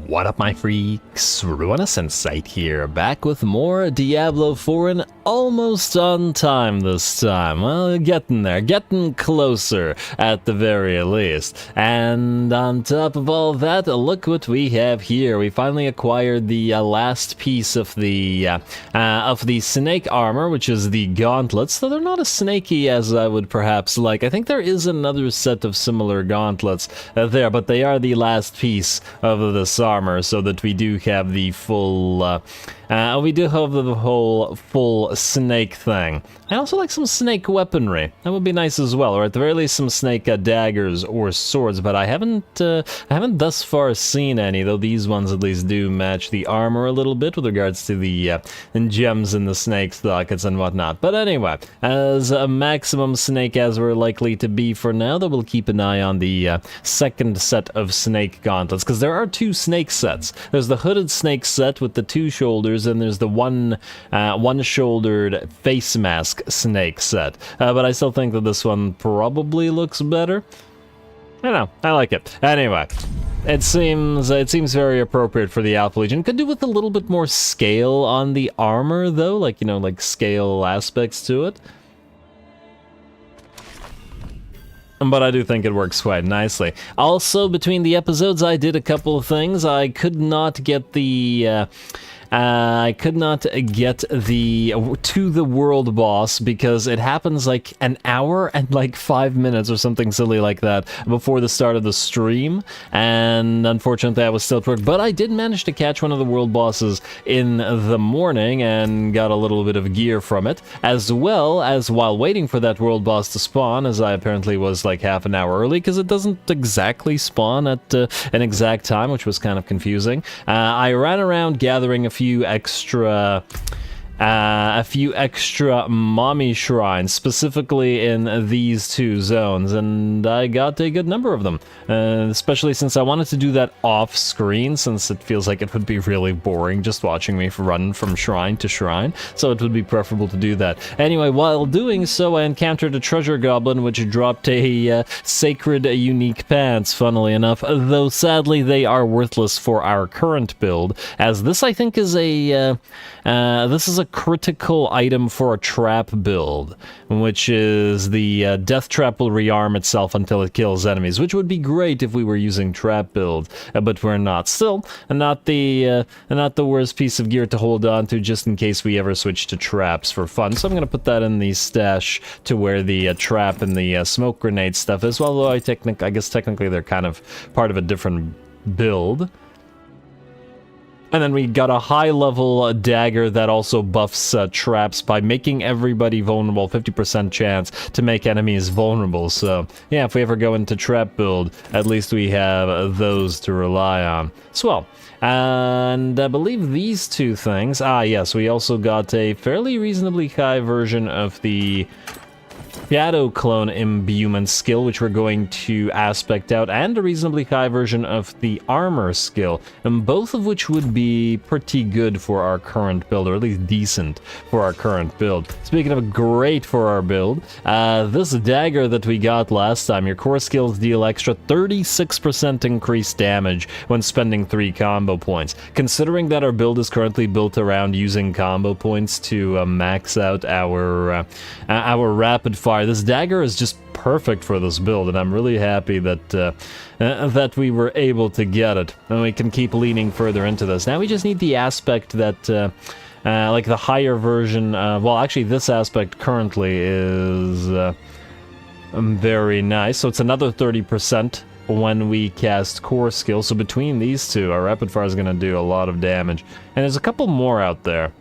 What up, my freaks? Ruinasensite here, back with more Diablo 4 and almost on time this time. Well, getting there, getting closer at the very least. And on top of all that, look what we have here. We finally acquired the last piece of the SNEK armor, which is the gauntlets, though they're not as snaky as I would perhaps like. I think there is another set of similar gauntlets there, but they are the last piece of this armor, so that we do have the full whole full snake thing. I also like some snake weaponry. That would be nice as well, or at the very least some snake daggers or swords, but I haven't thus far seen any, though these ones at least do match the armor a little bit with regards to the gems in the snake sockets and whatnot. But anyway, as a maximum snake as we're likely to be for now, though we'll keep an eye on the second set of snake gauntlets, because there are two snake sets. There's the hooded snake set with the two shoulders, and there's the one-shouldered face mask snake set. But I still think that this one probably looks better. I don't know, I like it. Anyway, it seems very appropriate for the Alpha Legion. Could do with a little bit more scale on the armor, though, like, you know, like scale aspects to it. But I do think it works quite nicely. Also, between the episodes, I did a couple of things. I could not get the to the world boss because it happens like an hour and like 5 minutes or something silly like that before the start of the stream, and unfortunately I was still at work, but I did manage to catch one of the world bosses in the morning and got a little bit of gear from it, as well as while waiting for that world boss to spawn, as I apparently was like half an hour early because it doesn't exactly spawn at an exact time, which was kind of confusing. I ran around gathering a few extra mommy shrines, specifically in these two zones, and I got a good number of them, especially since I wanted to do that off screen, since it feels like it would be really boring just watching me run from shrine to shrine, so it would be preferable to do that. Anyway, while doing so, I encountered a treasure goblin which dropped a sacred unique pants, funnily enough, though sadly they are worthless for our current build, as this I think is a critical item for a trap build, which is the death trap will rearm itself until it kills enemies, which would be great if we were using trap build, but we're not. Still, not the worst piece of gear to hold on to just in case we ever switch to traps for fun. So I'm gonna put that in the stash to where the trap and the smoke grenade stuff is. Well, although I guess technically they're kind of part of a different build. And then we got a high-level dagger that also buffs traps by making everybody vulnerable, 50% chance to make enemies vulnerable. So, yeah, if we ever go into trap build, at least we have those to rely on. Swell. And I believe these two things... Ah, yes, we also got a fairly reasonably high version of the Shadow Clone Imbuement skill, which we're going to aspect out, and a reasonably high version of the Armor skill, and both of which would be pretty good for our current build, or at least decent for our current build. Speaking of great for our build, this dagger that we got last time, your core skills deal extra 36% increased damage when spending 3 combo points. Considering that our build is currently built around using combo points to max out our rapid fire, this dagger is just perfect for this build, and I'm really happy that that we were able to get it, and we can keep leaning further into this. Now we just need the aspect that like the higher version, well actually this aspect currently is very nice, so it's another 30% when we cast core skill. So between these two, our rapid fire is going to do a lot of damage, and there's a couple more out there.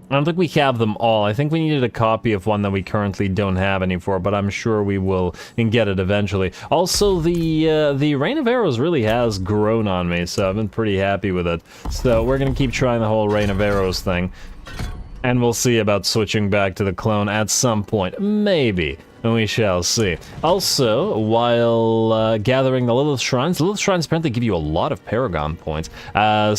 I don't think we have them all. I think we needed a copy of one that we currently don't have any for, but I'm sure we will and get it eventually. Also, the Rain of Arrows really has grown on me, so I've been pretty happy with it. So we're going to keep trying the whole Rain of Arrows thing, and we'll see about switching back to the clone at some point. Maybe. We shall see. Also, while gathering the Lilith Shrines apparently give you a lot of Paragon points.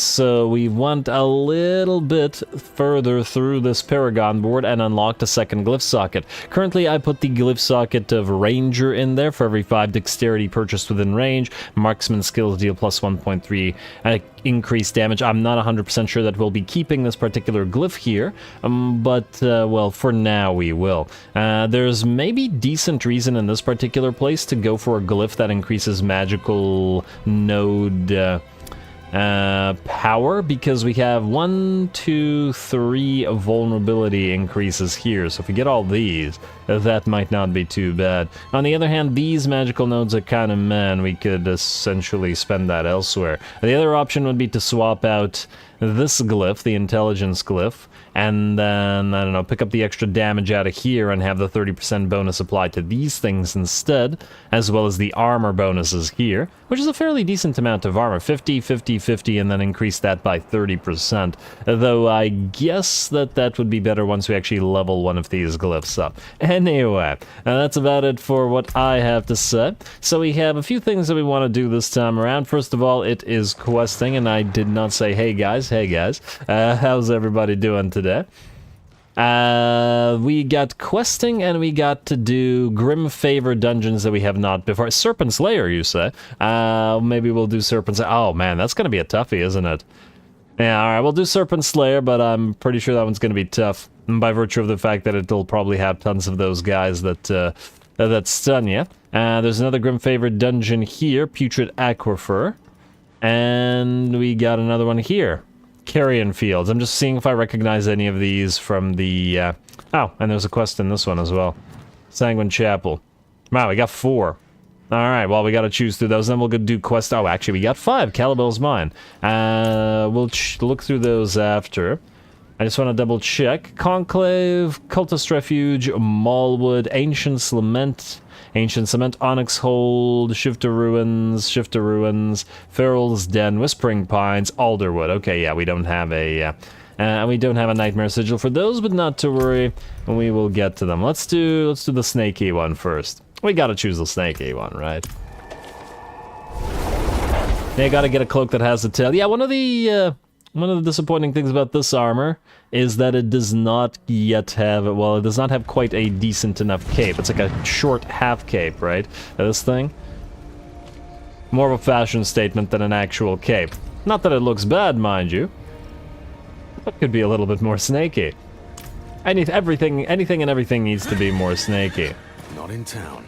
So we went a little bit further through this Paragon board and unlocked a second glyph socket. Currently, I put the glyph socket of Ranger in there for every 5 dexterity purchased within range. Marksman skills deal plus 1.3 increased damage. I'm not 100% sure that we'll be keeping this particular glyph here, but, well, for now we will. There's maybe decent reason in this particular place to go for a glyph that increases magical node power, because we have 1, 2, 3 vulnerability increases here. So if we get all these, that might not be too bad. On the other hand, these magical nodes are kind of meh. We could essentially spend that elsewhere. The other option would be to swap out this glyph, the intelligence glyph, and then, I don't know, pick up the extra damage out of here and have the 30% bonus applied to these things instead, as well as the armor bonuses here, which is a fairly decent amount of armor, 50, 50, 50, and then increase that by 30%, though I guess that would be better once we actually level one of these glyphs up. Anyway, that's about it for what I have to say. So we have a few things that we want to do this time around. First of all, it is questing, and I did not say, hey guys, how's everybody doing today? We got questing, and we got to do Grim Favor dungeons that we have not before. Serpent's Lair, you say? Maybe we'll do Serpent's Lair. Oh man, that's gonna be a toughie, isn't it? Yeah, alright, we'll do Serpent's Slayer, but I'm pretty sure that one's gonna be tough, by virtue of the fact that it'll probably have tons of those guys that stun you. There's another Grim Favor dungeon here, Putrid Aquifer, and we got another one here. Carrion Fields. I'm just seeing if I recognize any of these from the, oh, and there's a quest in this one as well. Sanguine Chapel. Wow, we got 4. Alright, well, we gotta choose through those, then we'll go do quest. Oh, actually, we got 5. Calibel's Mine. We'll look through those after. I just want to double check. Conclave, Cultist Refuge, Mallwood, Ancient Lament, Onyx Hold, Shifter Ruins, Feral's Den, Whispering Pines, Alderwood. Okay, yeah, we don't have a Nightmare Sigil for those, but not to worry, we will get to them. Let's do the snaky one first. We gotta choose the snaky one, right? Yeah, gotta get a cloak that has a tail. Yeah, one of the disappointing things about this armor is that it does not yet have, well, it does not have quite a decent enough cape. It's like a short half cape, right? This thing. More of a fashion statement than an actual cape. Not that it looks bad, mind you. It could be a little bit more snaky. Anything and everything needs to be more snaky. Not in town.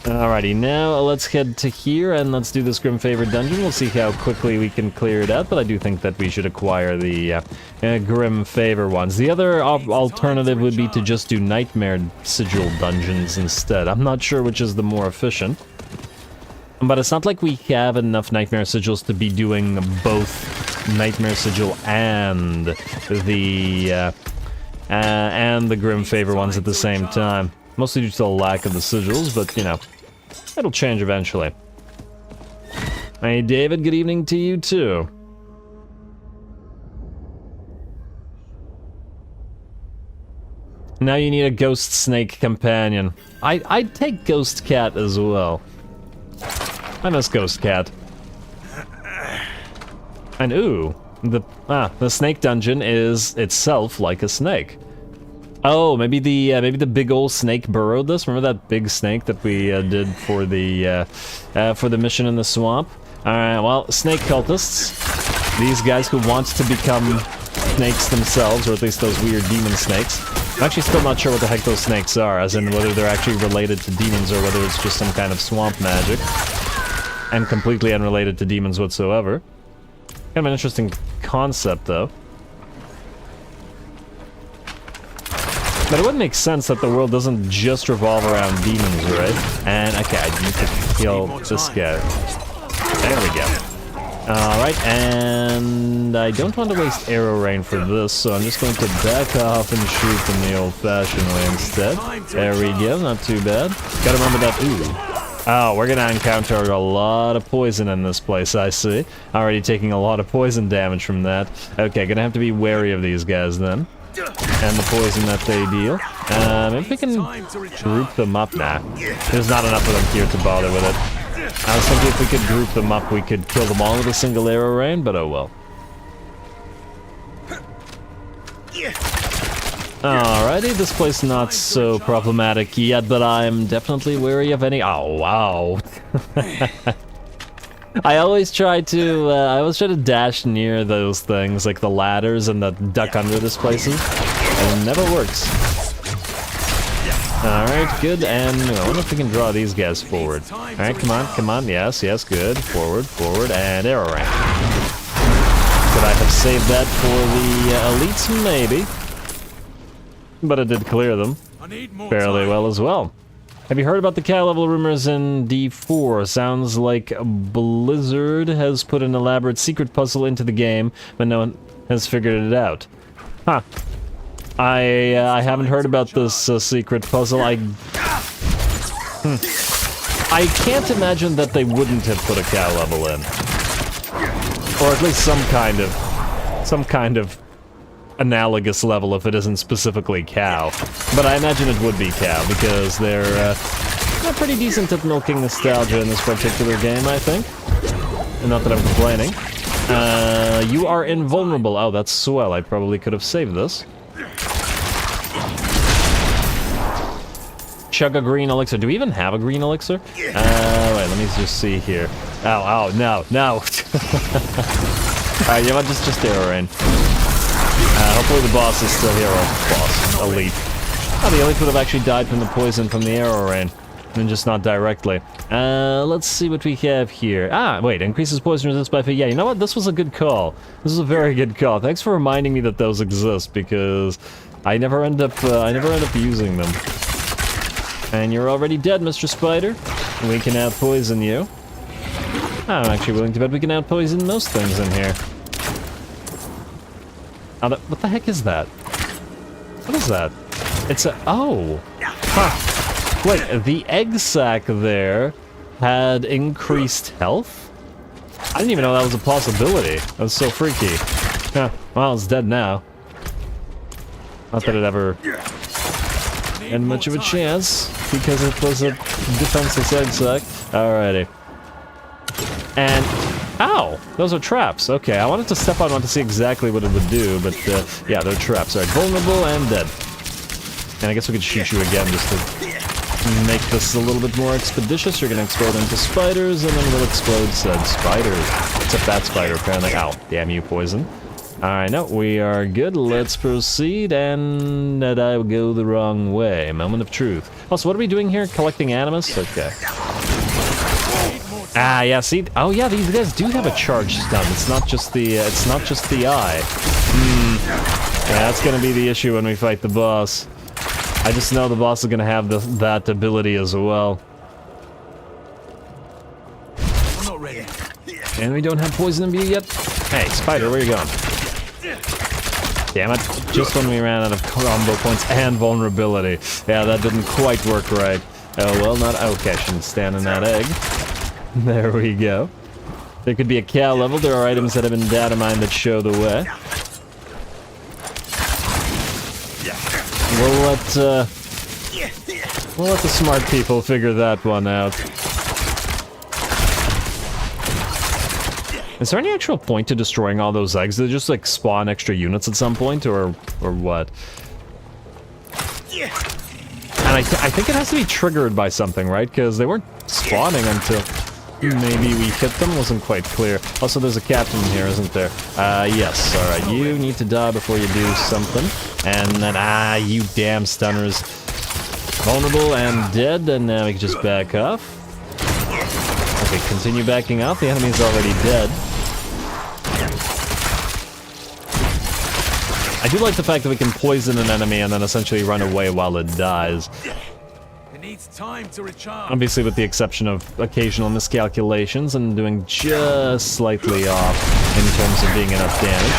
Alrighty, now let's head to here and let's do this Grim Favor dungeon. We'll see how quickly we can clear it out, but I do think that we should acquire the Grim Favor ones. The other alternative would be to just do Nightmare Sigil dungeons instead. I'm not sure which is the more efficient. But it's not like we have enough Nightmare Sigils to be doing both Nightmare Sigil and the Grim Favor ones at the same time. Mostly due to the lack of the sigils, but, you know, it'll change eventually. Hey, David, good evening to you, too. Now you need a Ghost Snake companion. I'd take Ghost Cat as well. I miss Ghost Cat. And ooh, the snake dungeon is itself like a snake. Oh, maybe the big old snake burrowed this. Remember that big snake that we did for the mission in the swamp? All right, well, snake cultists, these guys who want to become snakes themselves, or at least those weird demon snakes. I'm actually still not sure what the heck those snakes are, as in whether they're actually related to demons or whether it's just some kind of swamp magic, and completely unrelated to demons whatsoever. Kind of an interesting concept, though. But it would make sense that the world doesn't just revolve around demons, right? And, okay, I need to kill this guy. There we go. Alright, and I don't want to waste arrow rain for this, so I'm just going to back off and shoot in the old-fashioned way instead. There we go, not too bad. Gotta remember that, ooh. Oh, we're gonna encounter a lot of poison in this place, I see. Already taking a lot of poison damage from that. Okay, gonna have to be wary of these guys then. and the poison that they deal. Maybe we can group them up now. There's not enough of them here to bother with it. I was thinking if we could group them up, we could kill them all with a single arrow rain, but oh well. Alrighty, this place not so problematic yet, but I'm definitely wary of any— oh, wow. I always try to dash near those things, like the ladders and the duck under this places, and it never works. Alright, good, and I wonder if we can draw these guys forward. Alright, come on, yes, good, forward, and arrow rank. Could I have saved that for the elites? Maybe. But it did clear them fairly well as well. Have you heard about the cow level rumors in D4? Sounds like Blizzard has put an elaborate secret puzzle into the game, but no one has figured it out. Huh. I haven't heard about this secret puzzle. I can't imagine that they wouldn't have put a cow level in. Or at least some kind of analogous level if it isn't specifically cow. But I imagine it would be cow, because they're pretty decent at milking nostalgia in this particular game, I think. And not that I'm complaining. You are invulnerable. Oh, that's swell. I probably could have saved this. Chug a green elixir. Do we even have a green elixir? Wait, let me just see here. Oh, no. Alright, you know what, just arrow rain. Hopefully the boss is still here. Boss. Elite. Oh, the elite would have actually died from the poison from the arrow rain. And just not directly. Let's see what we have here. Wait, increases poison resistance by 50. Yeah, you know what? This was a good call. This is a very good call. Thanks for reminding me that those exist, because I never end up using them. And you're already dead, Mr. Spider. We can out-poison you. I'm actually willing to bet we can out-poison most things in here. What the heck is that? What is that? It's a— oh! Huh. Wait, the egg sac there had increased health? I didn't even know that was a possibility. That was so freaky. Huh. Well, it's dead now. Not that it ever had much of a chance, because it was a defenseless egg sac. Alrighty. And— ow! Those are traps. Okay, I wanted to step on one to see exactly what it would do, but yeah, they're traps. Alright, vulnerable and dead. And I guess we could shoot you again just to make this a little bit more expeditious. You're gonna explode into spiders, and then we'll explode said spiders. Except that spider, apparently. Ow. Damn you, poison. Alright, no, we are good. Let's proceed, and I will go the wrong way. Moment of truth. Also, what are we doing here? Collecting animus? Okay. Yeah, see? Oh yeah, these guys do have a charge stun. It's not just the eye. Yeah, that's gonna be the issue when we fight the boss. I just know the boss is gonna have that ability as well. I'm not ready. And we don't have poison imbued yet? Hey, spider, where are you going? Damn it, just when we ran out of combo points and vulnerability. Yeah, that didn't quite work right. Oh well, not— okay, I shouldn't stand in that egg. There we go. There could be a cow level. There are items that have been data mined that show the way. We'll let the smart people figure that one out. Is there any actual point to destroying all those eggs? Do they just like spawn extra units at some point, or what? And I think it has to be triggered by something, right? Because they weren't spawning until maybe we hit them. Wasn't quite clear. Also, there's a captain here, isn't there? Yes. All right, you need to die before you do something. And then, you damn stunners. Vulnerable and dead, and now we can just back off. Okay, continue backing off. The enemy's already dead. I do like the fact that we can poison an enemy and then essentially run away while it dies. It needs time to recharge. Obviously with the exception of occasional miscalculations and doing just slightly off in terms of being enough damage.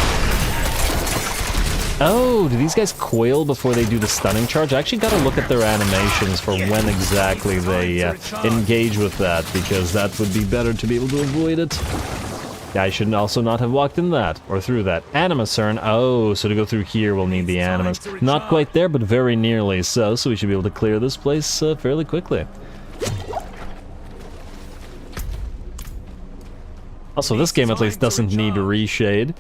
Oh, do these guys coil before they do the stunning charge? I actually gotta look at their animations for when exactly they engage with that, because that would be better to be able to avoid it. I should also not have walked in that, or through that. Animus urn. Oh, so to go through here we'll need the animus. Not quite there, but very nearly so we should be able to clear this place fairly quickly. Also, this game at least doesn't need reshade.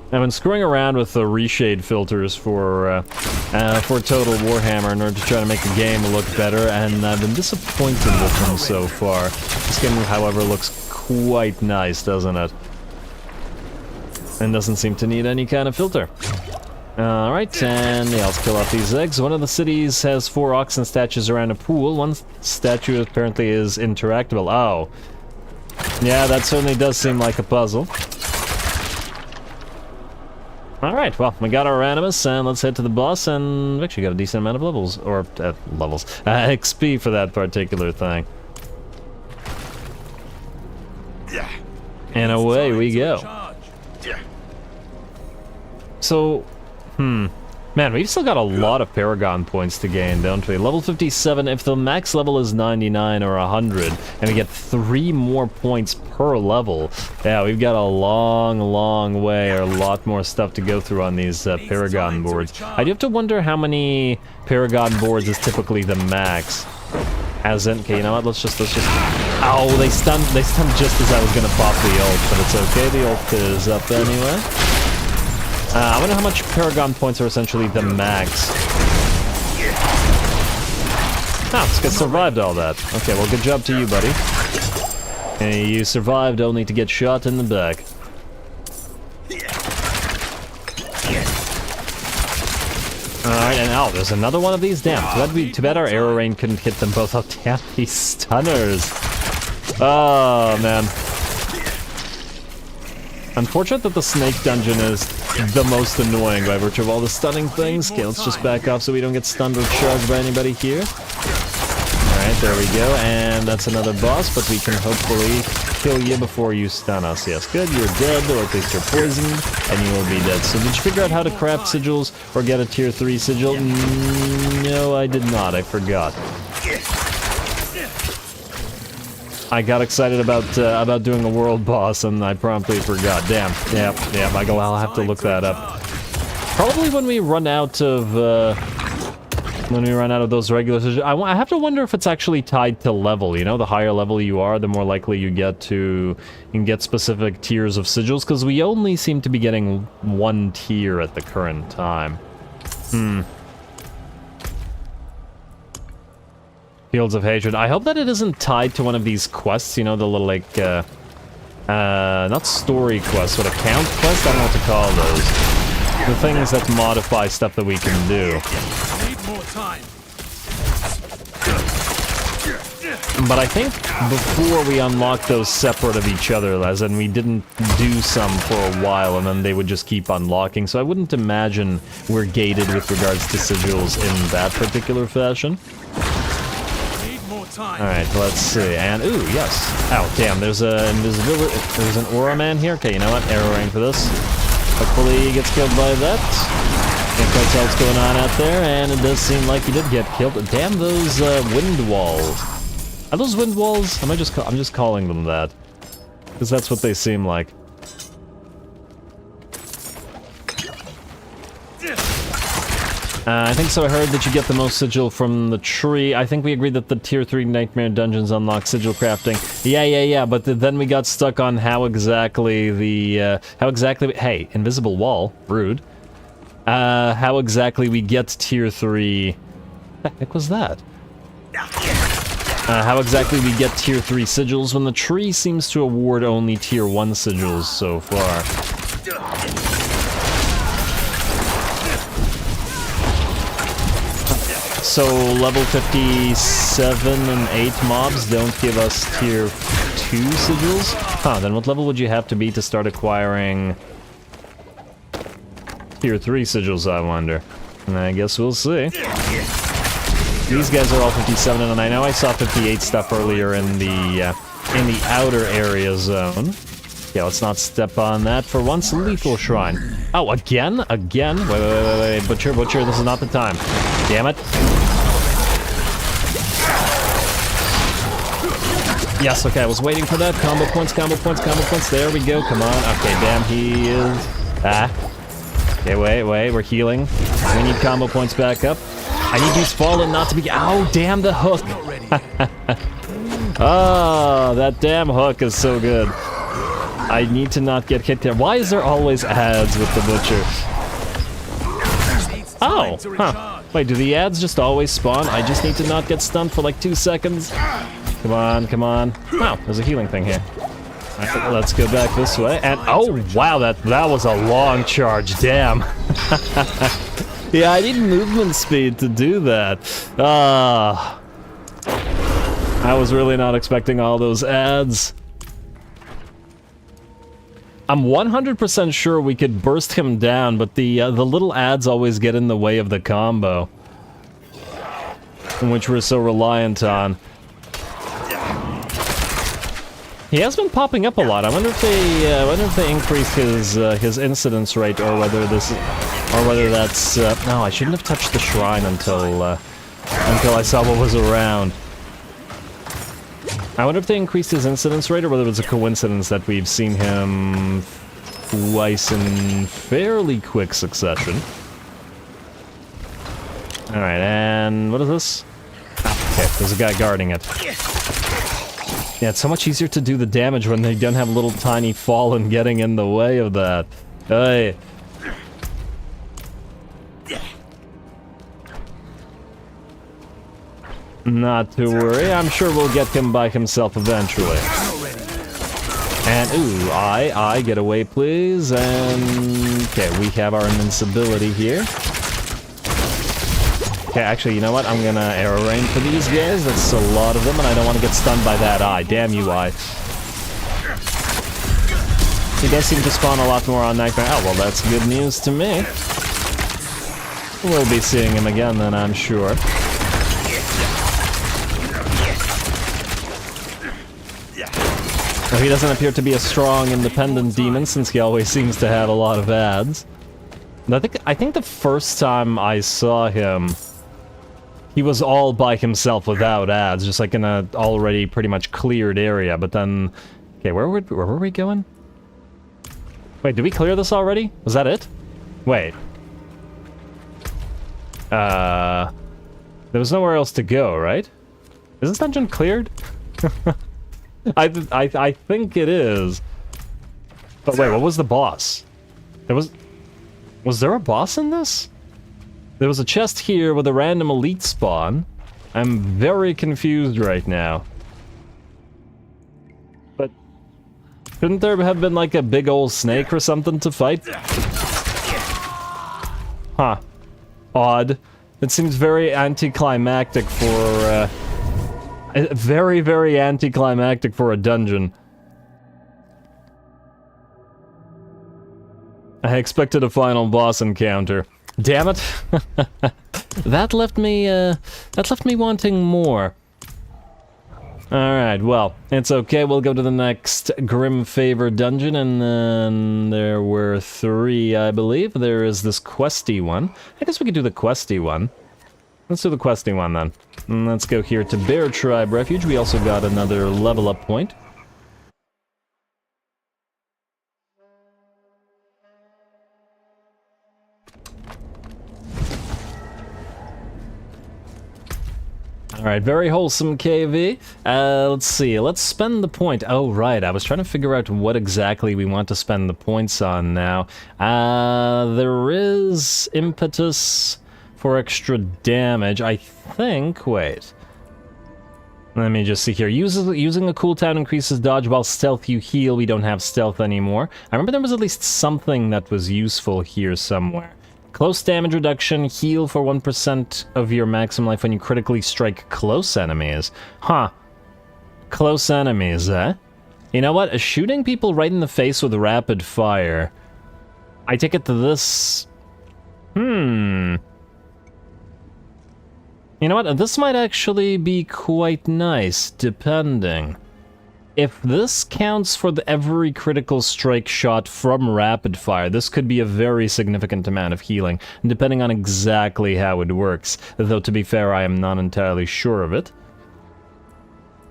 I've been screwing around with the reshade filters for Total Warhammer in order to try to make the game look better, and I've been disappointed with them so far. This game, however, looks quite nice, doesn't it? And doesn't seem to need any kind of filter. Alright, and yeah, let's kill off these eggs. One of the cities has 4 oxen statues around a pool. One statue apparently is interactable. Oh. Yeah, that certainly does seem like a puzzle. Alright, well, we got our animus, and let's head to the boss, and we've actually got a decent amount of levels, or, XP for that particular thing. And away we go. So, man, we've still got a lot of Paragon points to gain, don't we? Level 57, if the max level is 99 or 100, and we get 3 more points per level, yeah, we've got a long way, or a lot more stuff to go through on these Paragon boards. I do have to wonder how many Paragon boards is typically the max. As in, okay, you know what, let's just... Oh, they stunned just as I was gonna pop the ult, but it's okay, the ult is up anyway. I wonder how much Paragon points are essentially the max. Ah, this guy survived all that. Okay, well, good job to you, buddy. And you survived only to get shot in the back. Alright, and oh, there's another one of these? Damn, too bad our arrow rain couldn't hit them both up. Damn, these stunners. Oh, man. Unfortunate that the snake dungeon is the most annoying by virtue of all the stunning things. Okay, let's just back off so we don't get stunned or charged by anybody here. Alright, there we go, and that's another boss, but we can hopefully kill you before you stun us. Yes, good, you're dead, or at least you're poisoned, and you will be dead. So did you figure out how to craft sigils or get a tier 3 sigil? No, I did not, I forgot. I got excited about doing a world boss, and I promptly forgot. Damn. Yeah, Michael, I'll have to look that up. Probably when we run out of those regular sigils. I have to wonder if it's actually tied to level. You know, the higher level you are, the more likely you can get specific tiers of sigils. Because we only seem to be getting 1 tier at the current time. Fields of Hatred. I hope that it isn't tied to one of these quests, you know, the little, like, not story quests, but account quests? I don't know what to call those. The things that modify stuff that we can do. Need more time. But I think before we unlock those separate of each other, as in we didn't do some for a while, and then they would just keep unlocking, so I wouldn't imagine we're gated with regards to sigils in that particular fashion. Alright, let's see, and ooh, yes. Oh, damn, there's an aura man here. Okay, you know what, arrow rain for this. Hopefully he gets killed by that. Can't quite tell what's going on out there, and it does seem like he did get killed. Damn those wind walls. Are those wind walls? I'm just calling them that. Because that's what they seem like. I think so. I heard that you get the most sigil from the tree. I think we agreed that the tier 3 nightmare dungeons unlock sigil crafting. Yeah. But then we got stuck on how exactly hey, invisible wall, rude. How exactly we get tier 3. What the heck was that? How exactly we get tier 3 sigils when the tree seems to award only tier 1 sigils so far. So level 57 and 8 mobs don't give us tier 2 sigils? Huh, then what level would you have to be to start acquiring tier 3 sigils, I wonder? And I guess we'll see. These guys are all 57, and I know I saw 58 stuff earlier in the outer area zone. Yeah, let's not step on that for once. Lethal Shrine. Oh, again? Again? Wait. Butcher, this is not the time. Damn it. Yes, okay, I was waiting for that. Combo points, combo points, combo points. There we go, come on. Okay, damn, he is... Ah. Okay, wait, we're healing. We need combo points back up. I need these fallen not to be... Oh, damn, the hook! Oh, that damn hook is so good. I need to not get hit there. Why is there always ads with the Butcher? Oh, huh. Wait, do the ads just always spawn? I just need to not get stunned for like 2 seconds. Come on, come on. Wow, there's a healing thing here. Alright, let's go back this way. And oh, wow, that was a long charge. Damn. Yeah, I need movement speed to do that. Ah. I was really not expecting all those ads. I'm 100% sure we could burst him down, but the little ads always get in the way of the combo, which we're so reliant on. He has been popping up a lot. I wonder if they increased his incidence rate, or whether that's. No, I shouldn't have touched the shrine until I saw what was around. I wonder if they increased his incidence rate, or whether it was a coincidence that we've seen him twice in fairly quick succession. Alright, and what is this? Ah, okay, there's a guy guarding it. Yeah, it's so much easier to do the damage when they don't have little tiny fallen getting in the way of that. Hey. Not to worry, I'm sure we'll get him by himself eventually. And, ooh, I get away, please, and... Okay, we have our invincibility here. Okay, actually, you know what? I'm gonna arrow rain for these guys. That's a lot of them, and I don't want to get stunned by that eye. Damn you, eye. He does seem to spawn a lot more on Nightmare. Oh, well, that's good news to me. We'll be seeing him again, then, I'm sure. Well, he doesn't appear to be a strong, independent demon, since he always seems to have a lot of ads. And I think the first time I saw him, he was all by himself without ads, just like in a already pretty much cleared area. But then, okay, where were we going? Wait, did we clear this already? Was that it? Wait. There was nowhere else to go, right? Is this dungeon cleared? I think it is. But wait, what was the boss? Was there a boss in this? There was a chest here with a random elite spawn. I'm very confused right now. But couldn't there have been like a big old snake or something to fight? Huh. Odd. It seems very anticlimactic for very, very anticlimactic for a dungeon. I expected a final boss encounter. Damn it! That left me wanting more. Alright, well, it's okay, we'll go to the next Grim Favor dungeon, and then there were 3, I believe. There is this questy one. I guess we could do the questy one. Let's do the questy one, then. And let's go here to Bear Tribe Refuge. We also got another level up point. Alright, very wholesome KV. Let's see, let's spend the point. Oh, right, I was trying to figure out what exactly we want to spend the points on now. There is impetus for extra damage, I think. Wait. Let me just see here. Using a cooldown increases dodge, while stealth you heal. We don't have stealth anymore. I remember there was at least something that was useful here somewhere. Close damage reduction, heal for 1% of your maximum life when you critically strike close enemies. Huh. Close enemies, eh? You know what? Shooting people right in the face with rapid fire. I take it to this... You know what? This might actually be quite nice, depending. If this counts for every critical strike shot from rapid fire, this could be a very significant amount of healing, depending on exactly how it works. Though, to be fair, I am not entirely sure of it.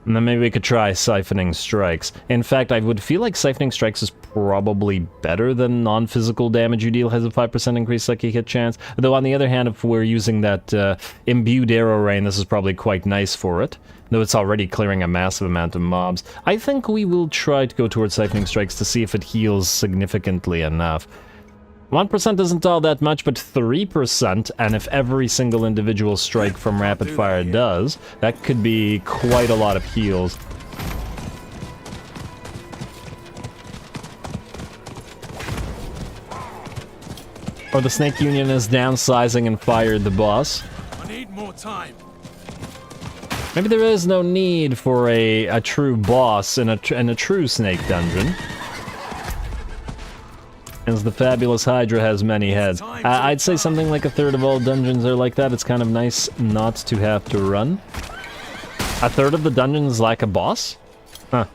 And then maybe we could try Siphoning Strikes. In fact, I would feel like Siphoning Strikes is probably better than non-physical damage you deal has a 5% increased lucky hit chance. Though on the other hand, if we're using that imbued arrow rain, this is probably quite nice for it. Though it's already clearing a massive amount of mobs. I think we will try to go towards Siphoning Strikes to see if it heals significantly enough. 1% isn't all that much, but 3%, and if every single individual strike from rapid fire does, that could be quite a lot of heals. Or the Snake Union is downsizing and fired the boss. I need more time. Maybe there is no need for a true boss in a true Snake dungeon. As the fabulous Hydra has many heads. I'd say something like a third of all dungeons are like that. It's kind of nice not to have to run. A third of the dungeons lack a boss? Huh.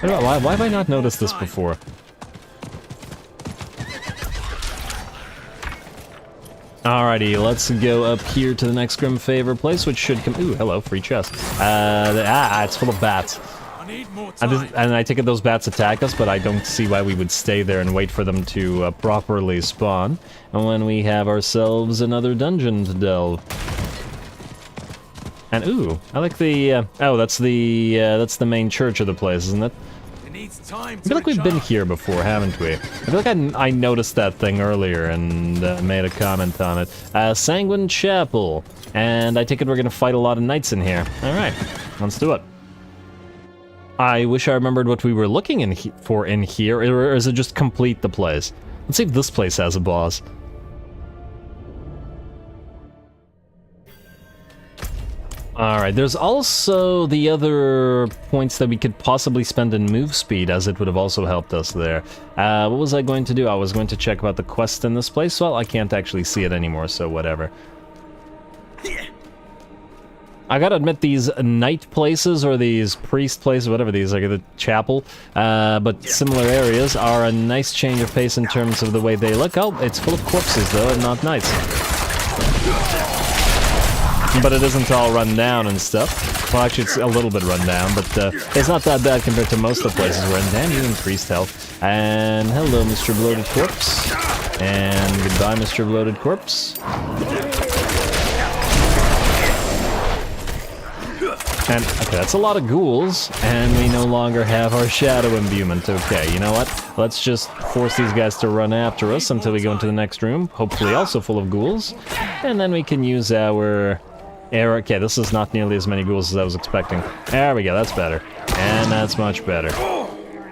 Why have I not noticed this before? Alrighty, let's go up here to the next Grim Favor place, which should come... Ooh, hello, free chest. It's full of bats. I need more time. And I take it those bats attack us, but I don't see why we would stay there and wait for them to properly spawn. And when we have ourselves another dungeon to delve. And ooh, I like the... oh, that's the main church of the place, isn't it? I feel like we've been here before, haven't we? I feel like I noticed that thing earlier and made a comment on it. Sanguine Chapel. And I take it we're going to fight a lot of knights in here. Alright, let's do it. I wish I remembered what we were looking for in here, or is it just complete the place? Let's see if this place has a boss. Alright, there's also the other points that we could possibly spend in move speed, as it would have also helped us there. What was I going to do? I was going to check about the quest in this place. Well, I can't actually see it anymore, so whatever. I gotta admit, these knight places, or these priest places, whatever these are, the chapel, but similar areas, are a nice change of pace in terms of the way they look. Oh, it's full of corpses, though, and not knights. But it isn't all run down and stuff. Well, actually, it's a little bit run down, but it's not that bad compared to most of the places we're in. Damn, you increased health. And hello, Mr. Bloated Corpse. And goodbye, Mr. Bloated Corpse. And, okay, that's a lot of ghouls, and we no longer have our shadow imbuement. Okay, you know what? Let's just force these guys to run after us until we go into the next room, hopefully also full of ghouls. And then we can use our... Okay, this is not nearly as many ghouls as I was expecting. There we go, that's better. And that's much better.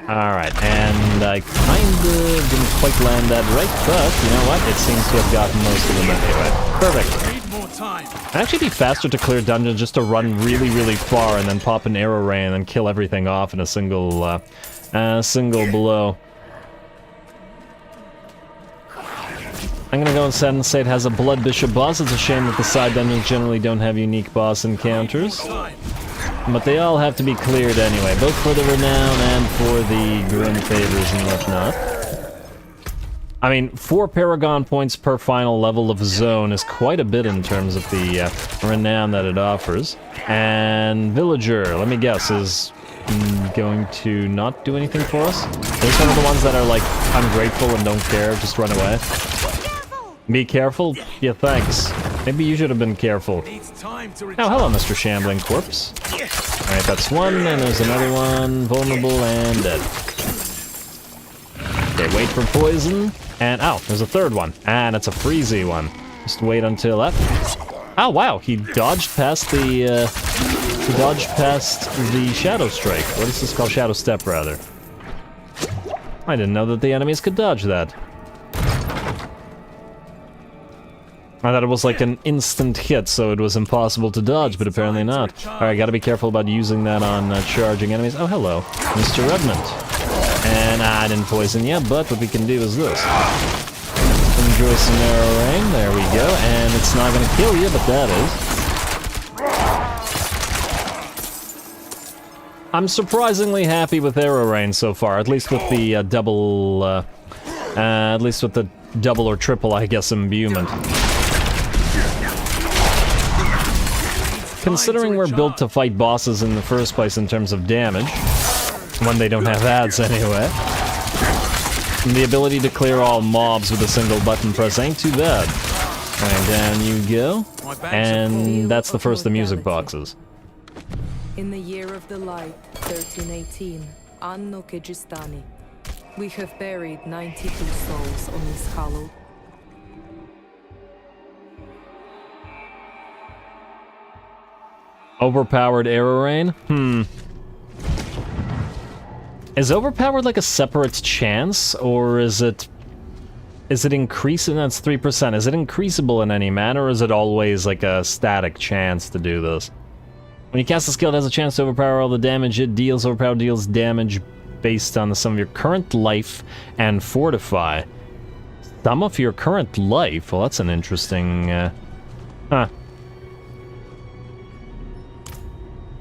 Alright, and I kinda didn't quite land that right, but you know what? It seems to have gotten most of them anyway. Perfect. It'd actually be faster to clear dungeons just to run really, really far and then pop an arrow ray and then kill everything off in a single blow. I'm gonna go instead and say it has a Blood Bishop boss. It's a shame that the side dungeons generally don't have unique boss encounters. But they all have to be cleared anyway, both for the renown and for the grim favors and whatnot. I mean, 4 Paragon points per final level of zone is quite a bit in terms of the renown that it offers. And Villager, let me guess, is going to not do anything for us? There's one of the ones that are like ungrateful and don't care, just run away. Be careful? Yeah, thanks. Maybe you should have been careful. Oh, hello, Mr. Shambling Corpse. Alright, that's one, and there's another one, vulnerable and dead. Okay, wait for poison, and oh, there's a third one, and it's a freezy one. Just wait until that. Oh, wow, he dodged past the, Shadow Strike. What is this called? Shadow Step, rather. I didn't know that the enemies could dodge that. I thought it was like an instant hit, so it was impossible to dodge, but apparently not. Alright, gotta be careful about using that on charging enemies. Oh, hello, Mr. Revenant. And I didn't poison yet, but what we can do is this. Enjoy some arrow rain, there we go, and it's not gonna kill you, but that is. I'm surprisingly happy with arrow rain so far, at least with the double or triple, I guess, imbuement. considering we're built to fight bosses in the first place in terms of damage, when they don't have ads anyway, and the ability to clear all mobs with a single button press ain't too bad. Alright, down you go. And that's the first of the music boxes. In the year of the light, 1318, Anno Kejistani, we have buried 92 souls on this hollow. Overpowered arrow rain? Is overpowered like a separate chance, or is it increasing? That's 3%. Is it increasable in any manner, or is it always like a static chance to do this? When you cast a skill, it has a chance to overpower all the damage it deals. Overpower deals damage based on the sum of your current life and fortify. Sum of your current life? Well, that's an interesting...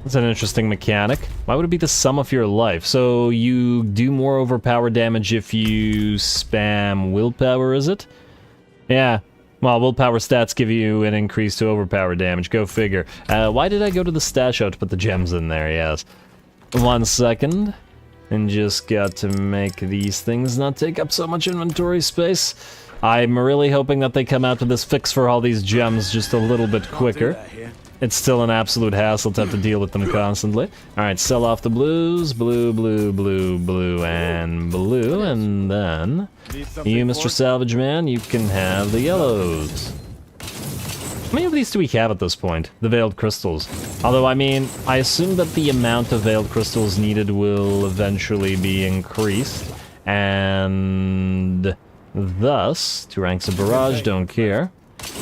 That's an interesting mechanic. Why would it be the sum of your life? So you do more overpower damage if you spam willpower, is it? Yeah. Well, willpower stats give you an increase to overpower damage. Go figure. Why did I go to the stash out to put the gems in there? Yes. 1 second. And just got to make these things not take up so much inventory space. I'm really hoping that they come out with this fix for all these gems just a little bit quicker. It's still an absolute hassle to have to deal with them constantly. Alright, sell off the blues. Blue, blue, blue, blue, and blue. And then, you, Mr. Salvage Man, you can have the yellows. How many of these do we have at this point? The Veiled Crystals. Although, I mean, I assume that the amount of Veiled Crystals needed will eventually be increased. And thus, 2 ranks of Barrage, don't care.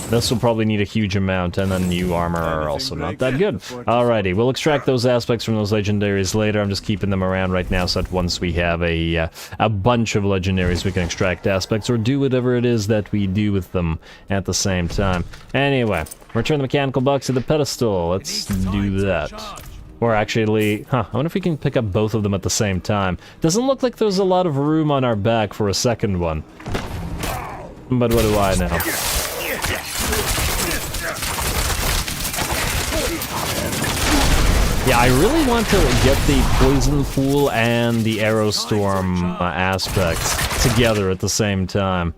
This will probably need a huge amount, and then new armor are also not that good. Alrighty, we'll extract those aspects from those legendaries later. I'm just keeping them around right now so that once we have a bunch of legendaries, we can extract aspects or do whatever it is that we do with them at the same time. Anyway, return the mechanical box to the pedestal. Let's do that. Or actually, I wonder if we can pick up both of them at the same time. Doesn't look like there's a lot of room on our back for a second one. But what do I know? Yeah, I really want to get the Poison Pool and the Arrow Storm aspects together at the same time.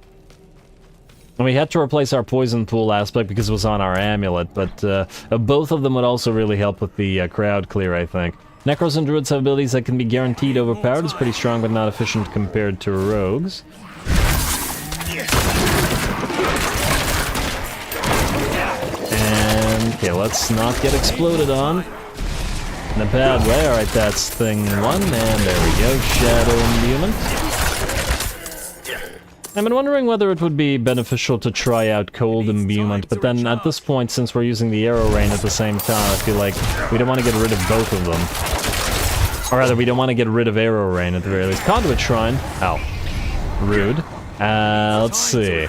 And we had to replace our Poison Pool aspect because it was on our amulet, but both of them would also really help with the crowd clear, I think. Necros and Druids have abilities that can be guaranteed overpowered. It's pretty strong but not efficient compared to Rogues. And, okay, let's not get exploded on. In a bad way. Alright, that's thing 1, and there we go, Shadow Imbuement. I've been wondering whether it would be beneficial to try out Cold Imbuement, but then at this point, since we're using the Arrow Rain at the same time, I feel like we don't want to get rid of both of them. Or rather, we don't want to get rid of Arrow Rain at the very least. Conduit Shrine. Ow. Rude. Let's see.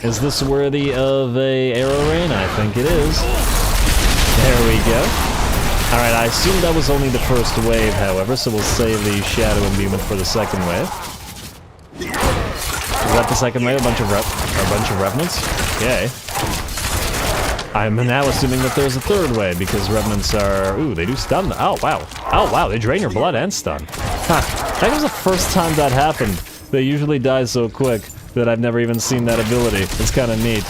Is this worthy of a Arrow Rain? I think it is. There we go. Alright, I assume that was only the first wave, however, so we'll save the Shadow Imbuement for the second wave. Is that the second wave? A bunch of Revenants? Okay. I'm now assuming that there's a third wave, because Revenants are... Ooh, they do stun. Oh, wow. Oh, wow, they drain your blood and stun. That was the first time that happened. They usually die so quick that I've never even seen that ability. It's kind of neat.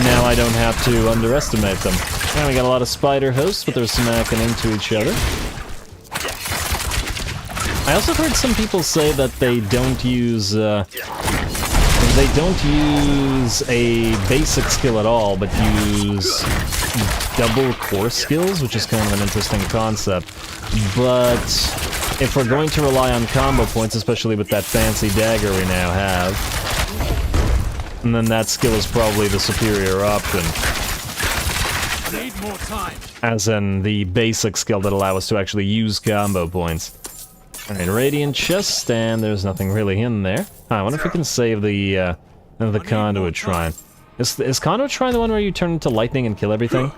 Now I don't have to underestimate them. And we got a lot of spider hosts, but they're smacking into each other. I also heard some people say that they don't use a basic skill at all, but use double core skills, which is kind of an interesting concept. But if we're going to rely on combo points, especially with that fancy dagger we now have, and then that skill is probably the superior option. Need more time. As in the basic skill that allow us to actually use combo points. Alright, Radiant Chest, and there's nothing really in there. I wonder if we can save the Conduit Shrine. Is Conduit Shrine the one where you turn into lightning and kill everything?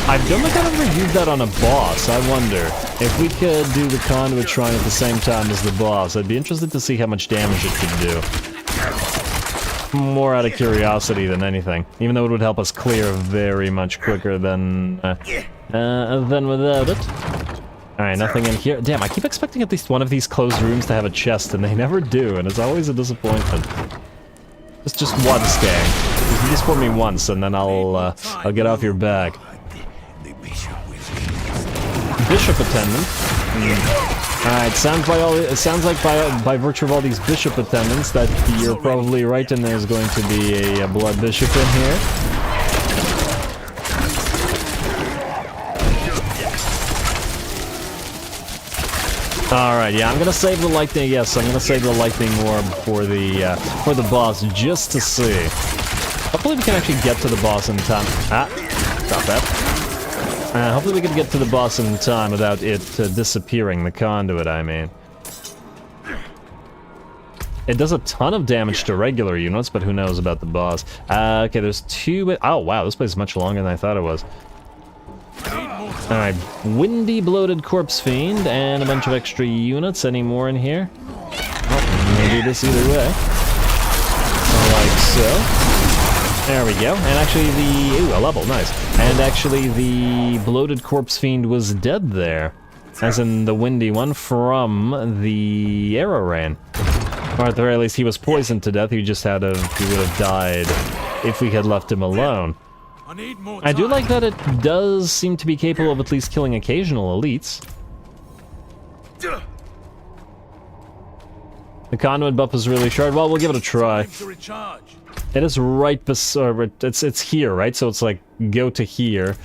I don't think I've ever used that on a boss. I wonder if we could do the Conduit Shrine at the same time as the boss. I'd be interested to see how much damage it could do. more out of curiosity than anything. Even though it would help us clear very much quicker than without it. Alright, nothing in here. Damn, I keep expecting at least one of these closed rooms to have a chest, and they never do, and it's always a disappointment. It's just once, gang. You can just for me once, and then I'll get off your back. Bishop attendant. Alright, it sounds like by virtue of all these bishop attendants that you're probably right, and there's going to be a blood bishop in here. Alright, yeah, I'm gonna save the lightning. Yes, I'm gonna save the lightning orb for the boss, just to see. Hopefully we can actually get to the boss in time. Ah, stop that. Hopefully we can get to the boss in time without it disappearing, the conduit, I mean. It does a ton of damage to regular units, but who knows about the boss. Okay, there's two... Oh, wow, this place is much longer than I thought it was. Alright, Windy Bloated Corpse Fiend, and a bunch of extra units. Any more in here? Oh, maybe this either way. Like so. There we go. And actually the... Ooh, a level, nice. And actually the Bloated Corpse Fiend was dead there. As in the windy one from the arrow rain. Or at the very least, he was poisoned to death. He would have died if we had left him alone. I do like that it does seem to be capable of at least killing occasional elites. The conduit buff is really short. Well, we'll give it a try. It is right beside... It's here, right? So it's like, go to here.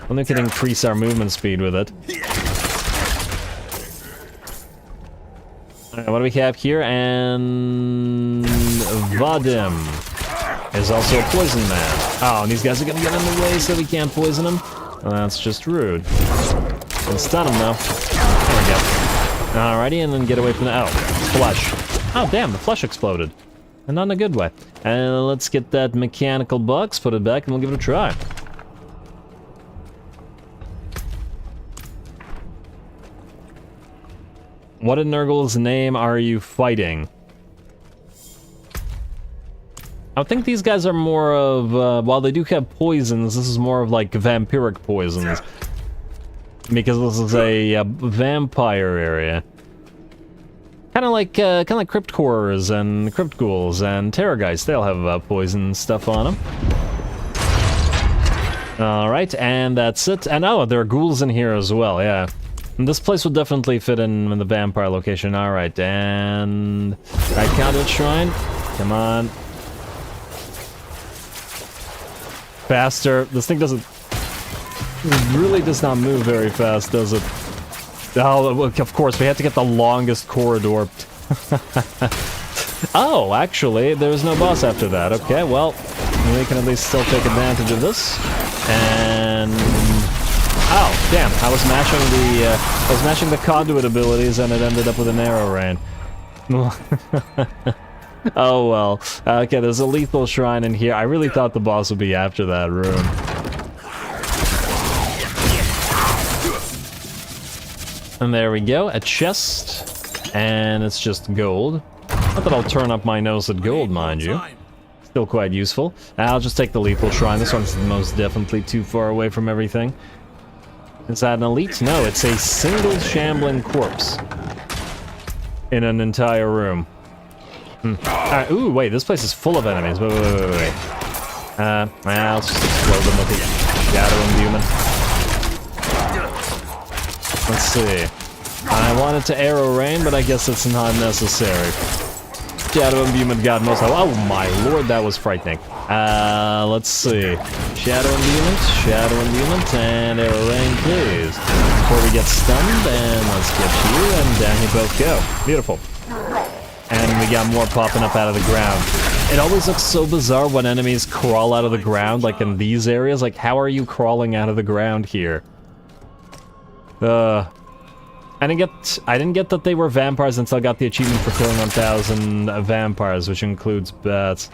And we can increase our movement speed with it. Alright, what do we have here? And... Vadim is also a poison man. Oh, and these guys are gonna get in the way so we can't poison them? Well, that's just rude. We'll stun them, though. There we go. Alrighty, and then get away from the... Oh, flesh. Oh, damn, the flesh exploded. And not in a good way. And let's get that mechanical box, put it back, and we'll give it a try. What in Nurgle's name are you fighting? I think these guys are more of, while they do have poisons, this is more of like vampiric poisons. Because this is a vampire area. Kind of like crypt horrors and crypt ghouls and terrorgeists. They'll have poison stuff on them. Alright, and that's it. And oh, there are ghouls in here as well, yeah. And this place would definitely fit in the vampire location. Alright, and... Right, conduit shrine. Come on. Faster. This thing doesn't... It really does not move very fast, does it? Oh, of course, we had to get the longest corridor. Oh, actually, there's no boss after that. Okay, well, we can at least still take advantage of this. And... Oh, damn, I was mashing the conduit abilities and it ended up with an arrow rain. Oh well. Okay, there's a lethal shrine in here. I really thought the boss would be after that room. And there we go, a chest. And it's just gold. Not that I'll turn up my nose at gold, mind you. Still quite useful. I'll just take the lethal shrine. This one's most definitely too far away from everything. Is that an elite? No, it's a single shambling corpse. In an entire room. Alright, ooh, wait, this place is full of enemies. Wait. Well, let's just explode them with the shadow imbuement. Let's see. I wanted to arrow rain, but I guess it's not necessary. Shadow imbuement got most of... Oh my lord, that was frightening. Let's see. Shadow imbuement, and arrow rain, please. Before we get stunned, and let's get you, and down you both go. Beautiful. And we got more popping up out of the ground. It always looks so bizarre when enemies crawl out of the ground, like in these areas. Like, how are you crawling out of the ground here? I didn't get that they were vampires until I got the achievement for killing 1,000 vampires, which includes bats.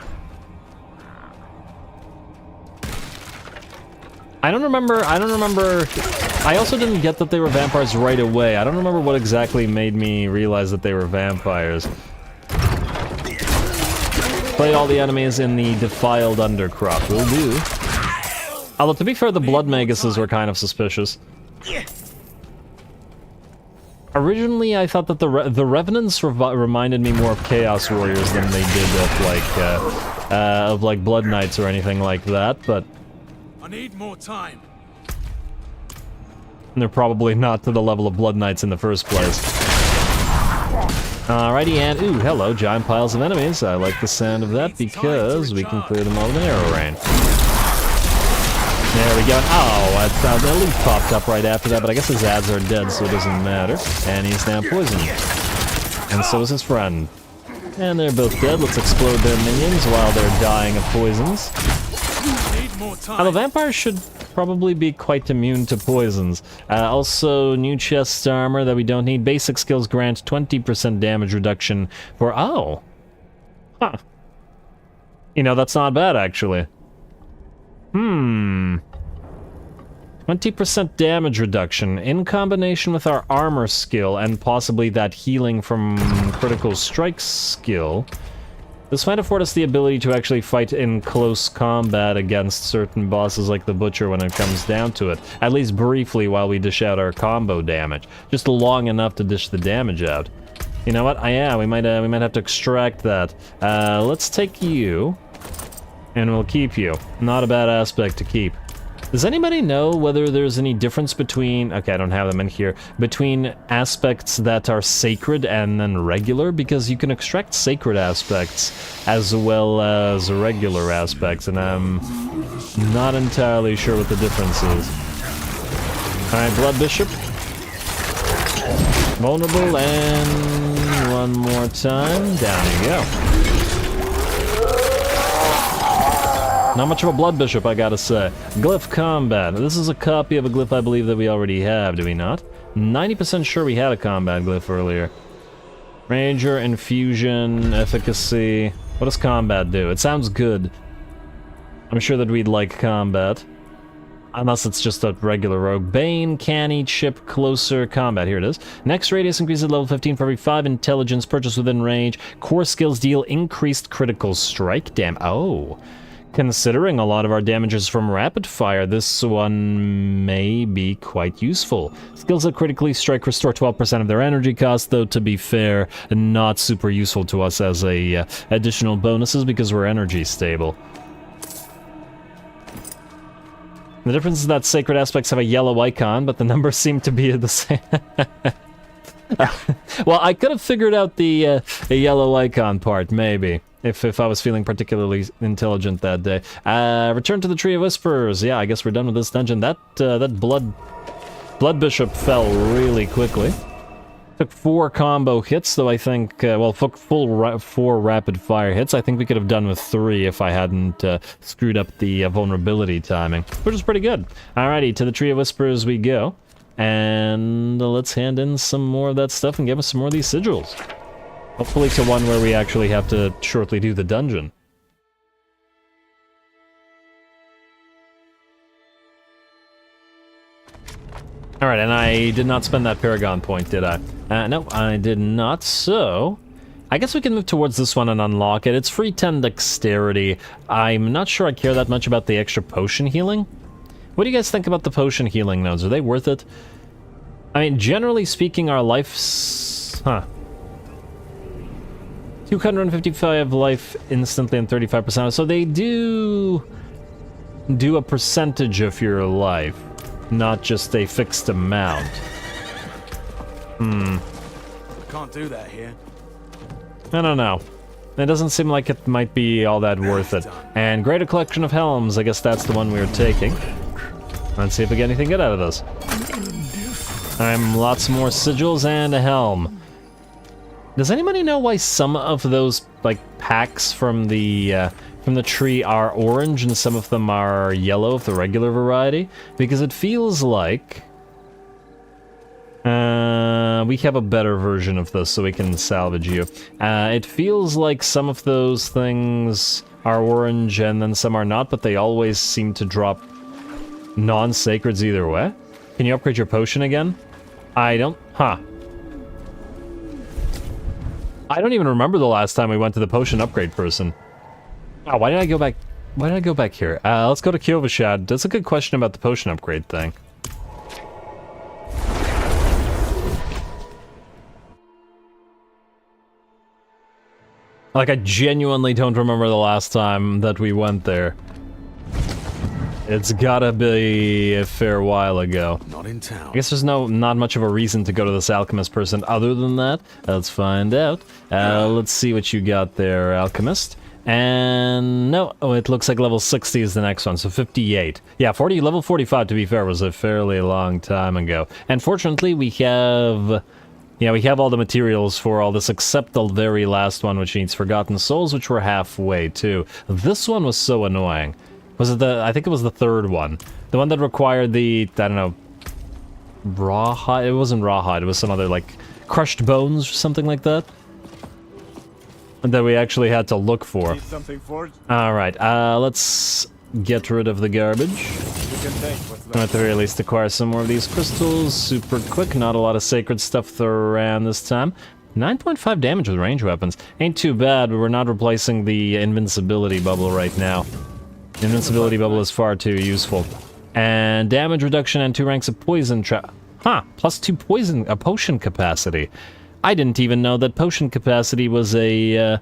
I don't remember... I also didn't get that they were vampires right away. I don't remember what exactly made me realize that they were vampires. Play all the enemies in the defiled undercrop. Will do. Although, to be fair, the blood maguses were kind of suspicious. Originally, I thought that the revenants reminded me more of chaos warriors than they did of like blood knights or anything like that. But I need more time. they're probably not to the level of blood knights in the first place. Alrighty, and ooh, hello, giant piles of enemies. I like the sound of that because we can clear them all with an arrow rain. There we go. Oh, the leaf popped up right after that, but I guess his ads are dead, so it doesn't matter. And he's now poisoned. And so is his friend. And they're both dead. Let's explode their minions while they're dying of poisons. Now, the vampires should probably be quite immune to poisons. Also, new chest armor that we don't need. Basic skills grant 20% damage reduction for... Oh! Huh. You know, that's not bad, actually. 20% damage reduction in combination with our armor skill and possibly that healing from critical strikes skill. This might afford us the ability to actually fight in close combat against certain bosses like the Butcher when it comes down to it. At least briefly while we dish out our combo damage. Just long enough to dish the damage out. You know what? Yeah, we might have to extract that. Let's take you. And we'll keep you. Not a bad aspect to keep. Does anybody know whether there's any difference between... Okay, I don't have them in here. Between aspects that are sacred and then regular? Because you can extract sacred aspects as well as regular aspects, and I'm not entirely sure what the difference is. Alright, Blood Bishop. Vulnerable, and one more time. Down you go. Not much of a Blood Bishop, I gotta say. Glyph Combat. This is a copy of a glyph I believe that we already have, do we not? 90% sure we had a combat glyph earlier. Ranger, Infusion, Efficacy. What does combat do? It sounds good. I'm sure that we'd like combat. Unless it's just a regular rogue. Bane, Canny, Chip, Closer, Combat. Here it is. Next radius increases level 15 for every 5 intelligence purchased within range. Core skills deal increased critical strike damage. Oh. Considering a lot of our damage is from rapid fire, this one may be quite useful. Skills that critically strike restore 12% of their energy cost, though to be fair, not super useful to us as a additional bonuses because we're energy stable. The difference is that sacred aspects have a yellow icon, but the numbers seem to be the same. Well, I could have figured out the yellow icon part, maybe. If I was feeling particularly intelligent that day. Return to the Tree of Whispers. Yeah, I guess we're done with this dungeon. That Blood Bishop fell really quickly. Took 4 combo hits, though I think, well, full 4 rapid fire hits. I think we could have done with 3 if I hadn't screwed up the vulnerability timing, which is pretty good. Alrighty, to the Tree of Whispers we go. And let's hand in some more of that stuff and give us some more of these sigils. Hopefully to one where we actually have to shortly do the dungeon. Alright, and I did not spend that Paragon point, did I? No, I did not, so... I guess we can move towards this one and unlock it. It's free 10 dexterity. I'm not sure I care that much about the extra potion healing. What do you guys think about the potion healing nodes? Are they worth it? I mean, generally speaking, our life's... Huh. 255 life instantly and 35%. So they do a percentage of your life, not just a fixed amount. Can't do that here. I don't know. It doesn't seem like it might be all that worth it. And greater collection of helms, I guess that's the one we're taking. Let's see if we get anything good out of this. Lots more sigils and a helm. Does anybody know why some of those, like, packs from the tree are orange and some of them are yellow of the regular variety? Because it feels like... we have a better version of this, so we can salvage you. It feels like some of those things are orange and then some are not, but they always seem to drop non-sacreds either way. Can you upgrade your potion again? I don't... Huh. I don't even remember the last time we went to the potion upgrade person. Oh, why did I go back? Why did I go back here? Let's go to Kyovashad. That's a good question about the potion upgrade thing. Like, I genuinely don't remember the last time that we went there. It's gotta be a fair while ago. Not in town. I guess there's not much of a reason to go to this alchemist person other than that. Let's find out. Let's see what you got there, alchemist. And no, oh, it looks like level 60 is the next one, so 58. Yeah, level 45, to be fair, was a fairly long time ago. And fortunately, we have... Yeah, we have all the materials for all this, except the very last one, which needs Forgotten Souls, which we're halfway to. This one was so annoying. Was it the... I think it was the third one. The one that required the... I don't know... Rawhide? It wasn't rawhide, it was some other, like, crushed bones or something like that. That we actually had to look for. Need something forged? Alright, let's get rid of the garbage. You can take what's At the very least acquire some more of these crystals super quick. Not a lot of sacred stuff around this time. 9.5 damage with range weapons. Ain't too bad, but we're not replacing the invincibility bubble right now. The invincibility bubble is far too useful. And damage reduction and 2 ranks of poison trap. Huh, plus 2 potion capacity. I didn't even know that potion capacity was a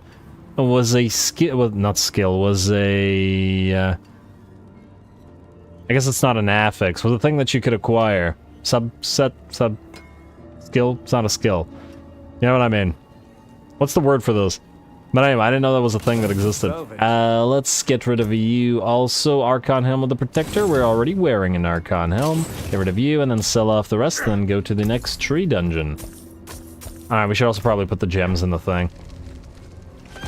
skill, well, not skill, was a, I guess it's not an affix, was a thing that you could acquire. Skill? It's not a skill. You know what I mean? What's the word for this? But anyway, I didn't know that was a thing that existed. Let's get rid of you also. Archon Helm of the Protector, we're already wearing an Archon Helm. Get rid of you and then sell off the rest, and then go to the next tree dungeon. Alright, we should also probably put the gems in the thing.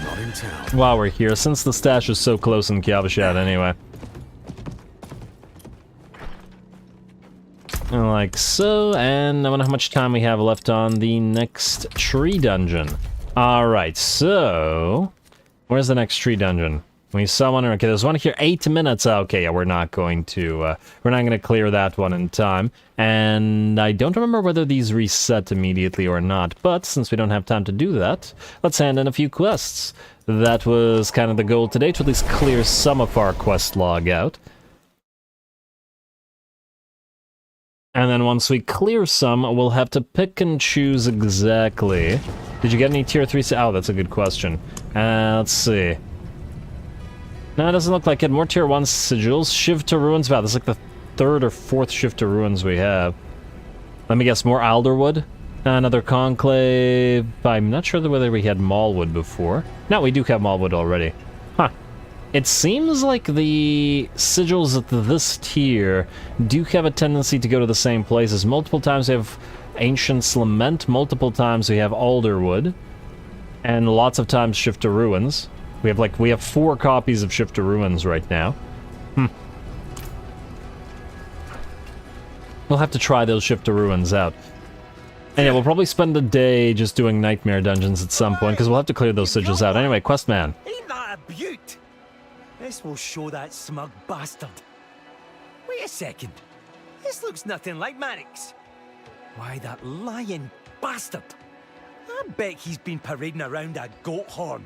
Not in town. While we're here, since the stash is so close in Kyovashad anyway. Like so, and I wonder how much time we have left on the next tree dungeon. Alright, so... Where's the next tree dungeon? We saw one, okay, there's one here, 8 minutes. Okay, yeah, we're not going to clear that one in time. And I don't remember whether these reset immediately or not, but since we don't have time to do that, let's hand in a few quests. That was kind of the goal today, to at least clear some of our quest log out. And then once we clear some, we'll have to pick and choose exactly. Did you get any tier 3? Oh, that's a good question. Let's see. No, it doesn't look like it. More tier 1 sigils. Shiv to Ruins. Wow, this is like the 3rd or 4th Shiv to Ruins we have. Let me guess, more Alderwood? Another Conclave. I'm not sure whether we had Mallwood before. No, we do have Mallwood already. Huh. It seems like the sigils at this tier do have a tendency to go to the same places. Multiple times we have Ancient's Lament, multiple times we have Alderwood, and lots of times Shift to Ruins. We have 4 copies of Shift to Ruins right now. We'll have to try those Shift to Ruins out. And yeah, we'll probably spend a day just doing Nightmare Dungeons at some point, because we'll have to clear those sigils out. Anyway, Questman. Ain't that a beaut? This will show that smug bastard. Wait a second. This looks nothing like Marik's. Why, that lying bastard. I bet he's been parading around a goat horn.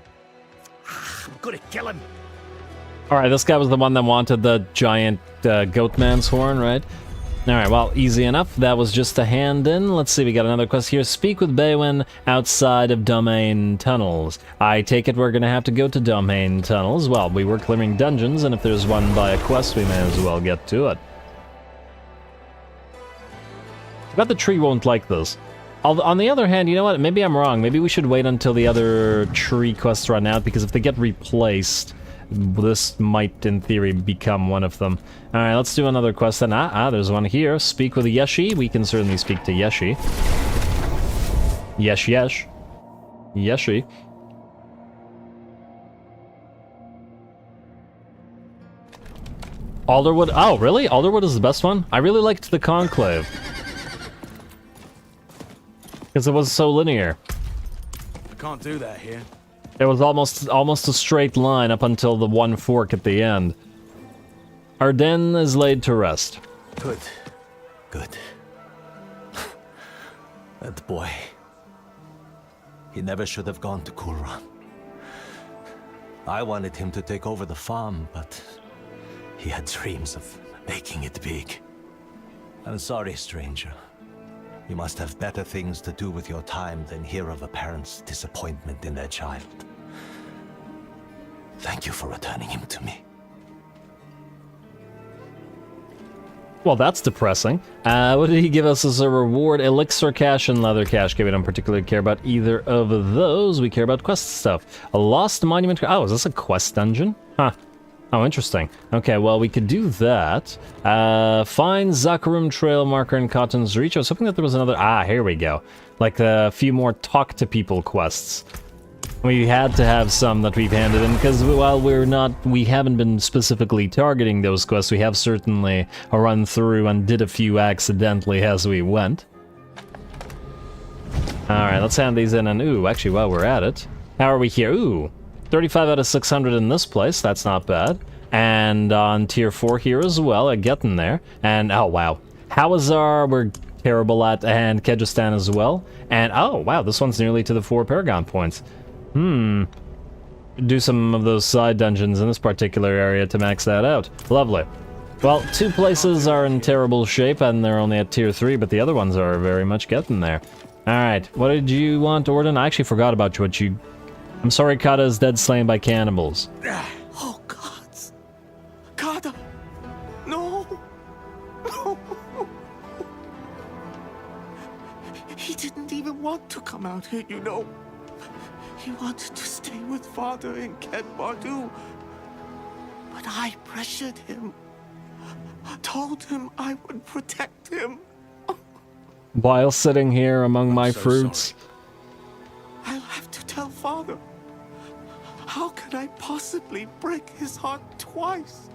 I'm gonna kill him. Alright, this guy was the one that wanted the giant goat man's horn, right? Alright, well, easy enough. That was just a hand in. Let's see, we got another quest here. Speak with Baywin outside of Domain Tunnels. I take it we're gonna have to go to Domain Tunnels. Well, we were clearing dungeons, and if there's one by a quest, we may as well get to it. I bet the tree won't like this. On the other hand, you know what? Maybe I'm wrong. Maybe we should wait until the other tree quests run out, because if they get replaced, this might, in theory, become one of them. Alright, let's do another quest then. There's one here. Speak with Yeshi. We can certainly speak to Yeshi. Yesh. Yeshi. Alderwood. Oh, really? Alderwood is the best one? I really liked the Conclave. Because it was so linear. I can't do that here. It was almost a straight line up until the one fork at the end. Ardennes is laid to rest. Good. Good. That boy. He never should have gone to Kulran. I wanted him to take over the farm, but he had dreams of making it big. I'm sorry, stranger. You must have better things to do with your time than hear of a parent's disappointment in their child. Thank you for returning him to me. Well, that's depressing. What did he give us as a reward? Elixir cash and leather cash. Okay, we don't particularly care about either of those. We care about quest stuff. A lost monument. Oh, is this a quest dungeon? Huh. Oh, interesting. Okay, well, we could do that. Find Zakarum Trail marker in Cotton's Reach. I was hoping that there was another... Ah, here we go. Like a few more talk to people quests. We had to have some that we've handed in, because while we haven't been specifically targeting those quests, we have certainly run through and did a few accidentally as we went. Alright, let's hand these in, and ooh, actually, while we're at it, how are we here? Ooh, 35 out of 600 in this place, that's not bad. And on tier 4 here as well, getting there. And, oh wow, Hawazar we're terrible at, and Kyrgyzstan as well. And, oh wow, this one's nearly to the 4 Paragon points. Do some of those side dungeons in this particular area to max that out. Lovely. Well, 2 places are in terrible shape, and they're only at tier 3, but the other ones are very much getting there. Alright, what did you want, Orden? I actually forgot about what you... I'm sorry Kata is dead slain by cannibals. Oh, gods. Kata. No. No. He didn't even want to come out here, you know. He wanted to stay with father in Ketbardu. But I pressured him. Told him I would protect him. While sitting here among my fruits. I'll have to tell father. How can I possibly break his heart twice?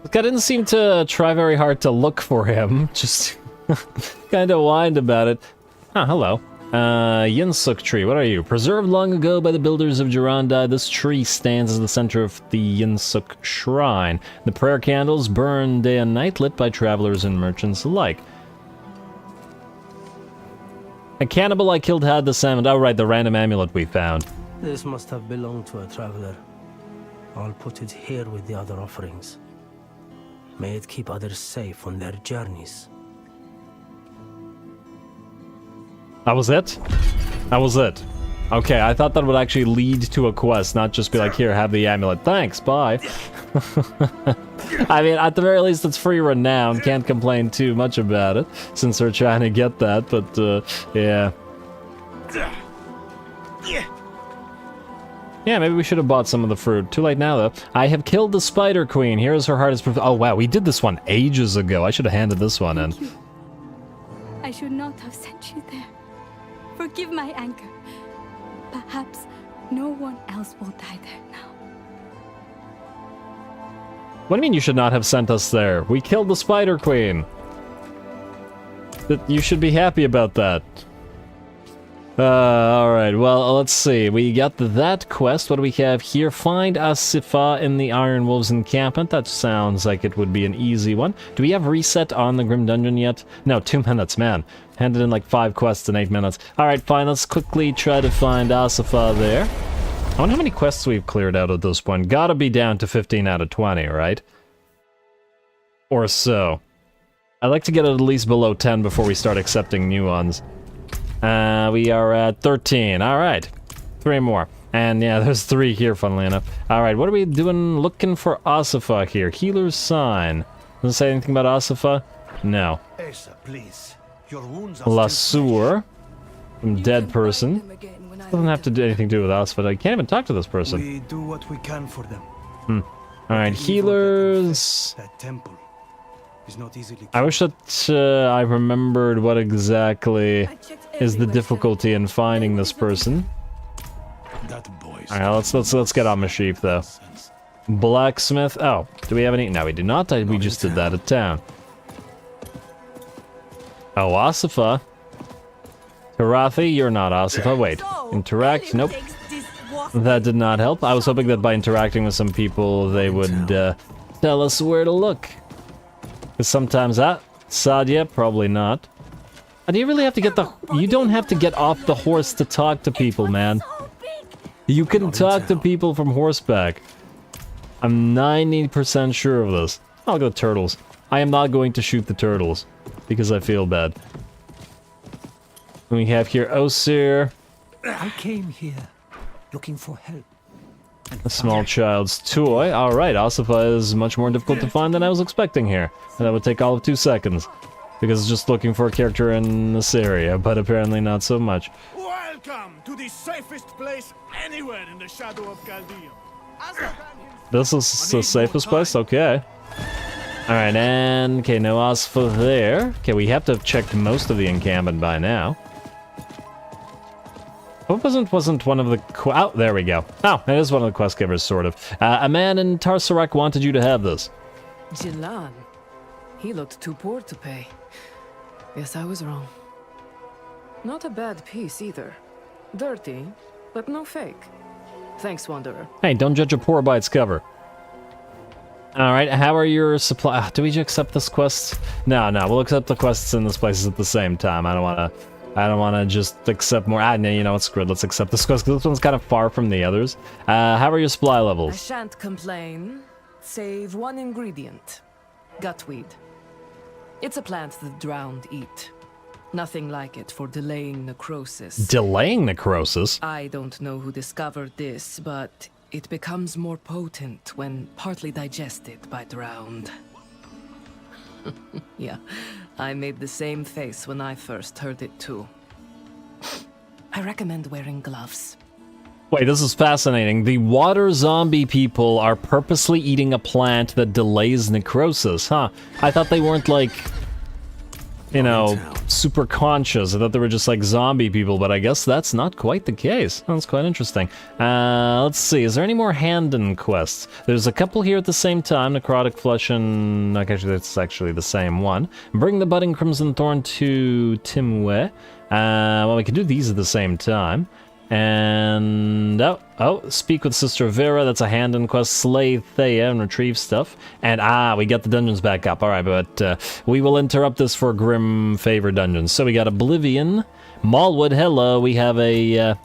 Look, I didn't seem to try very hard to look for him. Just kind of whined about it. Ah, hello. Yinsuk tree, what are you? Preserved long ago by the builders of Jirandai, this tree stands as the center of the Yinsuk shrine. The prayer candles burn day and night, lit by travelers and merchants alike. A cannibal I killed had the salmon. Oh, right, the random amulet we found. This must have belonged to a traveler. I'll put it here with the other offerings. May it keep others safe on their journeys. That was it? That was it. Okay, I thought that would actually lead to a quest, not just be like, here, have the amulet. Thanks, bye. I mean, at the very least, it's free renown. Can't complain too much about it, since we're trying to get that, but, yeah. Yeah, maybe we should have bought some of the fruit. Too late now, though. I have killed the Spider Queen. Here is her hardest proof. Oh, wow, we did this one ages ago. I should have handed this one in. I should not have sent you there. Forgive my anger. Perhaps no one else will die there now. What do you mean you should not have sent us there? We killed the Spider Queen. You should be happy about that. Alright, well, let's see. We got that quest. What do we have here? Find Asifa in the Iron Wolves encampment. That sounds like it would be an easy one. Do we have reset on the Grim Dungeon yet? No, 2 minutes, man. Handed in like 5 quests in 8 minutes. Alright, fine, let's quickly try to find Asifa there. I wonder how many quests we've cleared out at this point. Gotta be down to 15 out of 20, right? Or so. I'd like to get it at least below 10 before we start accepting new ones. We are at 13. Alright. 3 more. And yeah, there's 3 here, funnily enough. Alright, what are we doing? Looking for Asifa here. Healer's Sign. Does it say anything about Asifa? No. Asa, please. Your wounds are Lasur. Some dead person. Doesn't have to do anything to do with us, but I can't even talk to this person. We do what we can for them. Alright, healers. That temple is not easily. I wish that I remembered what exactly is the difficulty in finding this person. That boy's. Alright, let's get on the sheep though. Blacksmith. Oh, do we have any? No, we do not. We just did that at town. Oh, Asifa. Tarathi, you're not Asifa. Wait. Interact. Nope. That did not help. I was hoping that by interacting with some people, they would tell us where to look. Because sometimes that. Sadia, probably not. Do you really have to get the... You don't have to get off the horse to talk to people, man. You can talk to people from horseback. I'm 90% sure of this. I'll go turtles. I am not going to shoot the turtles, because I feel bad. We have here Osir. I came here looking for help. A small child's toy. Alright, Ossify is much more difficult to find than I was expecting here. And that would take all of 2 seconds. Because it's just looking for a character in this area, but apparently not so much. Welcome to the safest place anywhere in the shadow of Chaldea. This is the safest place? Okay. Alright, and... Okay, no Ossify there. Okay, we have to have checked most of the encampment by now. What wasn't one of the... Oh, there we go. Oh, it is one of the quest givers, sort of. A man in Tarsarak wanted you to have this. Jilan. He looked too poor to pay. Yes, I was wrong. Not a bad piece either. Dirty, but no fake. Thanks, Wanderer. Hey, don't judge a pour by its cover. Alright, how are your supply... do we accept this quest? No, we'll accept the quests in this place at the same time. I don't want to just accept more. No, you know what, screw it. Let's accept this quest, because this one's kind of far from the others. How are your supply I levels? shan't complain, save one ingredient. Gutweed. It's a plant the drowned eat. Nothing like it for delaying necrosis. Delaying necrosis? I don't know who discovered this, but it becomes more potent when partly digested by drowned. Yeah, I made the same face when I first heard it too. I recommend wearing gloves. Wait, this is fascinating. The water zombie people are purposely eating a plant that delays necrosis, huh? I thought they weren't like, you know, super conscious. I thought they were just like zombie people, but I guess that's not quite the case. That's quite interesting. Let's see, is there any more Handen quests? There's a couple here at the same time, Necrotic Flesh and... Actually, that's actually the same one. Bring the Budding Crimson Thorn to Timwe. Well, we can do these at the same time. And... Oh, speak with Sister Vera, that's a Handen quest. Slay Thea and retrieve stuff. And, we got the dungeons back up. Alright, but we will interrupt this for Grim Favor dungeons. So we got Oblivion, Malwood, hello, we have a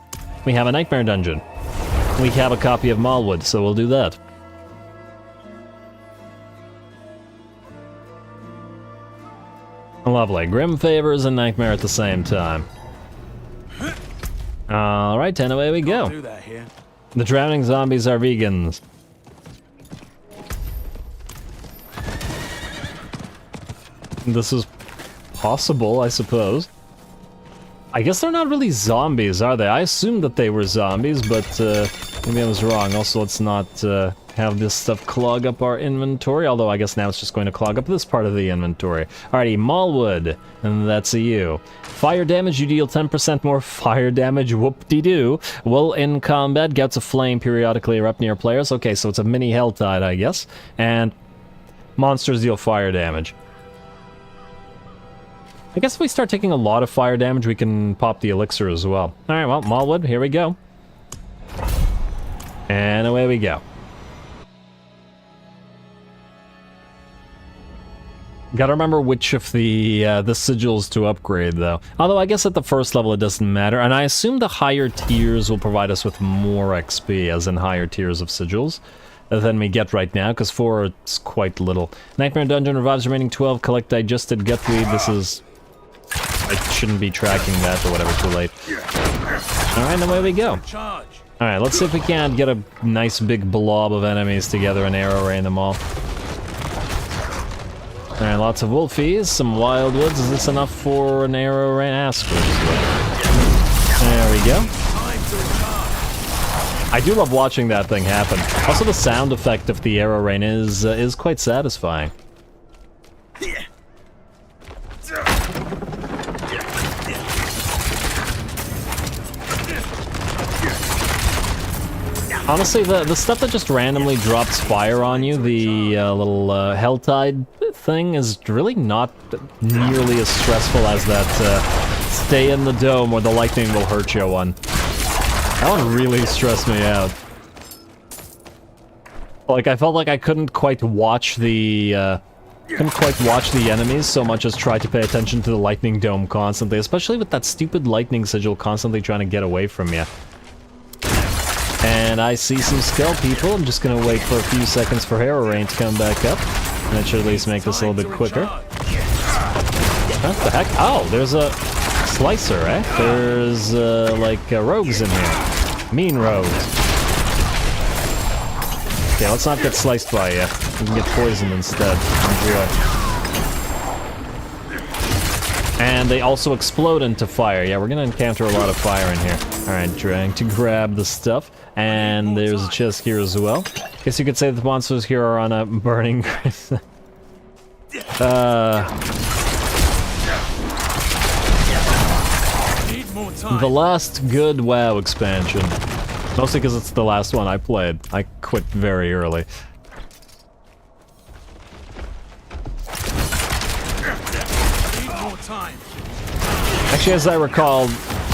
Nightmare dungeon. We have a copy of Malwood, so we'll do that. Lovely. Grim Favors and Nightmare at the same time. Alright, and away we go. Do that here. The drowning zombies are vegans. This is possible, I suppose. I guess they're not really zombies, are they? I assumed that they were zombies, but maybe I was wrong. Also, let's not have this stuff clog up our inventory, although I guess now it's just going to clog up this part of the inventory. Alrighty, Malwood, and that's a you. Fire damage, you deal 10% more fire damage, whoop-de-doo. While in combat, gouts of flame periodically erupt near players. Okay, so it's a mini Helltide, I guess. And monsters deal fire damage. I guess if we start taking a lot of fire damage, we can pop the elixir as well. Alright, well, Malwood, here we go. And away we go. Gotta remember which of the sigils to upgrade, though. Although I guess at the first level it doesn't matter, and I assume the higher tiers will provide us with more XP, as in higher tiers of sigils, than we get right now, because 4 it's quite little. Nightmare Dungeon revives remaining 12, collect digested gutweed. This is... I shouldn't be tracking that or whatever, too late. Alright, away we go. Alright, let's see if we can't get a nice big blob of enemies together and arrow rain them all. Alright, lots of wolfies, some wildwoods. Is this enough for an arrow rain? Askers. There we go. I do love watching that thing happen. Also, the sound effect of the arrow rain is quite satisfying. Honestly, the stuff that just randomly drops fire on you, the little Helltide thing, is really not nearly as stressful as that stay in the dome where the lightning will hurt you one. That one really stressed me out. Like, I felt like I couldn't quite watch the couldn't quite watch the enemies so much as try to pay attention to the lightning dome constantly, especially with that stupid lightning sigil constantly trying to get away from you. And I see some skull people. I'm just gonna wait for a few seconds for Hero Rain to come back up. And that should at least make this a little bit quicker. What the heck? Oh, there's a slicer, eh? There's, like, rogues in here. Mean rogues. Okay, let's not get sliced by you. We can get poisoned instead. Enjoy. And they also explode into fire. Yeah, we're gonna encounter a lot of fire in here. Alright, trying to grab the stuff. And there's a chest here as well. Guess you could say the monsters here are on a burning... The last good WoW expansion. Mostly because it's the last one I played. I quit very early. Actually, as I recall,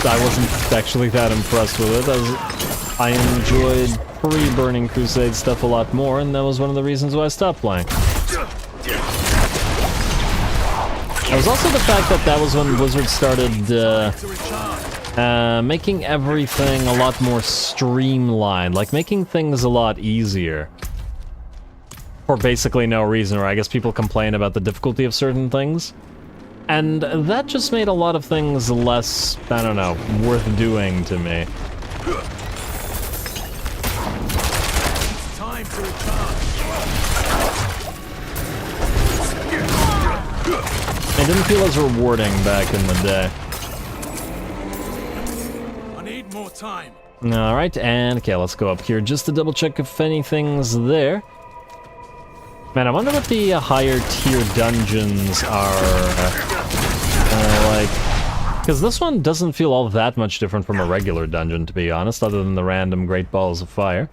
I wasn't actually that impressed with it, as I enjoyed pre-Burning Crusade stuff a lot more, and that was one of the reasons why I stopped playing. It was also the fact that that was when Blizzard started making everything a lot more streamlined, like making things a lot easier. For basically no reason, or I guess people complain about the difficulty of certain things. And that just made a lot of things less, I don't know, worth doing to me. It's time to recharge. It didn't feel as rewarding back in the day. I need more time. Alright, and okay, let's go up here just to double check if anything's there. Man, I wonder what the higher tier dungeons are like. Because this one doesn't feel all that much different from a regular dungeon, to be honest, other than the random Great Balls of Fire.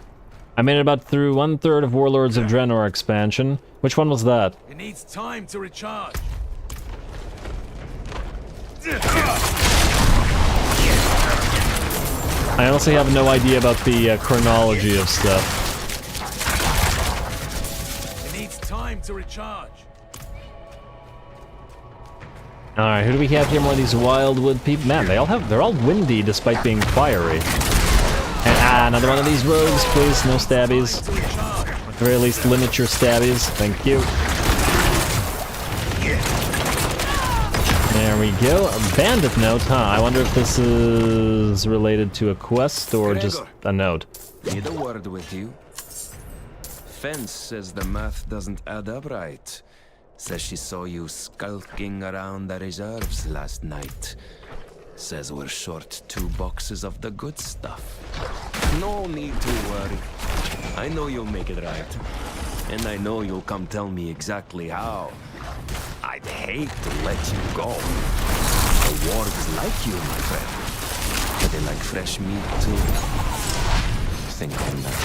I made it about through 1/3 of Warlords of Draenor expansion. Which one was that? It needs time to recharge. I honestly have no idea about the chronology of stuff. Time to recharge. Alright, who do we have here? More of these wildwood people? Man, they're all windy despite being fiery. And another one of these rogues, please. No stabbies. At the very least, limit your stabbies. Thank you. There we go. A bandit note, huh? I wonder if this is related to a quest or just a note. Need a word with you. Fence says the math doesn't add up right. Says she saw you skulking around the reserves last night. Says we're short 2 boxes of the good stuff. No need to worry. I know you'll make it right. And I know you'll come tell me exactly how. I'd hate to let you go. The wargs like you, my friend. But they like fresh meat too. Think on that.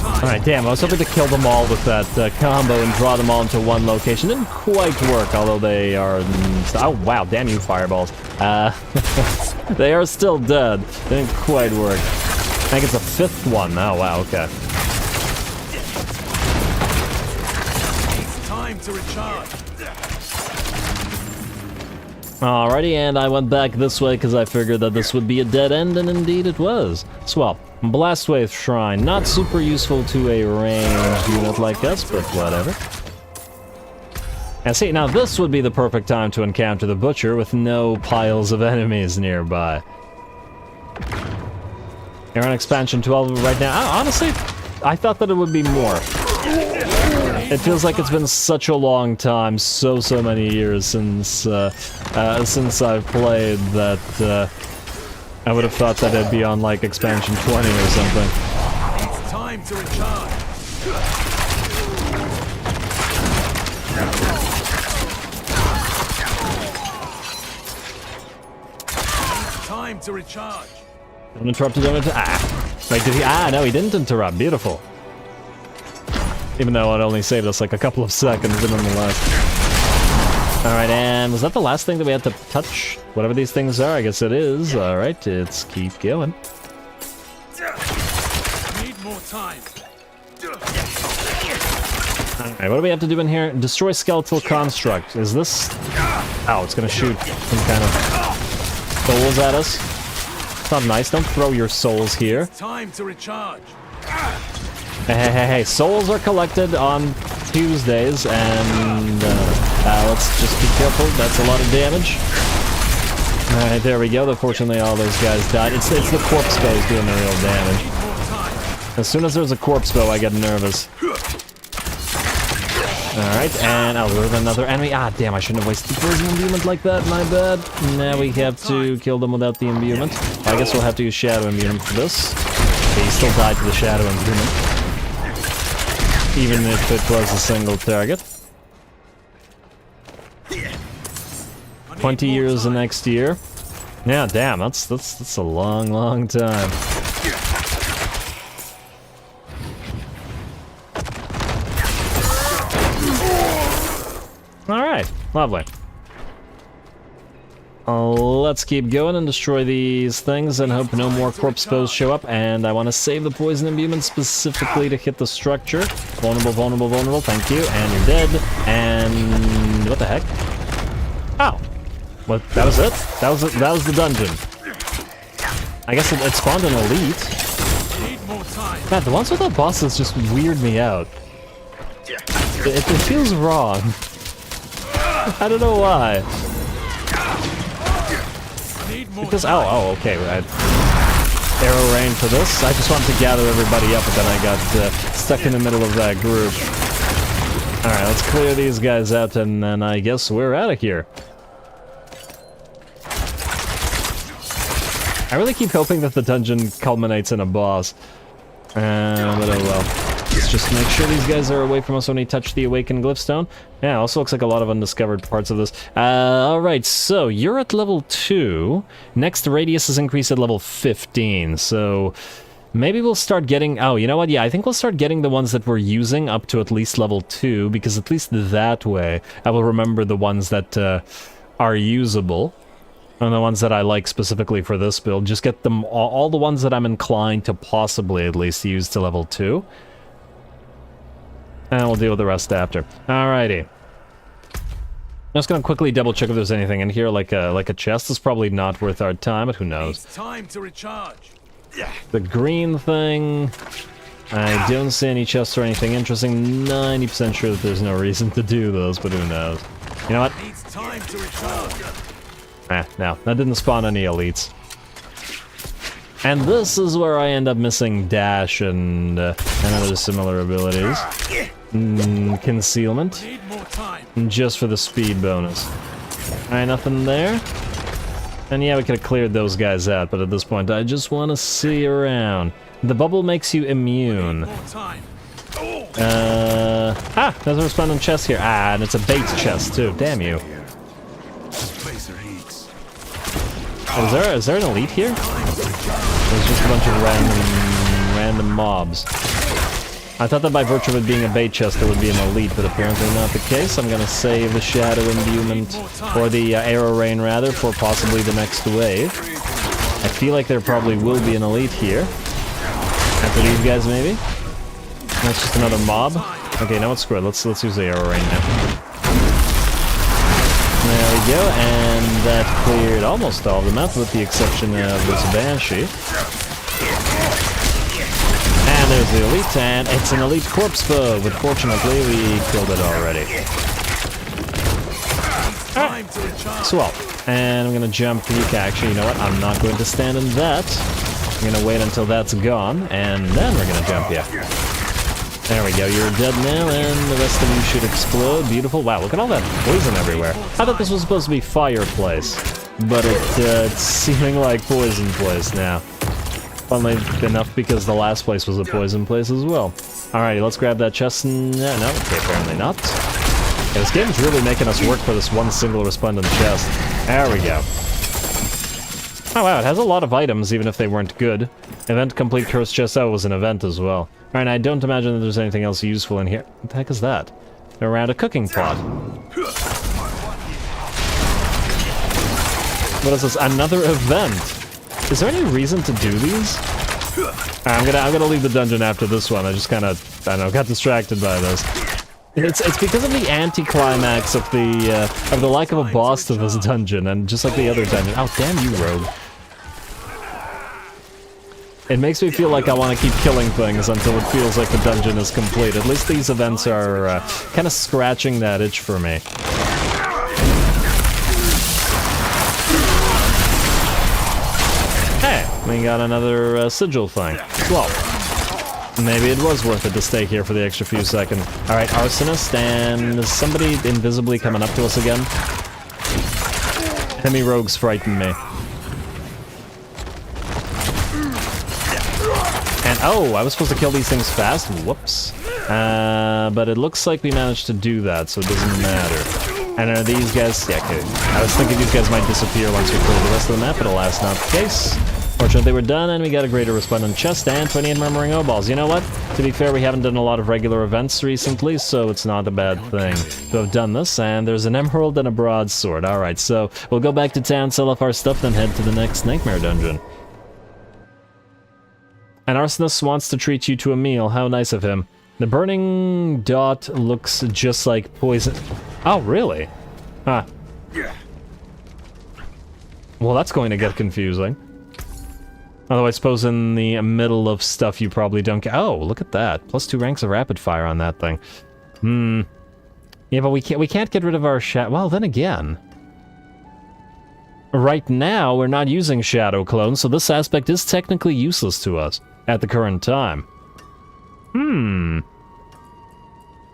Alright, damn, I was hoping to kill them all with that combo and draw them all into one location. Didn't quite work, although they are... Oh, wow, damn you, fireballs. They are still dead. Didn't quite work. I think it's a 5th one. Oh, wow, okay. It's time to recharge. Alrighty, and I went back this way because I figured that this would be a dead end, and indeed it was. Swell. Blastwave Shrine, not super useful to a ranged unit like us, but whatever. And see, now this would be the perfect time to encounter the Butcher with no piles of enemies nearby. You're on expansion 12 right now. Honestly, I thought that it would be more. It feels like it's been such a long time, so many years since I've played that I would have thought that it'd be on like expansion 20 or something. It's time to recharge. It's time to recharge. Don't interrupt, don't interrupt. Ah! Wait, did he? Ah, no, he didn't interrupt. Beautiful. Even though it only saved us like a couple of seconds, but nonetheless. Alright, and was that the last thing that we had to touch? Whatever these things are, I guess it is. Alright, let's keep going. Need more time. Alright, what do we have to do in here? Destroy skeletal construct. Is this... Oh, it's gonna shoot some kind of souls at us. It's not nice. Don't throw your souls here. Time to recharge. Hey, souls are collected on Tuesdays, and let's just be careful. That's a lot of damage. Alright, there we go. Fortunately, all those guys died. It's the corpse bows doing the real damage. As soon as there's a corpse bow, I get nervous. Alright, and there's another enemy. Ah, damn, I shouldn't have wasted the poison imbuement like that. My bad. Now we have to kill them without the imbuement. I guess we'll have to use shadow imbuement for this. Okay, he still died to the shadow imbuement. Even if it was a single target. 20 years the next year. Yeah, damn, that's a long time. Alright, lovely. Let's keep going and destroy these things and hope no more corpse bows show up. And I want to save the poison imbuement specifically to hit the structure. Vulnerable, vulnerable, vulnerable, thank you. And you're dead. And what the heck? Oh. What, that was it? That was the dungeon. I guess it spawned an elite. God, the ones without bosses just weird me out. It feels wrong. I don't know why. Because, okay, right. Arrow rain for this. I just wanted to gather everybody up, but then I got stuck in the middle of that group. Alright, let's clear these guys out, and then I guess we're out of here. I really keep hoping that the dungeon culminates in a boss. But oh well. Let's just make sure these guys are away from us when we touch the awakened glyphstone. Yeah, also looks like a lot of undiscovered parts of this. Alright, so you're at level 2. Next radius is increased at level 15, so maybe we'll start getting... Oh, you know what? Yeah, I think we'll start getting the ones that we're using up to at least level 2, because at least that way I will remember the ones that are usable. And the ones that I like specifically for this build. Just get them all the ones that I'm inclined to possibly at least use to level 2. And we'll deal with the rest after. Alrighty. I'm just gonna quickly double check if there's anything in here, like a chest. Is probably not worth our time, but who knows? It's time to recharge. The green thing. I don't see any chests or anything interesting. 90% sure that there's no reason to do those, but who knows? You know what? It's time to recharge. No, that didn't spawn any elites. And this is where I end up missing dash and other similar abilities. Concealment. Just for the speed bonus. Alright, nothing there. And yeah, we could have cleared those guys out, but at this point I just want to see around. The bubble makes you immune. There's a resplendent chest here. And it's a bait chest too. Damn you. Is there an elite here? There's just a bunch of random mobs. I thought that by virtue of it being a bait chest there would be an elite, but apparently not the case. I'm gonna save the shadow imbuement, or the arrow rain rather, for possibly the next wave. I feel like there probably will be an elite here. After these guys maybe? That's just another mob. Okay, now it's screw it. Let's use the arrow rain now. There we go, and that cleared almost all of them out, with the exception of this Banshee. And there's the elite, and it's an elite corpse bow, but fortunately we killed it already. Alright, swell. And I'm gonna jump to actually, you know what, I'm not going to stand in that. I'm gonna wait until that's gone, and then we're gonna jump, yeah. There we go, you're dead now, and the rest of you should explode. Beautiful. Wow, look at all that poison everywhere. I thought this was supposed to be fireplace, but it's seeming like poison place now. Funnily enough, because the last place was a poison place as well. Alrighty, let's grab that chest. No, okay, apparently not. Yeah, this game's really making us work for this one single resplendent chest. There we go. Oh wow, it has a lot of items, even if they weren't good. Event complete cursed chest. Oh, it was an event as well. Alright, I don't imagine that there's anything else useful in here. What the heck is that? Around a cooking pot. What is this? Another event? Is there any reason to do these? I'm gonna leave the dungeon after this one. I just kinda, I don't know, got distracted by this. It's because of the anticlimax of the lack of a boss to this dungeon, and just like the other dungeon. Oh, damn you, rogue. It makes me feel like I want to keep killing things until it feels like the dungeon is complete. At least these events are kind of scratching that itch for me. Hey, we got another sigil thing. Well, maybe it was worth it to stay here for the extra few seconds. Alright, Arsonist, and is somebody invisibly coming up to us again? Enemy rogues frighten me. And oh, I was supposed to kill these things fast? Whoops. But it looks like we managed to do that, so it doesn't matter. And are these guys... Yeah, okay. I was thinking these guys might disappear once we clear the rest of the map, but alas, not the case. Fortunately, we're done, and we got a greater resplendent chest and 28 murmuring O-balls. You know what? To be fair, we haven't done a lot of regular events recently, so it's not a bad thing to have done this. And there's an emerald and a broadsword. Alright, so we'll go back to town, sell off our stuff, then head to the next Nightmare Dungeon. An arsonist wants to treat you to a meal. How nice of him. The burning dot looks just like poison. Oh, really? Huh. Well, that's going to get confusing. Although I suppose in the middle of stuff you probably don't get... Oh, look at that. Plus 2 ranks of rapid fire on that thing. Yeah, but we can't get rid of our well, then again. Right now, we're not using shadow clones, so this aspect is technically useless to us at the current time.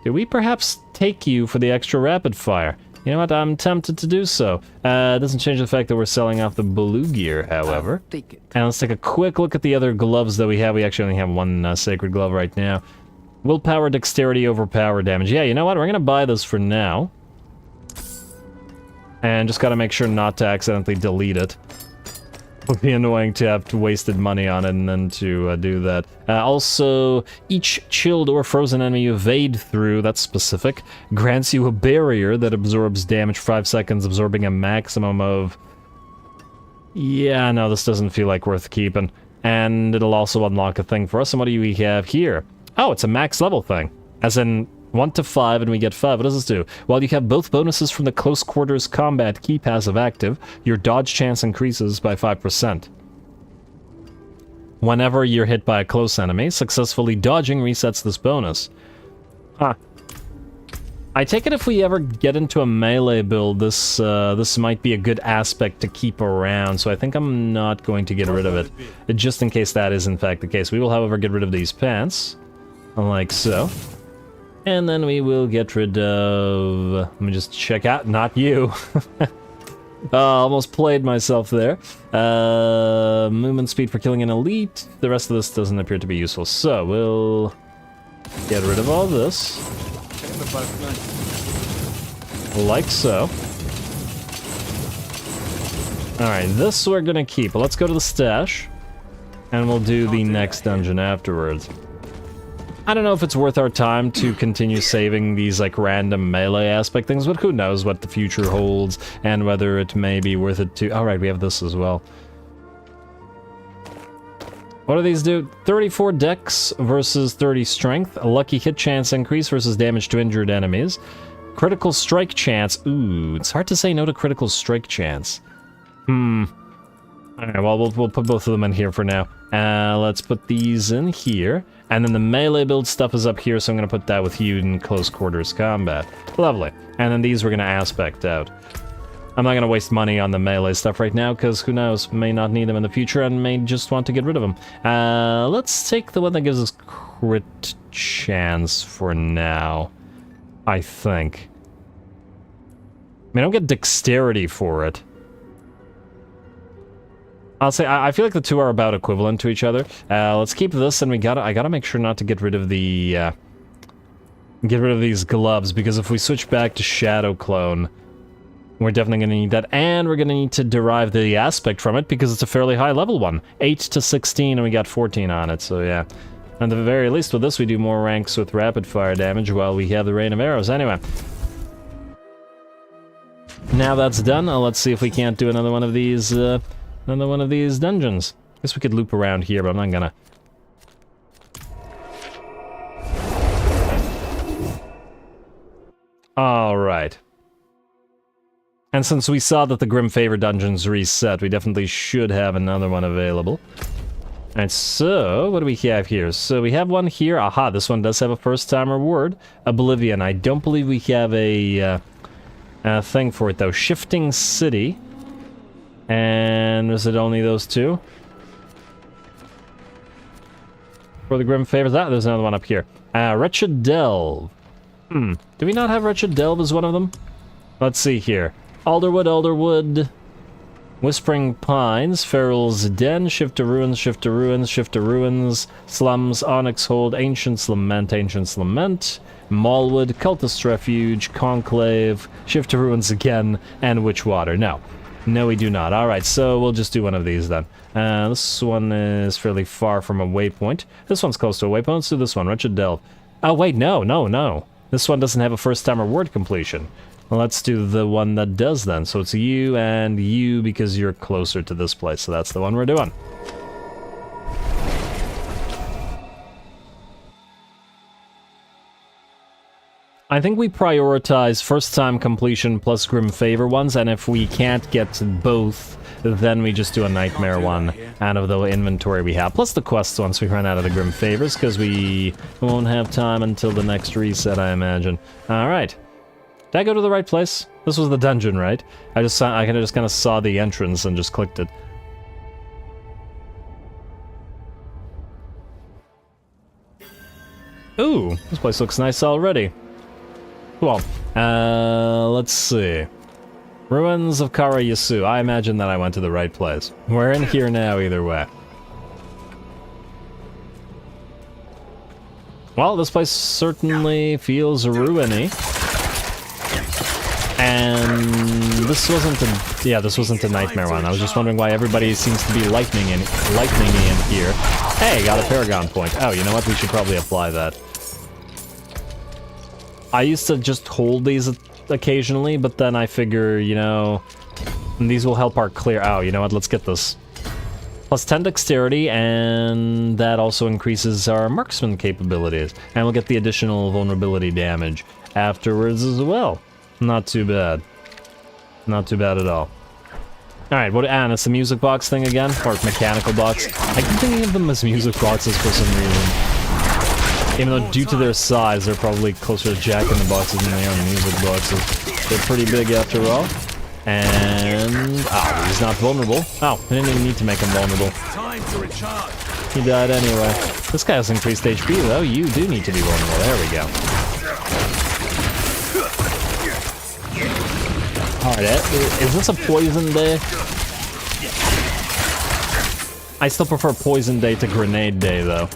Do we perhaps take you for the extra rapid fire? You know what, I'm tempted to do so. Doesn't change the fact that we're selling off the blue gear, however. And let's take a quick look at the other gloves that we have. We actually only have one sacred glove right now. Willpower, dexterity over power damage. Yeah, you know what, we're gonna buy this for now. And just gotta make sure not to accidentally delete it. Would be annoying to have wasted money on it and then to do that. Also, each chilled or frozen enemy you evade through, that's specific, grants you a barrier that absorbs damage for 5 seconds, absorbing a maximum of... Yeah, no, this doesn't feel like worth keeping. And it'll also unlock a thing for us. And what do we have here? Oh, it's a max level thing. As in 1 to 5 and we get 5. What does this do? While you have both bonuses from the close quarters combat key passive active, your dodge chance increases by 5%. Whenever you're hit by a close enemy, successfully dodging resets this bonus. Huh. I take it if we ever get into a melee build, this might be a good aspect to keep around, so I think I'm not going to get rid of it, just in case that is in fact the case. We will, however, get rid of these pants, like so. And then we will get rid of... Let me just check out. Not you. Almost played myself there. Movement speed for killing an elite. The rest of this doesn't appear to be useful. So, we'll get rid of all this. Like so. Alright, this we're gonna keep. Let's go to the stash. And we'll do the next dungeon afterwards. I don't know if it's worth our time to continue saving these, like, random melee aspect things, but who knows what the future holds, and whether it may be worth it to... Alright, we have this as well. What do these do? 34 dex versus 30 strength, a lucky hit chance increase versus damage to injured enemies, critical strike chance... Ooh, it's hard to say no to critical strike chance. Alright, well, we'll put both of them in here for now. Let's put these in here. And then the melee build stuff is up here, so I'm going to put that with you in close quarters combat. Lovely. And then these we're going to aspect out. I'm not going to waste money on the melee stuff right now, because who knows, may not need them in the future and may just want to get rid of them. Let's take the one that gives us crit chance for now, I think. I mean, I don't get dexterity for it. I'll say, I feel like the two are about equivalent to each other. Let's keep this, and I gotta make sure not to get rid of the, get rid of these gloves, because if we switch back to Shadow Clone, we're definitely gonna need that, and we're gonna need to derive the aspect from it, because it's a fairly high level one. 8 to 16, and we got 14 on it, so yeah. At the very least, with this, we do more ranks with rapid fire damage, while we have the Rain of Arrows. Anyway. Now that's done, let's see if we can't do another one of these, dungeons. Guess we could loop around here, but I'm not gonna. Alright. And since we saw that the Grim Favor dungeons reset, we definitely should have another one available. Alright, so, what do we have here? So we have one here. Aha, this one does have a first-time reward. Oblivion. I don't believe we have a thing for it, though. Shifting City. And is it only those two? For the Grim Favors? Ah, there's another one up here. Wretched Delve. Do we not have Wretched Delve as one of them? Let's see here. Alderwood, Alderwood. Whispering Pines, Feral's Den, Shift to Ruins, Shift to Ruins, Shift to Ruins, Slums, Onyx Hold, Ancient's Lament, Ancient's Lament, Mallwood, Cultist Refuge, Conclave, Shift to Ruins again, and Witchwater. No. No, we do not. Alright, so we'll just do one of these then. This one is fairly far from a waypoint. This one's close to a waypoint. Let's do this one, Wretched Delve. Oh, wait, no. This one doesn't have a first-time reward completion. Well, let's do the one that does then. So it's you and you because you're closer to this place. So that's the one we're doing. I think we prioritize first-time completion plus Grim Favor ones, and if we can't get to both, then we just do a Nightmare one out of the inventory we have. Plus the quests once we run out of the Grim Favors, because we won't have time until the next reset, I imagine. Alright. Did I go to the right place? This was the dungeon, right? I just kind of saw the entrance and just clicked it. Ooh, this place looks nice already. Cool. Let's see. Ruins of Karayasu. I imagine that I went to the right place. We're in here now either way. Well, this place certainly feels ruiny. And this wasn't a... Yeah, this wasn't a Nightmare one. I was just wondering why everybody seems to be lightning me in here. Hey, got a Paragon point. Oh, you know what? We should probably apply that. I used to just hold these occasionally, but then I figure, you know... These will help our clear... Oh, you know what? Let's get this. Plus 10 dexterity, and that also increases our marksman capabilities. And we'll get the additional vulnerability damage afterwards as well. Not too bad. Not too bad at all. Alright, and it's the music box thing again? Or mechanical box? I keep thinking of them as music boxes for some reason. Even though due to their size, they're probably closer to Jack-in-the-Boxes than they are music boxes. They're pretty big after all. And... Oh, he's not vulnerable. Oh, I didn't even need to make him vulnerable. Time to recharge. He died anyway. This guy has increased HP though. You do need to be vulnerable. There we go. Alright, is this a poison day? I still prefer poison day to grenade day, though.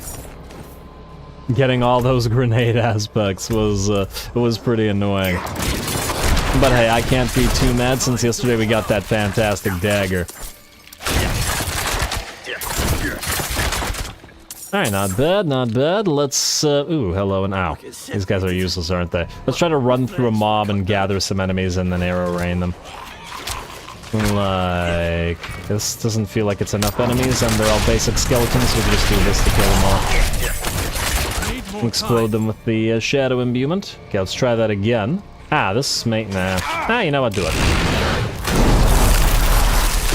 Getting all those grenade aspects was pretty annoying. But hey, I can't be too mad since yesterday we got that fantastic dagger. Alright, not bad, not bad. Let's, ooh, hello and ow. These guys are useless, aren't they? Let's try to run through a mob and gather some enemies and then arrow rain them. Like... This doesn't feel like it's enough enemies and they're all basic skeletons. We can just do this to kill them all. Explode them with the shadow imbuement. Okay, let's try that again. Ah, this may... Nah. Ah, you know what? Do it.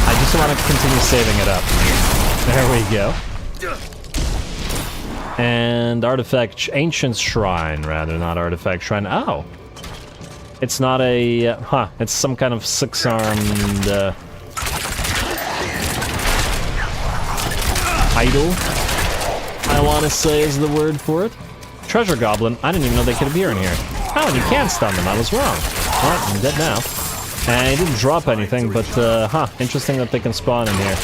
I just want to continue saving it up. There we go. And artifact, ancient shrine, rather, not artifact shrine. Oh! It's not a, it's some kind of six-armed, idol, I want to say is the word for it. Treasure goblin, I didn't even know they could appear in here. Oh, and you can stun them, I was wrong. Alright, I'm dead now. And he didn't drop anything, but, interesting that they can spawn in here.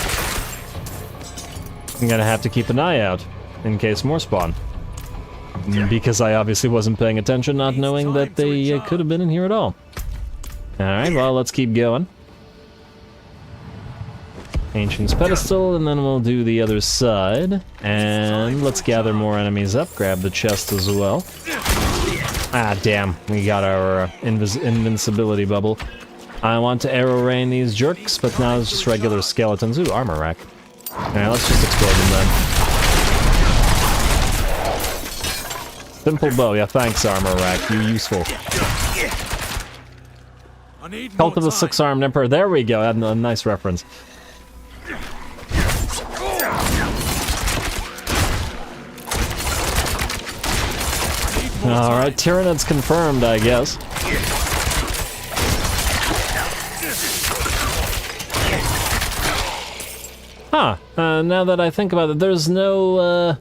I'm gonna have to keep an eye out. In case more spawn. Because I obviously wasn't paying attention, not knowing that they could have been in here at all. Alright, well, let's keep going. Ancient's Pedestal, and then we'll do the other side. And let's gather more enemies up, grab the chest as well. Ah, damn, we got our invincibility bubble. I want to arrow rain these jerks, but now it's just regular skeletons. Ooh, armor rack. Alright, let's just explode them then. Simple bow, yeah, thanks, armor rack, you useful. I need Cult more of the time. Six-Armed Emperor. There we go. A nice reference. Alright, Tyrannid's confirmed, I guess. Huh. Now that I think about it, there's no,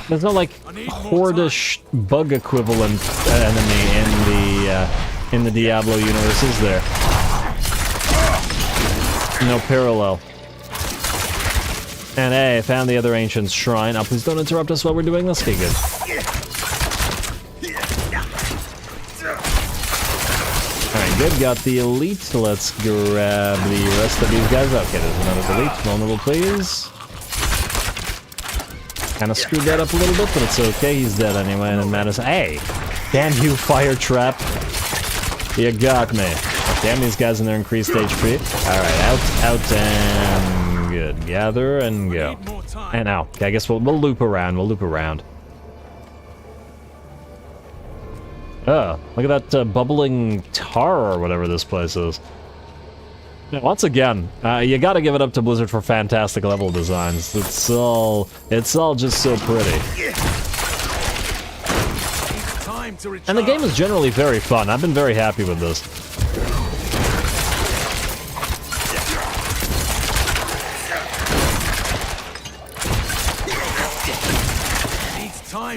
like, hordish bug equivalent enemy in the Diablo universe, is there? No parallel. And hey, I found the other ancient's shrine. Oh, please don't interrupt us while we're doing this. Okay, good. Alright, good. Got the elite. Let's grab the rest of these guys. Okay, there's another elite. Vulnerable, please. Kind of screwed that up a little bit, but it's okay. He's dead anyway, and it matters. Hey! Damn you, fire trap. You got me. Damn these guys in their increased HP. Alright, out, and good. Gather and go. And out. Okay, I guess we'll loop around. We'll loop around. Oh, look at that bubbling tar or whatever this place is. Yeah, once again, you gotta give it up to Blizzard for fantastic level designs. It's all just so pretty. And the game is generally very fun. I've been very happy with this.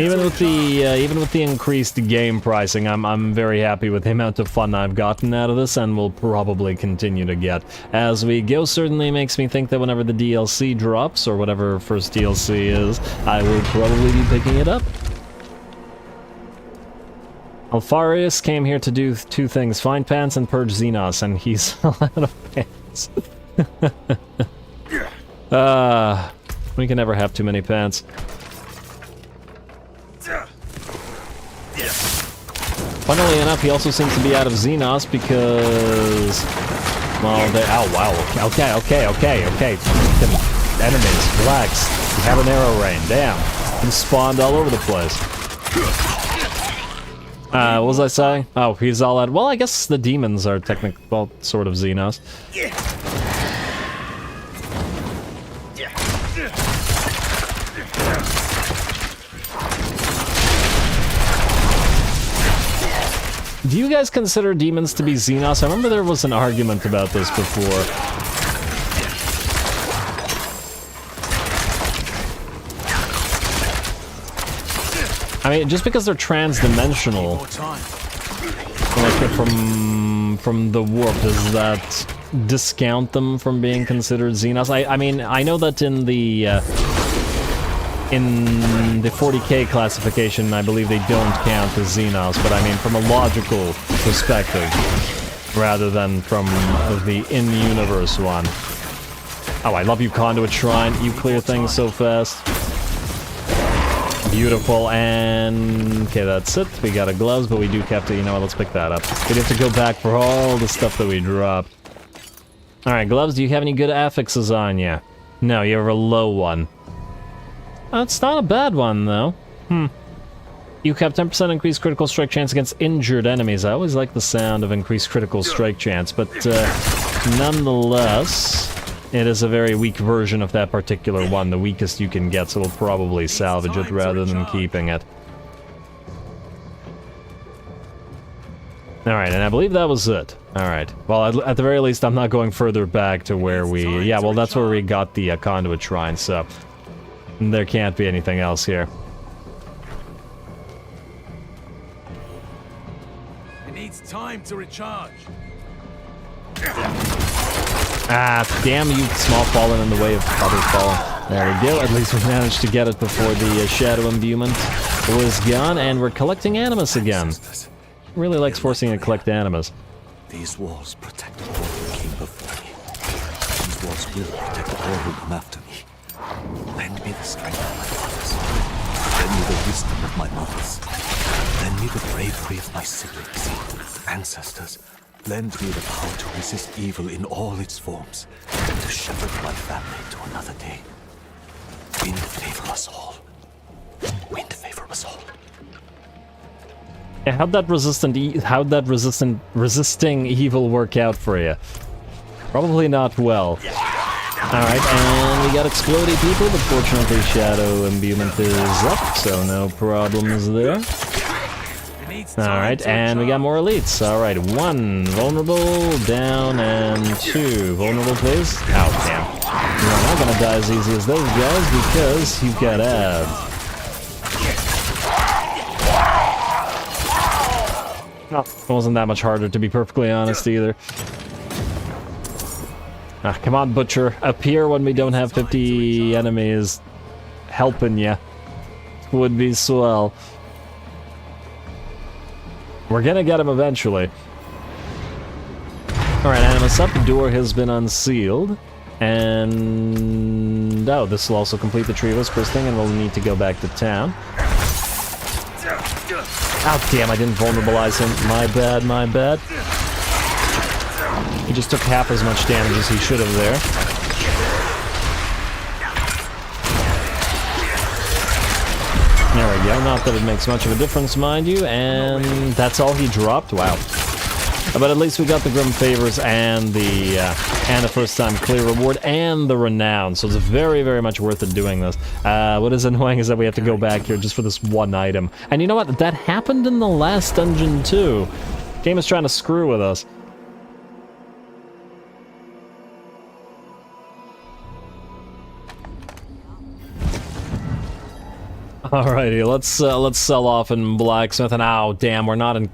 Even with the increased game pricing, I'm very happy with the amount of fun I've gotten out of this, and will probably continue to get as we go. Certainly makes me think that whenever the DLC drops, or whatever first DLC is, I will probably be picking it up. Alfarius came here to do two things: find pants and purge Xenos, and he's out of pants. We can never have too many pants. Funnily enough, he also seems to be out of Xenos because, well, they. Oh wow. Okay. Enemies, relax. You have an arrow rain. Damn, he spawned all over the place. What was I saying? Oh, he's all out. Well, I guess the demons are technically, well, sort of Xenos. Do you guys consider demons to be Xenos? I remember there was an argument about this before. I mean, just because they're trans-dimensional, like from the warp, does that discount them from being considered Xenos? I mean, I know that in the 40K classification, I believe they don't count as Xenos, but I mean from a logical perspective, rather than from the in-universe one. Oh, I love you, Conduit Shrine. You clear things so fast. Beautiful, and... okay, that's it. We got a gloves, but we do have to, you know what, let's pick that up. We have to go back for all the stuff that we dropped. Alright, gloves, do you have any good affixes on you? No, you have a low one. That's not a bad one, though. You have 10% increased critical strike chance against injured enemies. I always like the sound of increased critical strike chance, but nonetheless, it is a very weak version of that particular one, the weakest you can get, so we'll probably salvage it rather than keeping it. Alright, and I believe that was it. Alright. Well, at the very least, I'm not going further back to where we... yeah, well, that's where we got the Conduit Shrine, so... there can't be anything else here. It needs time to recharge. Ah, damn you, small fallen in the way of other fallen. There we go, at least we managed to get it before the shadow imbuement was gone, and we're collecting animus again. Really likes forcing you to collect animus. These walls protect all who came before me. These walls will protect all who come after me. Lend me the strength of my fathers. Lend me the wisdom of my mothers. Lend me the bravery of my siblings, ancestors. Lend me the power to resist evil in all its forms, and to shepherd my family to another day. Wind favor us all. Wind favor us all. Yeah, how'd that resisting evil work out for you? Probably not well. Alright, and we got explodey people, but fortunately Shadow Imbuement is up, so no problems there. Alright, and we got more elites. Alright, 1 vulnerable, down, and 2 vulnerable, please. Oh, damn. You're not gonna die as easy as those guys because you've got abs. No, it wasn't that much harder, to be perfectly honest, either. Ah, come on, Butcher. Appear when we don't have 50 enemies helping ya. Would be swell. We're gonna get him eventually. Alright, Animus up. The door has been unsealed. And... oh, this will also complete the tree whispers thing, and we'll need to go back to town. Oh, damn, I didn't vulnerabilize him. My bad, my bad. He just took half as much damage as he should have there. There we go. Not that it makes much of a difference, mind you. And that's all he dropped. Wow. But at least we got the Grim Favors and the first time clear reward and the Renown. So it's very, very much worth it doing this. What is annoying is that we have to go back here just for this one item. And you know what? That happened in the last dungeon too. Game is trying to screw with us. Alrighty, let's sell off in Blacksmith, and oh damn, we're not in.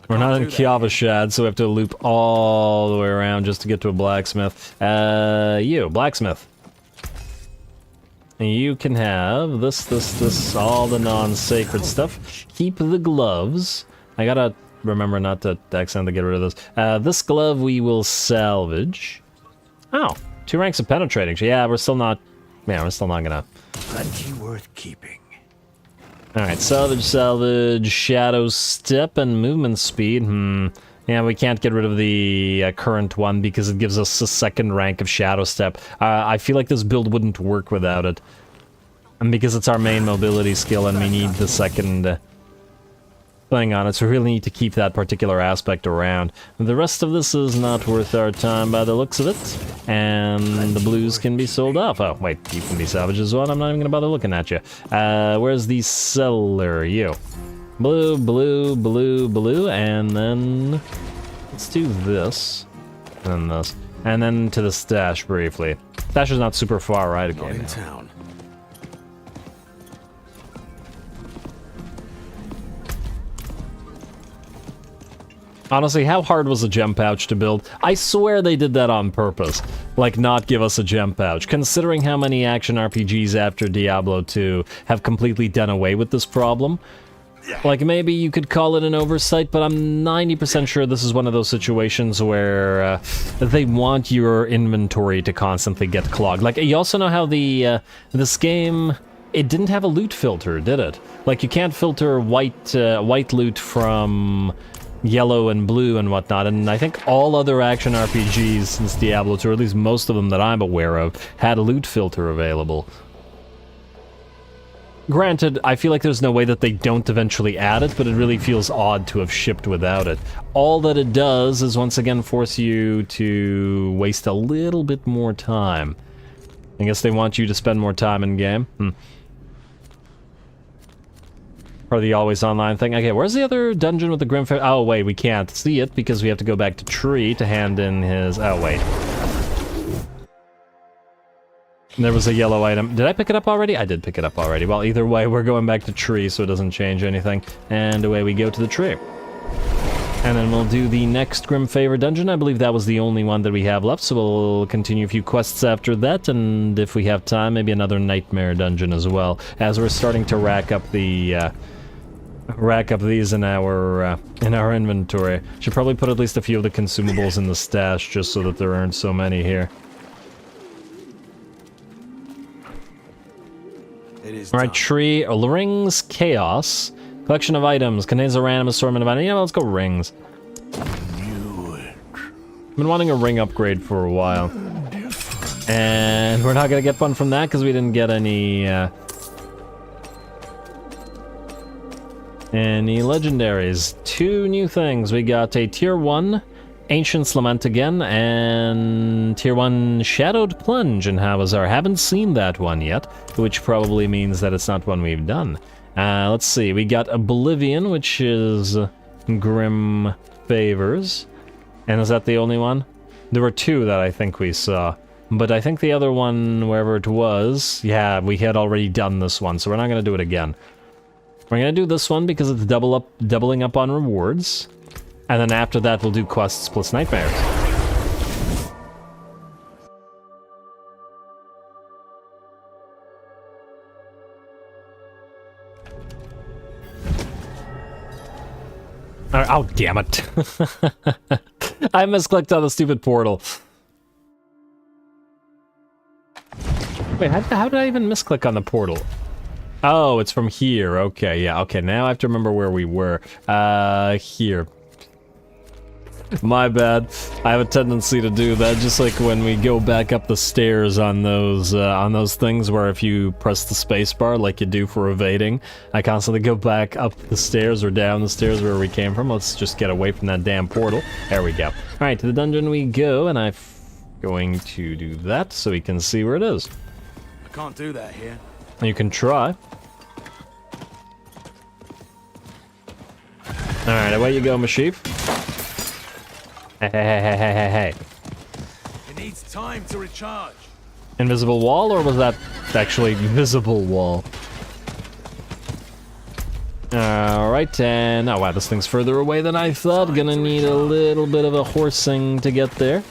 We're not in Kiavashad, so we have to loop all the way around just to get to a blacksmith. You, blacksmith. You can have this, all the non-sacred stuff. Keep the gloves. I gotta remember not to accidentally get rid of this. This glove we will salvage. Oh, 2 ranks of penetrating. Yeah, we're still not. Yeah, we're still not gonna. Plenty worth keeping. Alright, salvage, shadow step, and movement speed. Yeah, we can't get rid of the current one because it gives us a 2nd rank of shadow step. I feel like this build wouldn't work without it. And because it's our main mobility skill and we need the 2nd thing on it, so we really need to keep that particular aspect around. The rest of this is not worth our time by the looks of it. And the blues can be sold off. Oh, wait, you can be salvaged as well. I'm not even gonna bother looking at you. Where's the seller? You. Blue, blue, blue, blue, and then... let's do this. And then this. And then to the stash briefly. Stash is not super far, right? Okay, Not in town. Honestly, how hard was a gem pouch to build? I swear they did that on purpose. Like, not give us a gem pouch. Considering how many action RPGs after Diablo 2 have completely done away with this problem. Like, maybe you could call it an oversight, but I'm 90% sure this is one of those situations where they want your inventory to constantly get clogged. Like, you also know how this game... it didn't have a loot filter, did it? Like, you can't filter white loot from... yellow and blue and whatnot, and I think all other action RPGs since Diablo 2, or at least most of them that I'm aware of, had a loot filter available. Granted, I feel like there's no way that they don't eventually add it, but it really feels odd to have shipped without it. All that it does is once again force you to waste a little bit more time. I guess they want you to spend more time in game. Or the always online thing. Okay, where's the other dungeon with the Grimfair? Oh, wait, we can't see it because we have to go back to Tree to hand in his... oh, wait. There was a yellow item. Did I pick it up already? I did pick it up already. Well, either way, we're going back to Tree, so it doesn't change anything. And away we go to the Tree. And then we'll do the next Grimfavor dungeon. I believe that was the only one that we have left, so we'll continue a few quests after that, and if we have time, maybe another Nightmare dungeon as well, as we're starting to rack up the... rack up these in our inventory. Should probably put at least a few of the consumables in the stash just so that there aren't so many here. Alright, Tree, Rings, Chaos. Collection of items, contains a random assortment of items. Yeah, let's go Rings. I've been wanting a ring upgrade for a while. And we're not gonna get one from that because we didn't get any Any legendaries? 2 new things. We got a tier 1 Ancient's Lament again, and tier 1 Shadowed Plunge in Havazar. Haven't seen that one yet, which probably means that it's not one we've done. Let's see, we got Oblivion, which is Grim Favors. And is that the only one? There were 2 that I think we saw. But I think the other one, wherever it was, yeah, we had already done this one, so we're not going to do it again. We're going to do this one because it's doubling up on rewards. And then after that, we'll do quests plus nightmares. Oh, damn it. I misclicked on the stupid portal. Wait, how did I even misclick on the portal? Oh, it's from here. Okay, yeah, okay, now I have to remember where we were. Here. My bad. I have a tendency to do that, just like when we go back up the stairs on those things where if you press the spacebar like you do for evading, I constantly go back up the stairs or down the stairs where we came from. Let's just get away from that damn portal. There we go. Alright, to the dungeon we go, and I'm going to do that so we can see where it is. I can't do that here. You can try. Alright, away you go, Mashif. Hey. It needs time to recharge. Invisible wall, or was that actually visible wall? Alright, and oh wow, this thing's further away than I thought. Gonna need a little bit of a horsing to get there.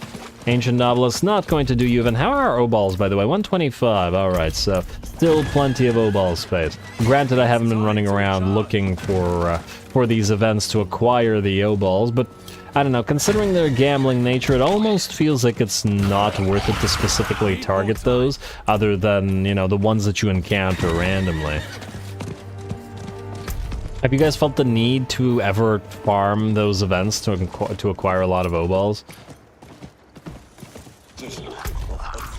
Ancient Novelist not going to do you even. How are our O-balls, by the way? 125, alright, so still plenty of O-ball space. Granted, I haven't been running around looking for these events to acquire the O-balls, but I don't know, considering their gambling nature, it almost feels like it's not worth it to specifically target those, other than, you know, the ones that you encounter randomly. Have you guys felt the need to ever farm those events to acquire a lot of O-balls?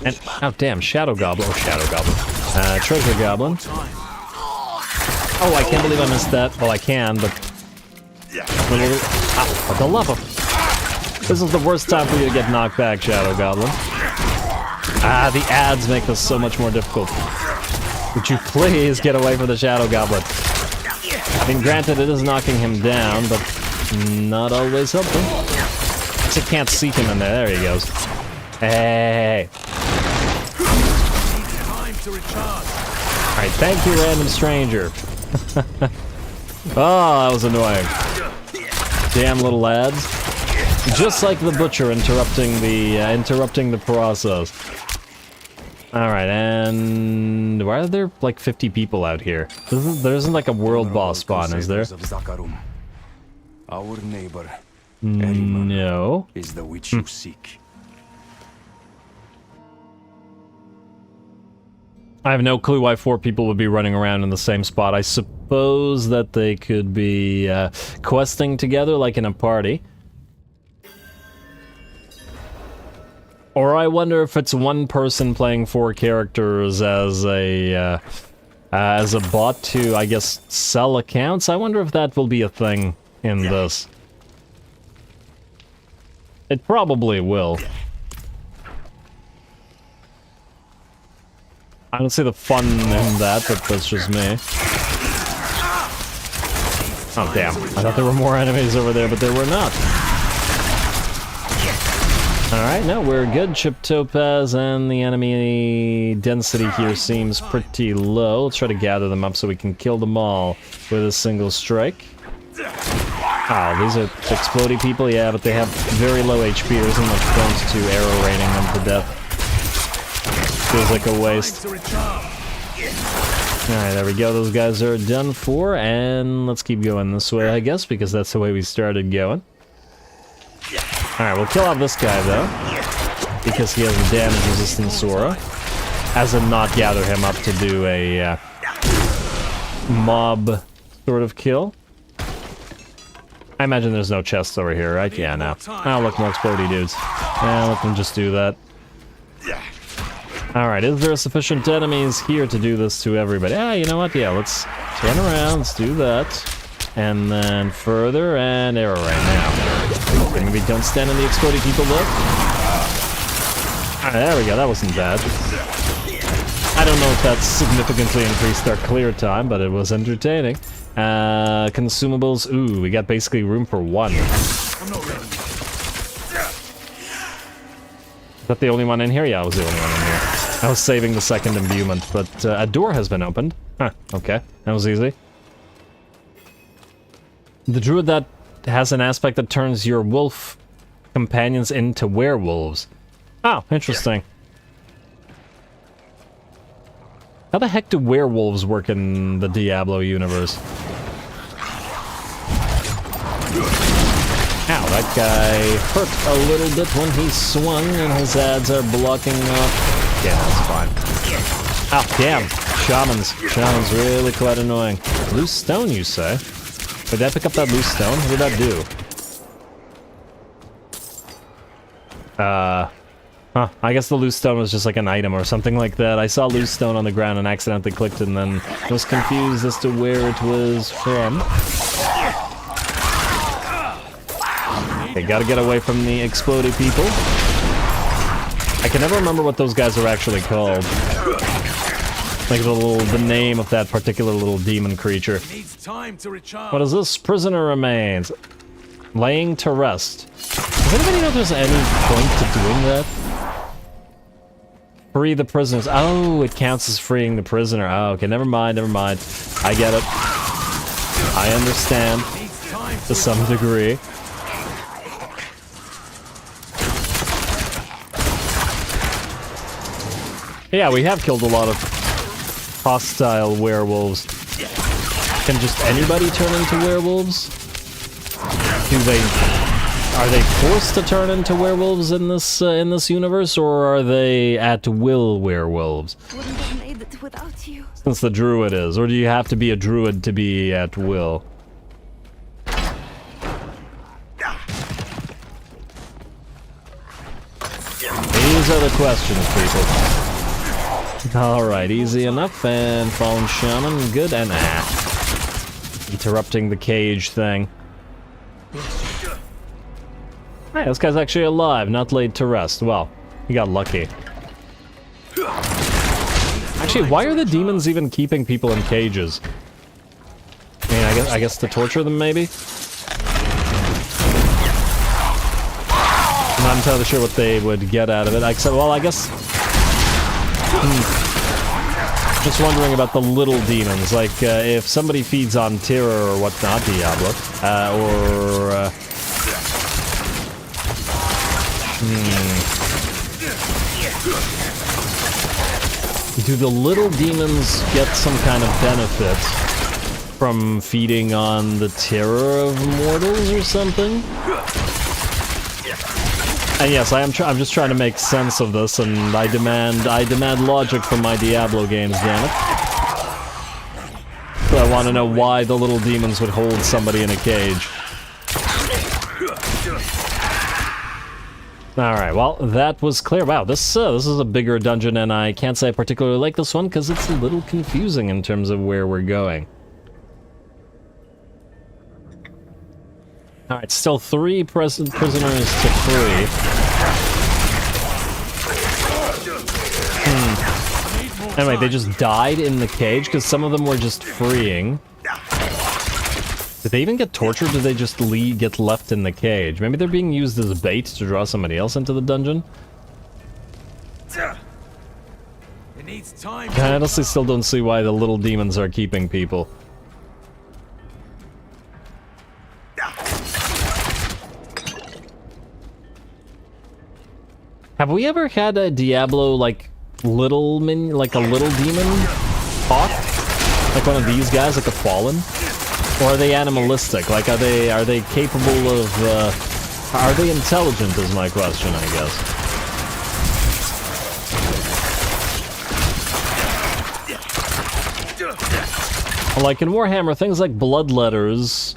And, oh damn, Shadow Goblin, Treasure Goblin. Oh, I can't believe I missed that. Well, I can, but... for the love of... This is the worst time for you to get knocked back, Shadow Goblin. Ah, the ads make this so much more difficult. Would you please get away from the Shadow Goblin? I mean, granted, it is knocking him down, but not always helpful. I can't see him in there. There he goes. Hey. Alright, thank you, random stranger. Oh, that was annoying. Damn little lads. Just like the butcher interrupting the process. Alright, and why are there like 50 people out here? There isn't like a world boss spawn, is there? Our neighbor, No. is the witch you seek. I have no clue why 4 people would be running around in the same spot. I suppose that they could be questing together like in a party. Or I wonder if it's one person playing 4 characters as a bot to, I guess, sell accounts. I wonder if that will be a thing in this. It probably will. I don't see the fun in that, but that's just me. Oh damn, I thought there were more enemies over there, but there were not. Alright, no, we're good. Chip Topaz, and the enemy density here seems pretty low. Let's try to gather them up so we can kill them all with a single strike. Oh, these are explodey people? Yeah, but they have very low HP. There isn't much point to arrow raining them to death. Feels like a waste. Alright, there we go. Those guys are done for, and let's keep going this way, I guess, because that's the way we started going. Alright, we'll kill off this guy, though, because he has a damage-resistant Sora. As in not gather him up to do a mob sort of kill. I imagine there's no chests over here, right? Yeah, no. Oh, look, more explodey dudes. Yeah, let them just do that. Alright, is there sufficient enemies here to do this to everybody? Ah, you know what? Yeah, let's turn around, let's do that. And then further, and arrow right now. Okay, maybe don't stand in the exploding people though. Alright, there we go, that wasn't bad. I don't know if that significantly increased our clear time, but it was entertaining. Consumables, ooh, we got basically room for one. I'm not ready. Is that the only one in here? Yeah, I was the only one in here. I was saving the second imbuement, but a door has been opened. Huh, okay, that was easy. The druid that has an aspect that turns your wolf companions into werewolves. Oh, interesting. How the heck do werewolves work in the Diablo universe? Ow, that guy hurt a little bit when he swung and his ads are blocking off. Yeah, that's fine. Oh, damn. Shamans. Shamans really quite annoying. Loose stone, you say? Did I pick up that loose stone? What did that do? Huh. I guess the loose stone was just like an item or something like that. I saw loose stone on the ground and accidentally clicked and then was confused as to where it was from. Okay, gotta get away from the explodey people. I can never remember what those guys are actually called. Like the name of that particular little demon creature. What is this? Prisoner remains. Laying to rest. Does anybody know if there's any point to doing that? Free the prisoners. Oh, it counts as freeing the prisoner. Oh, okay, never mind, never mind. I get it. I understand. To some degree. Yeah, we have killed a lot of hostile werewolves. Can just anybody turn into werewolves? Are they forced to turn into werewolves in this universe, or are they at will werewolves? Wouldn't have made it without you. Since the druid is, or do you have to be a druid to be at will? These are the questions, people. Alright, easy enough, and fallen shaman, good, and interrupting the cage thing. Hey, this guy's actually alive, not laid to rest. Well, he got lucky. Actually, why are the demons even keeping people in cages? I mean, I guess to torture them, maybe? I'm not entirely sure what they would get out of it, except, well, I guess... Just wondering about the little demons, like, if somebody feeds on terror or whatnot, Diablo, or... Do the little demons get some kind of benefit from feeding on the terror of mortals or something? And yes, I'm just trying to make sense of this, and I demand logic from my Diablo games, damn it. So I want to know why the little demons would hold somebody in a cage. Alright, well, that was clear. Wow, this is a bigger dungeon, and I can't say I particularly like this one, because it's a little confusing in terms of where we're going. Alright, still 3 prisoners to free. Anyway, they just died in the cage, because some of them were just freeing. Did they even get tortured, or did they just get left in the cage? Maybe they're being used as bait to draw somebody else into the dungeon? I honestly still don't see why the little demons are keeping people. Have we ever had a Diablo, like, a little demon talk? Like one of these guys, like a Fallen? Or are they animalistic? Like, are they capable of, are they intelligent is my question, I guess. Like in Warhammer, things like bloodletters,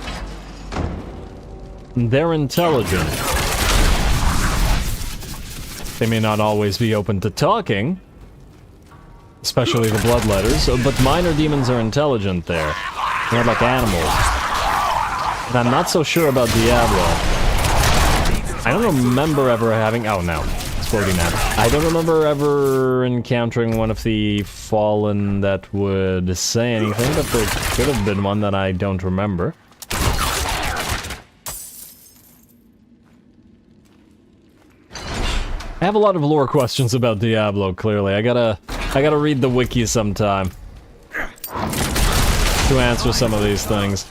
they're intelligent. They may not always be open to talking, especially the bloodletters, but minor demons are intelligent there. They're not like animals. And I'm not so sure about Diablo. I don't remember ever having... Oh, no. Exploding map. I don't remember ever encountering one of the Fallen that would say anything, but there could have been one that I don't remember. I have a lot of lore questions about Diablo, clearly. I gotta read the wiki sometime to answer some of these things.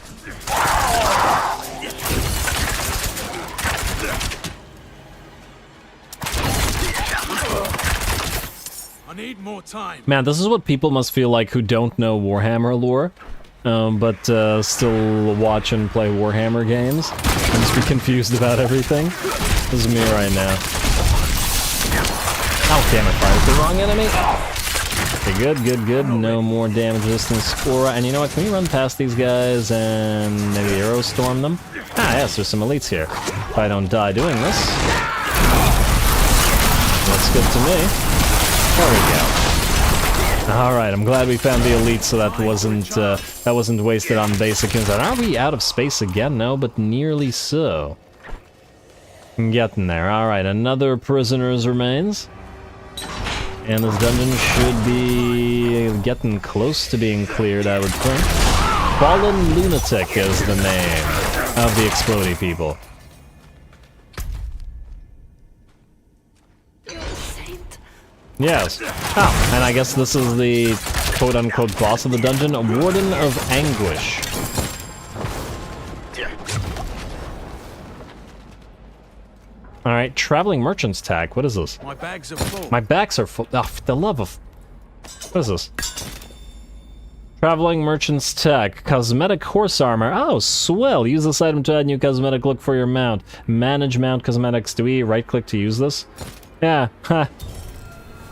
I need more time. Man, this is what people must feel like who don't know Warhammer lore, but still watch and play Warhammer games. And just be confused about everything. This is me right now. Oh, damn it, fired the wrong enemy. Okay, good. No more damage resistance aura. And you know what, can we run past these guys and maybe arrow storm them? Ah, yes, there's some elites here. If I don't die doing this. Looks good to me. There we go. Alright, I'm glad we found the elite so that wasn't wasted on basic insight. Are we out of space again? No, but nearly so. I'm getting there. Alright, another prisoner's remains. And this dungeon should be getting close to being cleared, I would think. Fallen Lunatic is the name of the explodey people. Yes. Oh, and I guess this is the quote-unquote boss of the dungeon, a Warden of Anguish. Alright, Traveling Merchant's Tag. What is this? My bags are full. My bags are full. Oh, for the love of... What is this? Traveling Merchant's Tag. Cosmetic Horse Armor. Oh, swell. Use this item to add new cosmetic look for your mount. Manage mount cosmetics. Do we right-click to use this? Yeah. Ha.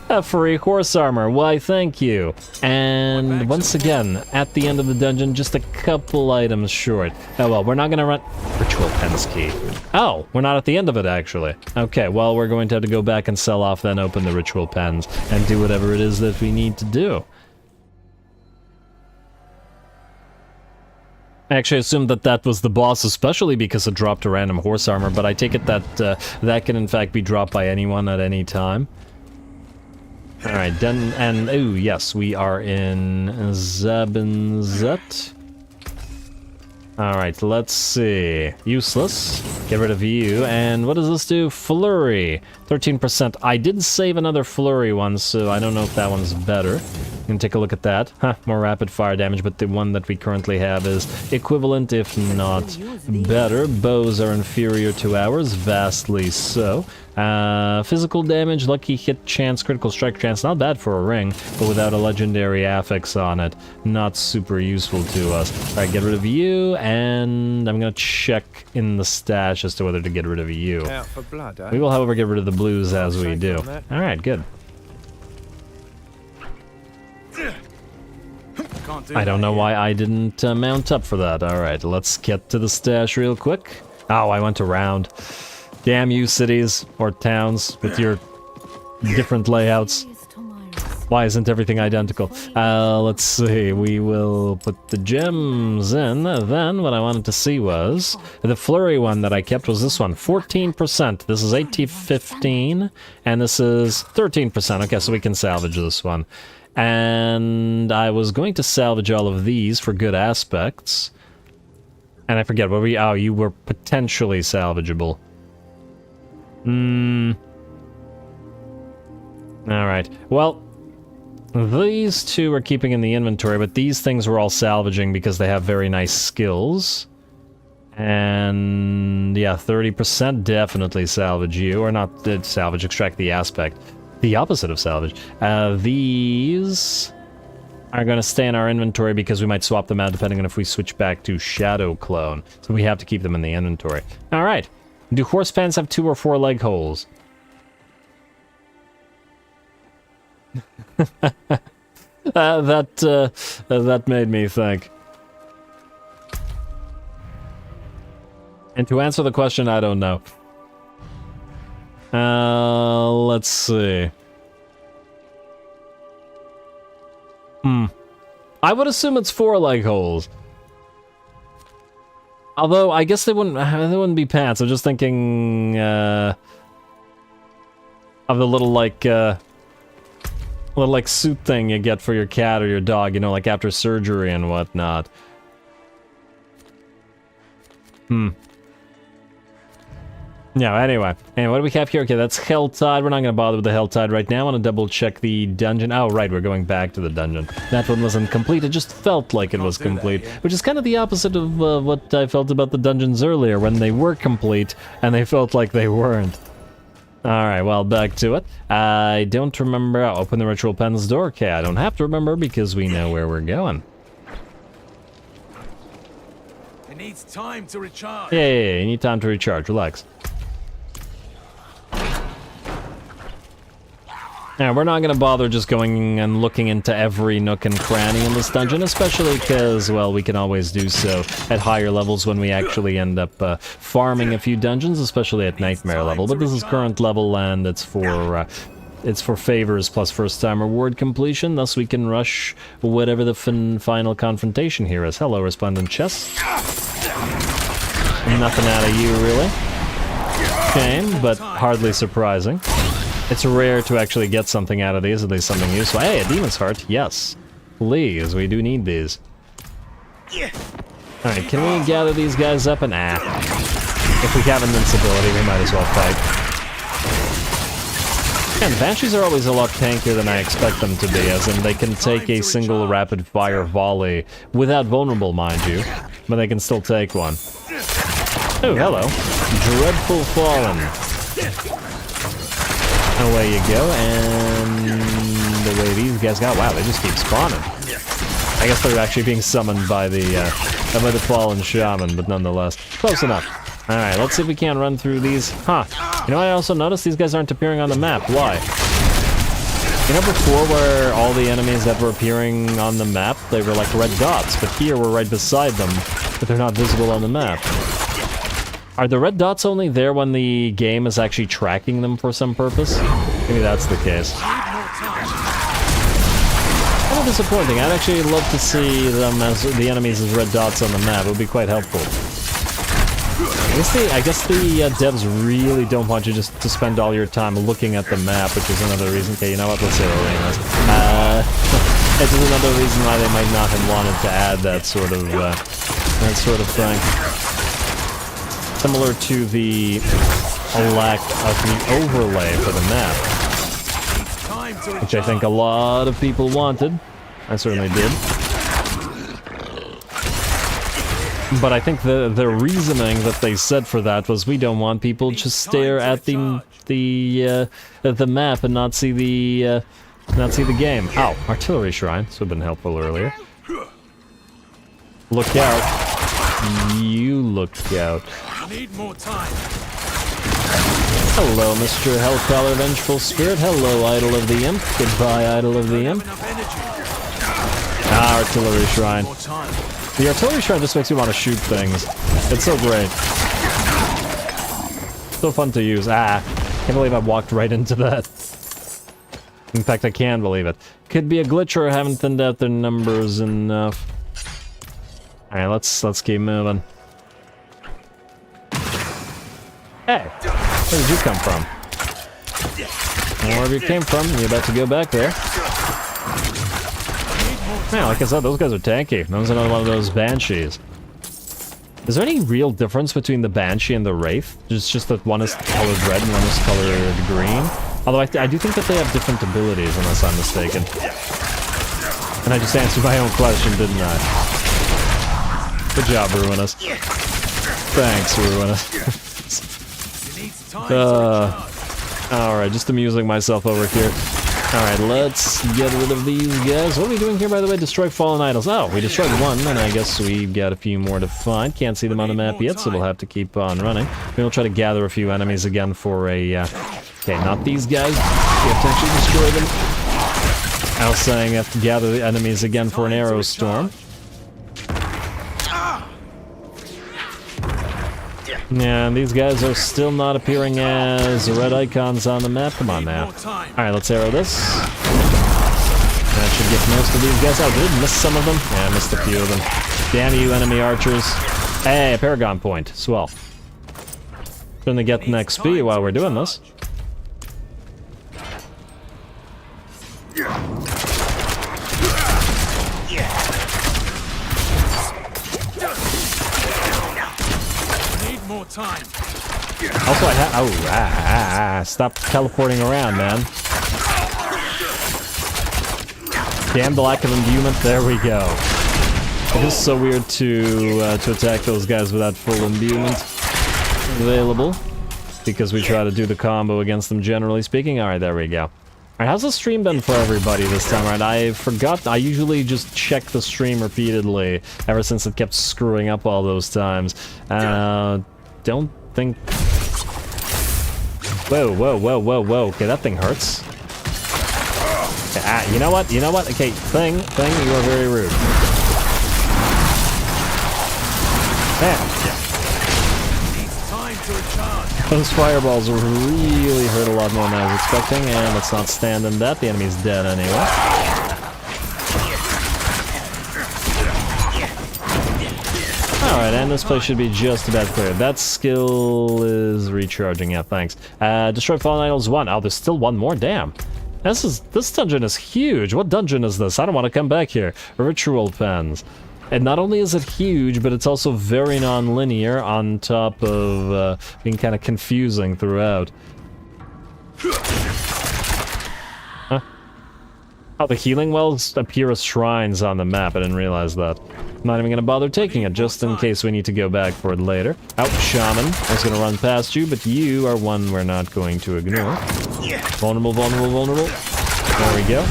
A free horse armor, why thank you. And once again, at the end of the dungeon, just a couple items short. Oh well, we're not gonna run... Ritual Pens key. Oh, we're not at the end of it actually. Okay, well we're going to have to go back and sell off, then open the ritual pens, and do whatever it is that we need to do. I actually assumed that that was the boss, especially because it dropped a random horse armor, but I take it that that can in fact be dropped by anyone at any time. Alright, done, and, oh yes, we are in Zabinzet. Alright, let's see. Useless. Get rid of you, and what does this do? Flurry. 13%. I did save another Flurry one, so I don't know if that one's better. You can take a look at that. Huh, more rapid fire damage, but the one that we currently have is equivalent, if not better. Bows are inferior to ours, vastly so. Physical damage, lucky hit chance, critical strike chance, not bad for a ring, but without a legendary affix on it, not super useful to us. Alright, get rid of you, and I'm gonna check in the stash as to whether to get rid of you. Out for blood, eh? We will, however, get rid of the blues as we do. Alright, good. I don't know why I didn't mount up for that. Alright, let's get to the stash real quick. Oh, I went around. Damn you, cities or towns with your different layouts. Why isn't everything identical? Let's see. We will put the gems in. Then what I wanted to see was the flurry one that I kept was this one, 14%. This is 1815, and this is 13%. Okay, so we can salvage this one. And I was going to salvage all of these for good aspects. And I forget what we... Oh, you were potentially salvageable. Alright. Well, these two are keeping in the inventory, but these things we're all salvaging because they have very nice skills. And yeah, 30% definitely salvage you, or not salvage, extract the aspect. The opposite of salvage. These are going to stay in our inventory because we might swap them out depending on if we switch back to Shadow Clone. So we have to keep them in the inventory. Alright. Do horse pants have 2 or 4 leg holes? That made me think. And to answer the question, I don't know. Let's see. I would assume it's 4 leg holes. Although, I guess they wouldn't be pants. I'm just thinking, of the little, like, suit thing you get for your cat or your dog, you know, like after surgery and whatnot. Yeah, anyway, what do we have here? Okay, that's Helltide. We're not going to bother with the Helltide right now. I want to double check the dungeon. Oh, right, we're going back to the dungeon. That one wasn't complete. It just felt like it was complete, which is kind of the opposite of what I felt about the dungeons earlier, when they were complete and they felt like they weren't. Alright, well, back to it. I don't remember. Oh, open the ritual pen's door. Okay, I don't have to remember because we know where we're going. It needs time to recharge. Yeah, you need time to recharge. Relax. Now, we're not going to bother just going and looking into every nook and cranny in this dungeon, especially because, well, we can always do so at higher levels when we actually end up farming a few dungeons, especially at nightmare level. But this is current level, and it's for favors plus first-time reward completion, thus we can rush whatever the final confrontation here is. Hello, Resplendent Chest. Nothing out of you, really. Shame, but hardly surprising. It's rare to actually get something out of these, at least something useful. Hey, a Demon's Heart, yes. Please, we do need these. Alright, can we gather these guys up? And if we have invincibility, we might as well fight. And Banshees are always a lot tankier than I expect them to be, as in they can take a single rapid-fire volley without vulnerable, mind you, but they can still take one. Oh, hello. Dreadful Fallen. Away you go, and the way these guys got, wow, they just keep spawning. I guess they're actually being summoned by the Fallen Shaman, but nonetheless, close enough. Alright, let's see if we can run through these. Huh. You know what I also noticed? These guys aren't appearing on the map. Why? You know before where all the enemies that were appearing on the map, they were like red dots, but here we're right beside them, but they're not visible on the map. Are the red dots only there when the game is actually tracking them for some purpose? Maybe that's the case. Kind of disappointing. I'd actually love to see them as the enemies as red dots on the map. It would be quite helpful. I guess the devs really don't want you just to spend all your time looking at the map, which is another reason. Okay, you know what? Let's say arenas. It's another reason why they might not have wanted to add that sort of thing. Similar to the lack of the overlay for the map, which I think a lot of people wanted. I certainly did. But I think the reasoning that they said for that was we don't want people to stare at the map and not see the game. Ow, artillery shrine. This would have been helpful earlier. Look out. You look out. Need more time. Hello, Mr. Hellcaller Vengeful Spirit. Hello, Idol of the Imp. Goodbye, Idol of the Imp. Artillery Shrine. The Artillery Shrine just makes me want to shoot things. It's so great. So fun to use. Can't believe I walked right into that. In fact, I can believe it. Could be a glitch or I haven't thinned out their numbers enough. Alright, let's keep moving. Hey, where did you come from? Wherever you came from, you're about to go back there. Man, like I said, those guys are tanky. That was another one of those Banshees. Is there any real difference between the Banshee and the Wraith? It's just that one is colored red and one is colored green? Although I do think that they have different abilities, unless I'm mistaken. And I just answered my own question, didn't I? Good job, Ruinous. Thanks, Ruinous. Alright, just amusing myself over here. Alright, let's get rid of these guys. What are we doing here, by the way? Destroy fallen idols. Oh, we destroyed one, and I guess we've got a few more to find. Can't see them on the map yet, so we'll have to keep on running. Maybe we'll try to gather a few enemies again for a... Okay, not these guys. We have to actually destroy them. I was saying I have to gather the enemies again for an arrow storm. Yeah, these guys are still not appearing as red icons on the map. Come on now. Alright, let's arrow this. That should get most of these guys. Oh, did I miss some of them? Yeah, I missed a few of them. Damn you, enemy archers. Hey, a Paragon point. Swell. Gonna get an XP while we're doing this. Need more time. Also, I have. Oh, stop teleporting around, man. Damn the lack of imbuement. There we go. It is so weird to attack those guys without full imbuement available, because we try to do the combo against them generally speaking. Alright, there we go. Alright, how's the stream been for everybody this time? Right, I forgot. I usually just check the stream repeatedly ever since it kept screwing up all those times. Don't think... Whoa, whoa, whoa, whoa, whoa. Okay, that thing hurts. Okay, you know what? You know what? Okay, thing, you are very rude. Damn. Those fireballs really hurt a lot more than I was expecting, and let's not stand in that. The enemy's dead anyway. Alright, and this place should be just about clear. That skill is recharging. Yeah, thanks. Destroy fallen idols 1. Oh, there's still one more. Damn. This dungeon is huge. What dungeon is this? I don't want to come back here. Ritual pens. And not only is it huge, but it's also very non-linear on top of being kind of confusing throughout. Huh? Oh, the healing wells appear as shrines on the map. I didn't realize that. I'm not even going to bother taking it, just in case we need to go back for it later. Oh, Shaman. I was going to run past you, but you are one we're not going to ignore. Vulnerable, vulnerable, vulnerable. There we go.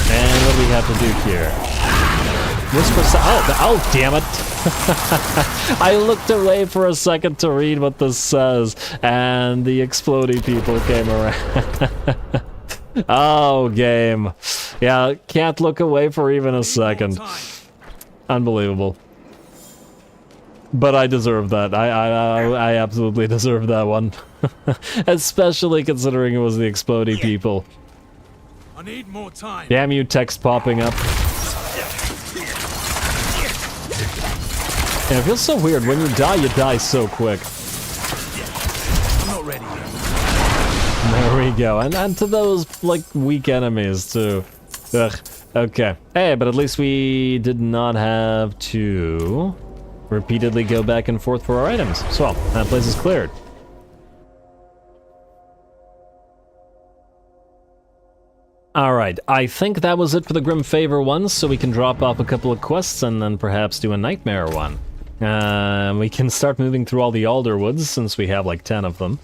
And what do we have to do here? Whisper oh, damn it. I looked away for a second to read what this says, and the explodey people came around. Oh, game. Yeah, can't look away for even a second. Unbelievable. But I deserve that. I absolutely deserve that one. Especially considering it was the explodey people. I need more time. Damn you, text popping up. Yeah, it feels so weird. When you die so quick. I'm not ready yet. There we go. And to those, like, weak enemies, too. Ugh. Okay. Hey, but at least we did not have to repeatedly go back and forth for our items. So, that place is cleared. Alright, I think that was it for the Grim Favor ones, so we can drop off a couple of quests and then perhaps do a Nightmare one. We can start moving through all the Alderwoods, since we have like 10 of them.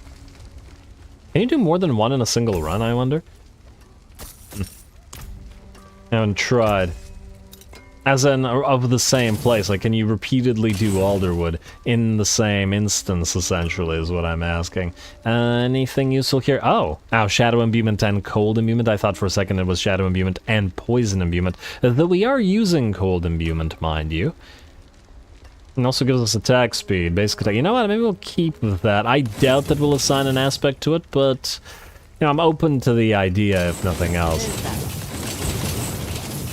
Can you do more than one in a single run, I wonder? I haven't tried. As in, of the same place, like, can you repeatedly do Alderwood in the same instance, essentially, is what I'm asking. Anything useful here? Oh, Shadow Imbuement and Cold Imbuement. I thought for a second it was Shadow Imbuement and Poison Imbuement. Though we are using Cold Imbuement, mind you. And also gives us attack speed, basic attack. You know what, maybe we'll keep that. I doubt that we'll assign an aspect to it, but, you know, I'm open to the idea, if nothing else.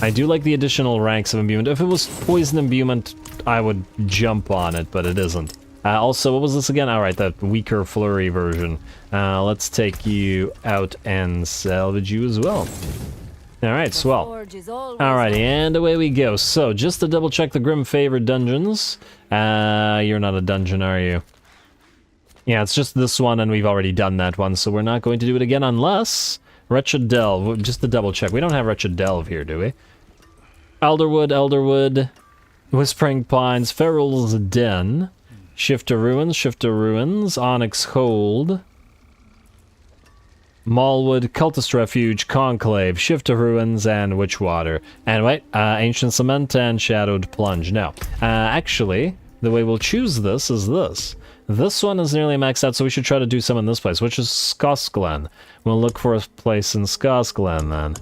I do like the additional ranks of imbuement. If it was poison imbuement, I would jump on it, but it isn't. Also, what was this again? Alright, that weaker flurry version. Let's take you out and salvage you as well. Alright, swell. Alrighty, and away we go. So, just to double check the Grim Favor dungeons. You're not a dungeon, are you? Yeah, it's just this one, and we've already done that one, so we're not going to do it again unless... Wretched Delve, just to double check. We don't have Wretched Delve here, do we? Elderwood, Whispering Pines, Feral's Den, Shift to Ruins, Onyx Hold, Mallwood, Cultist Refuge, Conclave, Shift to Ruins, and Witchwater. And wait, Ancient Cement and Shadowed Plunge. No, actually, the way we'll choose this is this. This one is nearly maxed out, so we should try to do some in this place, which is Skosglen. We'll look for a place in Skosglen, then.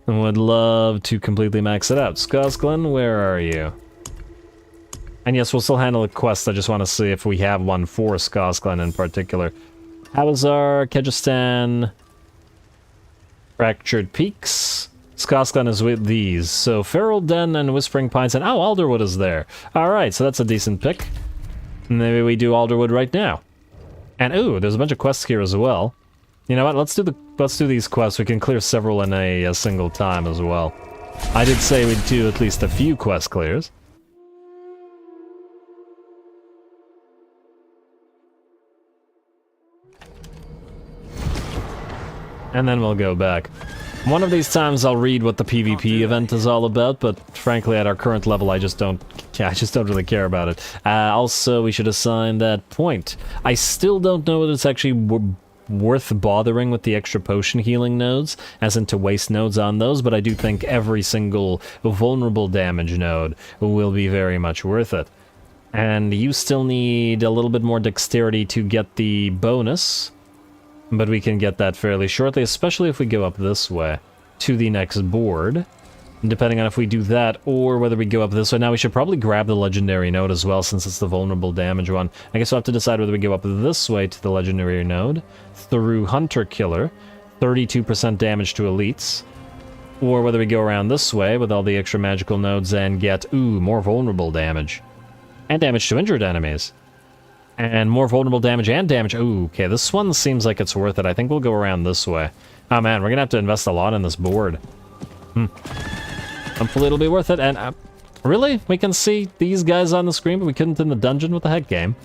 And would love to completely max it out. Skosglen, where are you? And yes, we'll still handle a quest. I just want to see if we have one for Skosglen in particular. Habazar, Kegistan, Fractured Peaks, Skoskan is with these. So Feral Den and Whispering Pines and... Oh, Alderwood is there. Alright, so that's a decent pick. Maybe we do Alderwood right now. And ooh, there's a bunch of quests here as well. You know what, let's do these quests. We can clear several in a single time as well. I did say we'd do at least a few quest clears. And then we'll go back. One of these times I'll read what the PvP event is all about, but frankly at our current level I just don't really care about it. Also, we should assign that point. I still don't know whether it's actually worth bothering with the extra potion healing nodes, as in to waste nodes on those, but I do think every single vulnerable damage node will be very much worth it. And you still need a little bit more dexterity to get the bonus. But we can get that fairly shortly, especially if we go up this way to the next board. Depending on if we do that or whether we go up this way. Now we should probably grab the legendary node as well, since it's the vulnerable damage one. I guess we'll have to decide whether we go up this way to the legendary node through Hunter Killer, 32% damage to elites, or whether we go around this way with all the extra magical nodes and get, ooh, more vulnerable damage. And damage to injured enemies. And more vulnerable damage and damage. Ooh, okay, this one seems like it's worth it. I think we'll go around this way. Oh man, we're gonna have to invest a lot in this board. Hopefully it'll be worth it. And really? We can see these guys on the screen, but we couldn't in the dungeon? What the heck, game?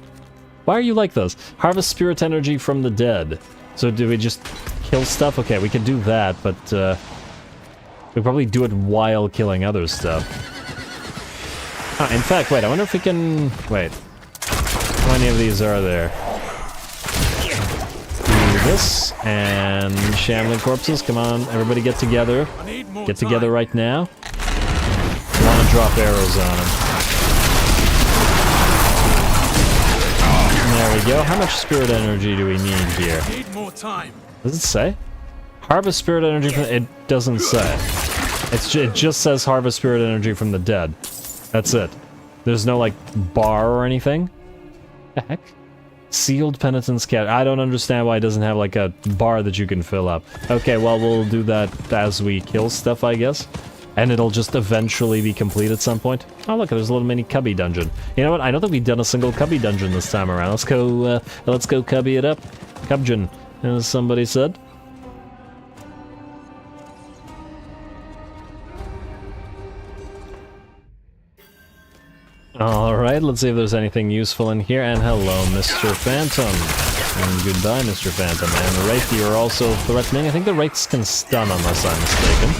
Why are you like this? Harvest spirit energy from the dead. So do we just kill stuff? Okay, we can do that, but we probably do it while killing other stuff. In fact, wait, I wonder if we can... Wait. How many of these are there? Do this, and shambling corpses, come on, everybody get together. Get together right now. I want to drop arrows on them. There we go. How much spirit energy do we need here? Does it say? Harvest spirit energy from... It doesn't say. It just says harvest spirit energy from the dead. That's it. There's no, like, bar or anything. The heck? Sealed penitence cat. I don't understand why it doesn't have like a bar that you can fill up. Okay, well we'll do that as we kill stuff, I guess. And it'll just eventually be complete at some point. Oh look, there's a little mini cubby dungeon. You know what? I don't think we've done a single cubby dungeon this time around. Let's go cubby it up. Cubgen, as somebody said. Alright, let's see if there's anything useful in here. And hello, Mr. Phantom. And goodbye, Mr. Phantom. And the Wraith, you're also threatening. I think the Wraiths can stun, unless I'm mistaken.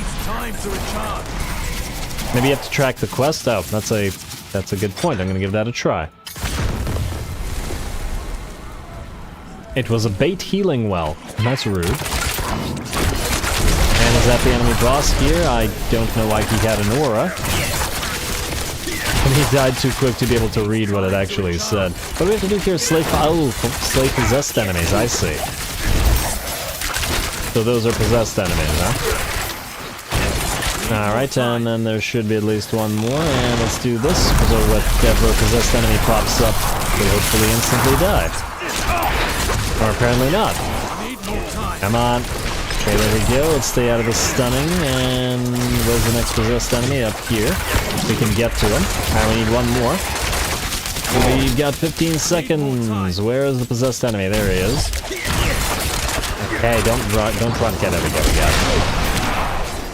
Maybe you have to track the quest out. That's a good point. I'm gonna give that a try. It was a bait healing well. That's rude. And is that the enemy boss here? I don't know why he had an aura. And he died too quick to be able to read what it actually said. What do we have to do here? Slay possessed enemies, I see. So those are possessed enemies, huh? Alright, and then there should be at least one more, and let's do this. So whatever possessed enemy pops up, will hopefully instantly die. Or apparently not. Come on. Okay, there we go. Let's stay out of the stunning. And where's the next possessed enemy? Up here. We can get to him. Alright, we need one more. We've got 15 seconds. Where is the possessed enemy? There he is. Okay, don't run, get there we go. We got him.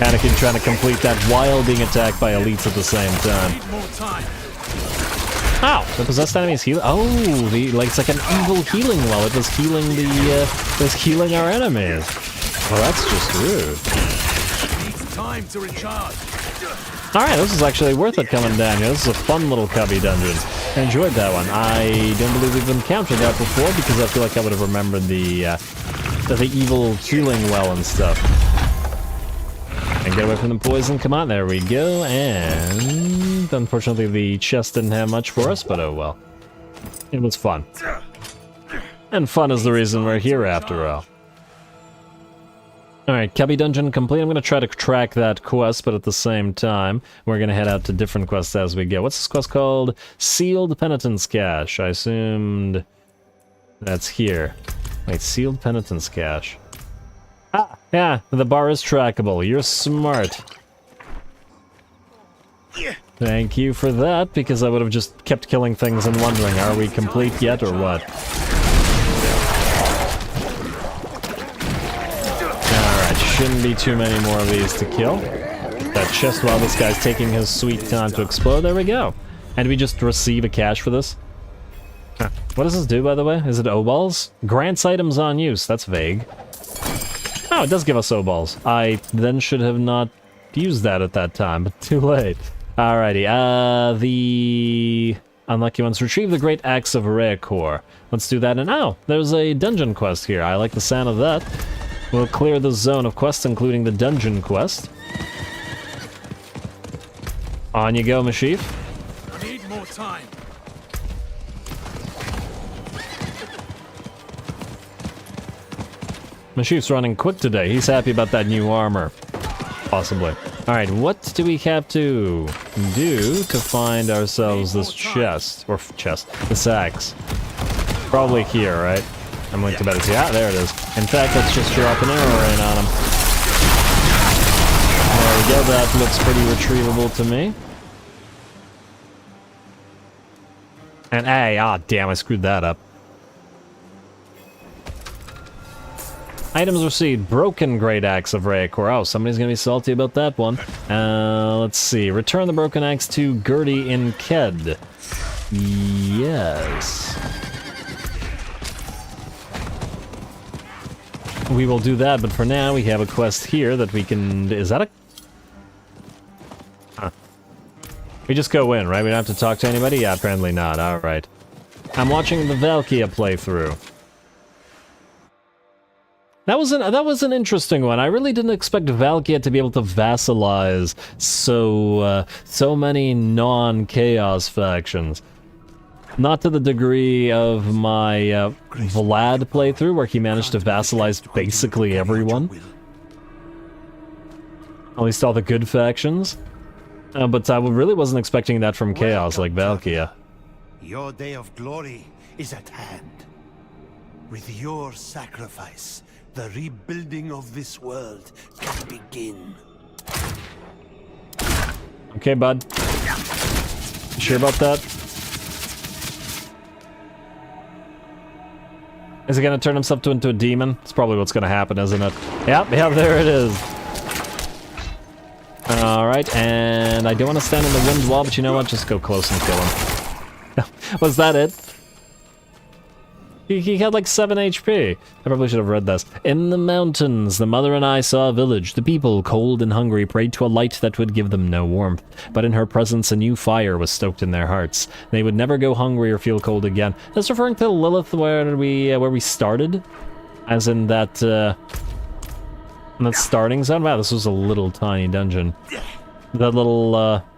Panicking, trying to complete that while being attacked by elites at the same time. Ow! The possessed enemy is healing. Oh, it's like an evil healing well. It was healing healing our enemies. Well, that's just rude. Time to recharge. Alright, this is actually worth it coming down here. This is a fun little cubby dungeon. I enjoyed that one. I don't believe we've encountered that before because I feel like I would have remembered the evil healing well and stuff. And get away from the poison. Come on, there we go. And unfortunately the chest didn't have much for us, but oh well. It was fun. And fun is the reason we're here after all. Alright, Cubby Dungeon complete. I'm going to try to track that quest, but at the same time, we're going to head out to different quests as we go. What's this quest called? Sealed Penitence Cache. I assumed that's here. Wait, Sealed Penitence Cache. Ah, yeah, the bar is trackable. You're smart. Thank you for that, because I would have just kept killing things and wondering, are we complete yet or what? Alright, shouldn't be too many more of these to kill. That chest while this guy's taking his sweet time to explode. There we go. And we just receive a cash for this? Huh. What does this do, by the way? Is it O-balls? Grants items on use. That's vague. Oh, it does give us O-balls. I then should have not used that at that time, but too late. Alrighty, the unlucky ones. Retrieve the Great Axe of Reacor. Let's do that, and oh, there's a dungeon quest here. I like the sound of that. We'll clear the zone of quests, including the dungeon quest. On you go, Mashif. Need more time. Mashif's running quick today. He's happy about that new armor. Possibly. Alright, what do we have to do to find ourselves this chest? Or chest. This axe. Probably here, right? I'm linked to better see. Ah, there it is. In fact, let's just drop an arrow in on him. There we go. That looks pretty retrievable to me. And hey, damn, I screwed that up. Items received. Broken Great Axe of Reacor. Oh, somebody's gonna be salty about that one. Let's see. Return the broken axe to Gertie in Ked. Yes. We will do that, but for now we have a quest here that we can... Is that a... Huh. We just go in, right? We don't have to talk to anybody? Yeah, apparently not. Alright. I'm watching the Valkia playthrough. That was an interesting one. I really didn't expect Valkia to be able to vassalize so many non-chaos factions. Not to the degree of my Vlad playthrough, where he managed to vassalize basically everyone. At least all the good factions. But I really wasn't expecting that from Chaos like Valkia. Your day of glory is at hand. With your sacrifice, the rebuilding of this world can begin. Okay, bud. You sure about that? Is he gonna turn himself into a demon? That's probably what's gonna happen, isn't it? Yep, there it is. Alright, and I don't want to stand in the wind wall, but you know what? Just go close and kill him. Was that it? He had like 7 HP. I probably should have read this. In the mountains, the mother and I saw a village. The people, cold and hungry, prayed to a light that would give them no warmth. But in her presence, a new fire was stoked in their hearts. They would never go hungry or feel cold again. That's referring to Lilith where we started? As in that starting zone? Wow, this was a little tiny dungeon. The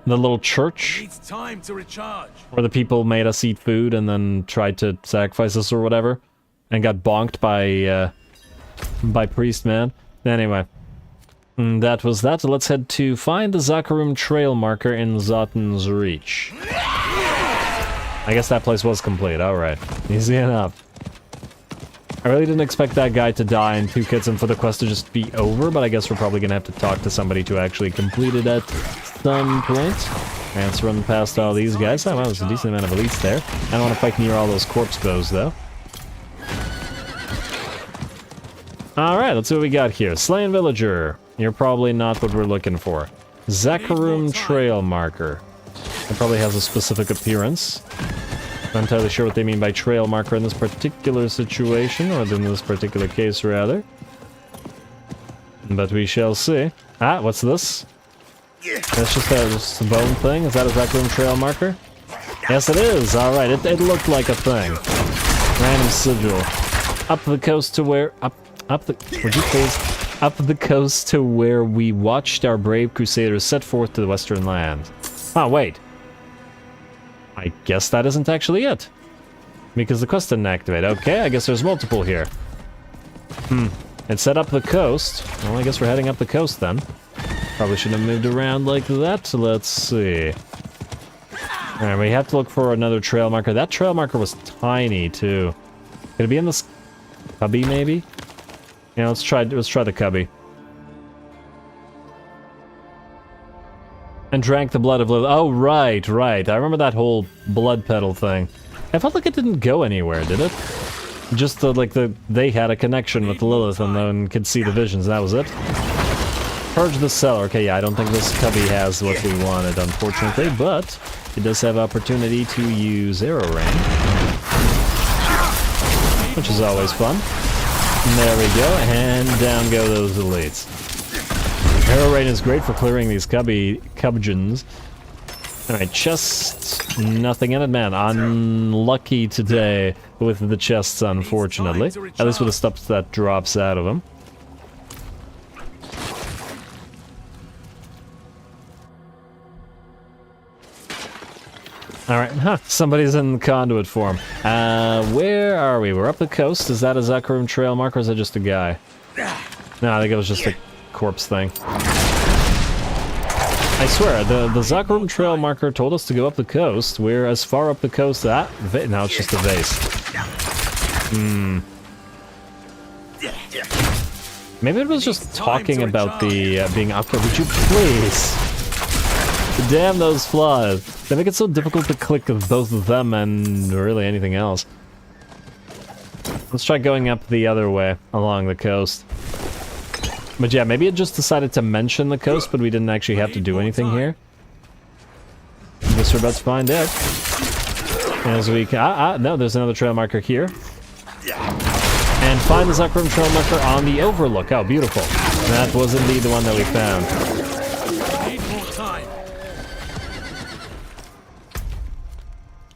little church Needs time to recharge. where the people made us eat food and then tried to sacrifice us or whatever, and got bonked by Priest Man. Anyway, that was that. Let's head to find the Zakarum trail marker in Zotan's Reach. I guess that place was complete. All right, easy enough. I really didn't expect that guy to die and 2 kids and for the quest to just be over, but I guess we're probably gonna have to talk to somebody to actually complete it at some point. Let's run past all these guys. Oh, well, there's a decent amount of elites there. I don't want to fight near all those corpse bows, though. Alright, let's see what we got here. Slain Villager. You're probably not what we're looking for. Zakarum Trail Marker. It probably has a specific appearance. Not entirely sure what they mean by trail marker in this particular situation, or in this particular case, rather. But we shall see. Ah, what's this? That's just a bone thing? Is that a Zakarum trail marker? Yes, it is! Alright, it looked like a thing. Random sigil. Up the coast to where... would you please? Up the coast to where we watched our brave crusaders set forth to the western lands. Oh, wait. I guess that isn't actually it. Because the quest didn't activate. Okay, I guess there's multiple here. It set up the coast. Well, I guess we're heading up the coast then. Probably shouldn't have moved around like that. Let's see. Alright, we have to look for another trail marker. That trail marker was tiny, too. Could it be in this cubby, maybe? Yeah, let's try the cubby. And drank the blood of Lilith. Oh, right. I remember that whole blood petal thing. I felt like it didn't go anywhere, did it? Just they had a connection with Lilith and then could see the visions, that was it. Purge the cellar. Okay, yeah, I don't think this cubby has what we wanted, unfortunately, but it does have opportunity to use arrow rain, which is always fun. And there we go, and down go those elites. Arrow rain is great for clearing these cubbigens. Alright, chest, nothing in it, man. Unlucky today with the chests, unfortunately. At least with the stuff that drops out of them. Alright, somebody's in conduit form. Where are we? We're up the coast. Is that a Zakharum trail marker or is that just a guy? No, I think it was just a corpse thing. I swear, the Zakharum trail marker told us to go up the coast. We're as far up the coast that... Now it's just a vase. Maybe it was just talking about the being up there. Would you please? Damn those flaws. They make it so difficult to click both of them and really anything else. Let's try going up the other way along the coast. But yeah, maybe it just decided to mention the coast, but we didn't actually have to do anything here. I guess we're about to find out. As we can... no, there's another trail marker here. And find the Zakharum trail marker on the overlook. Oh, beautiful. That was indeed the one that we found.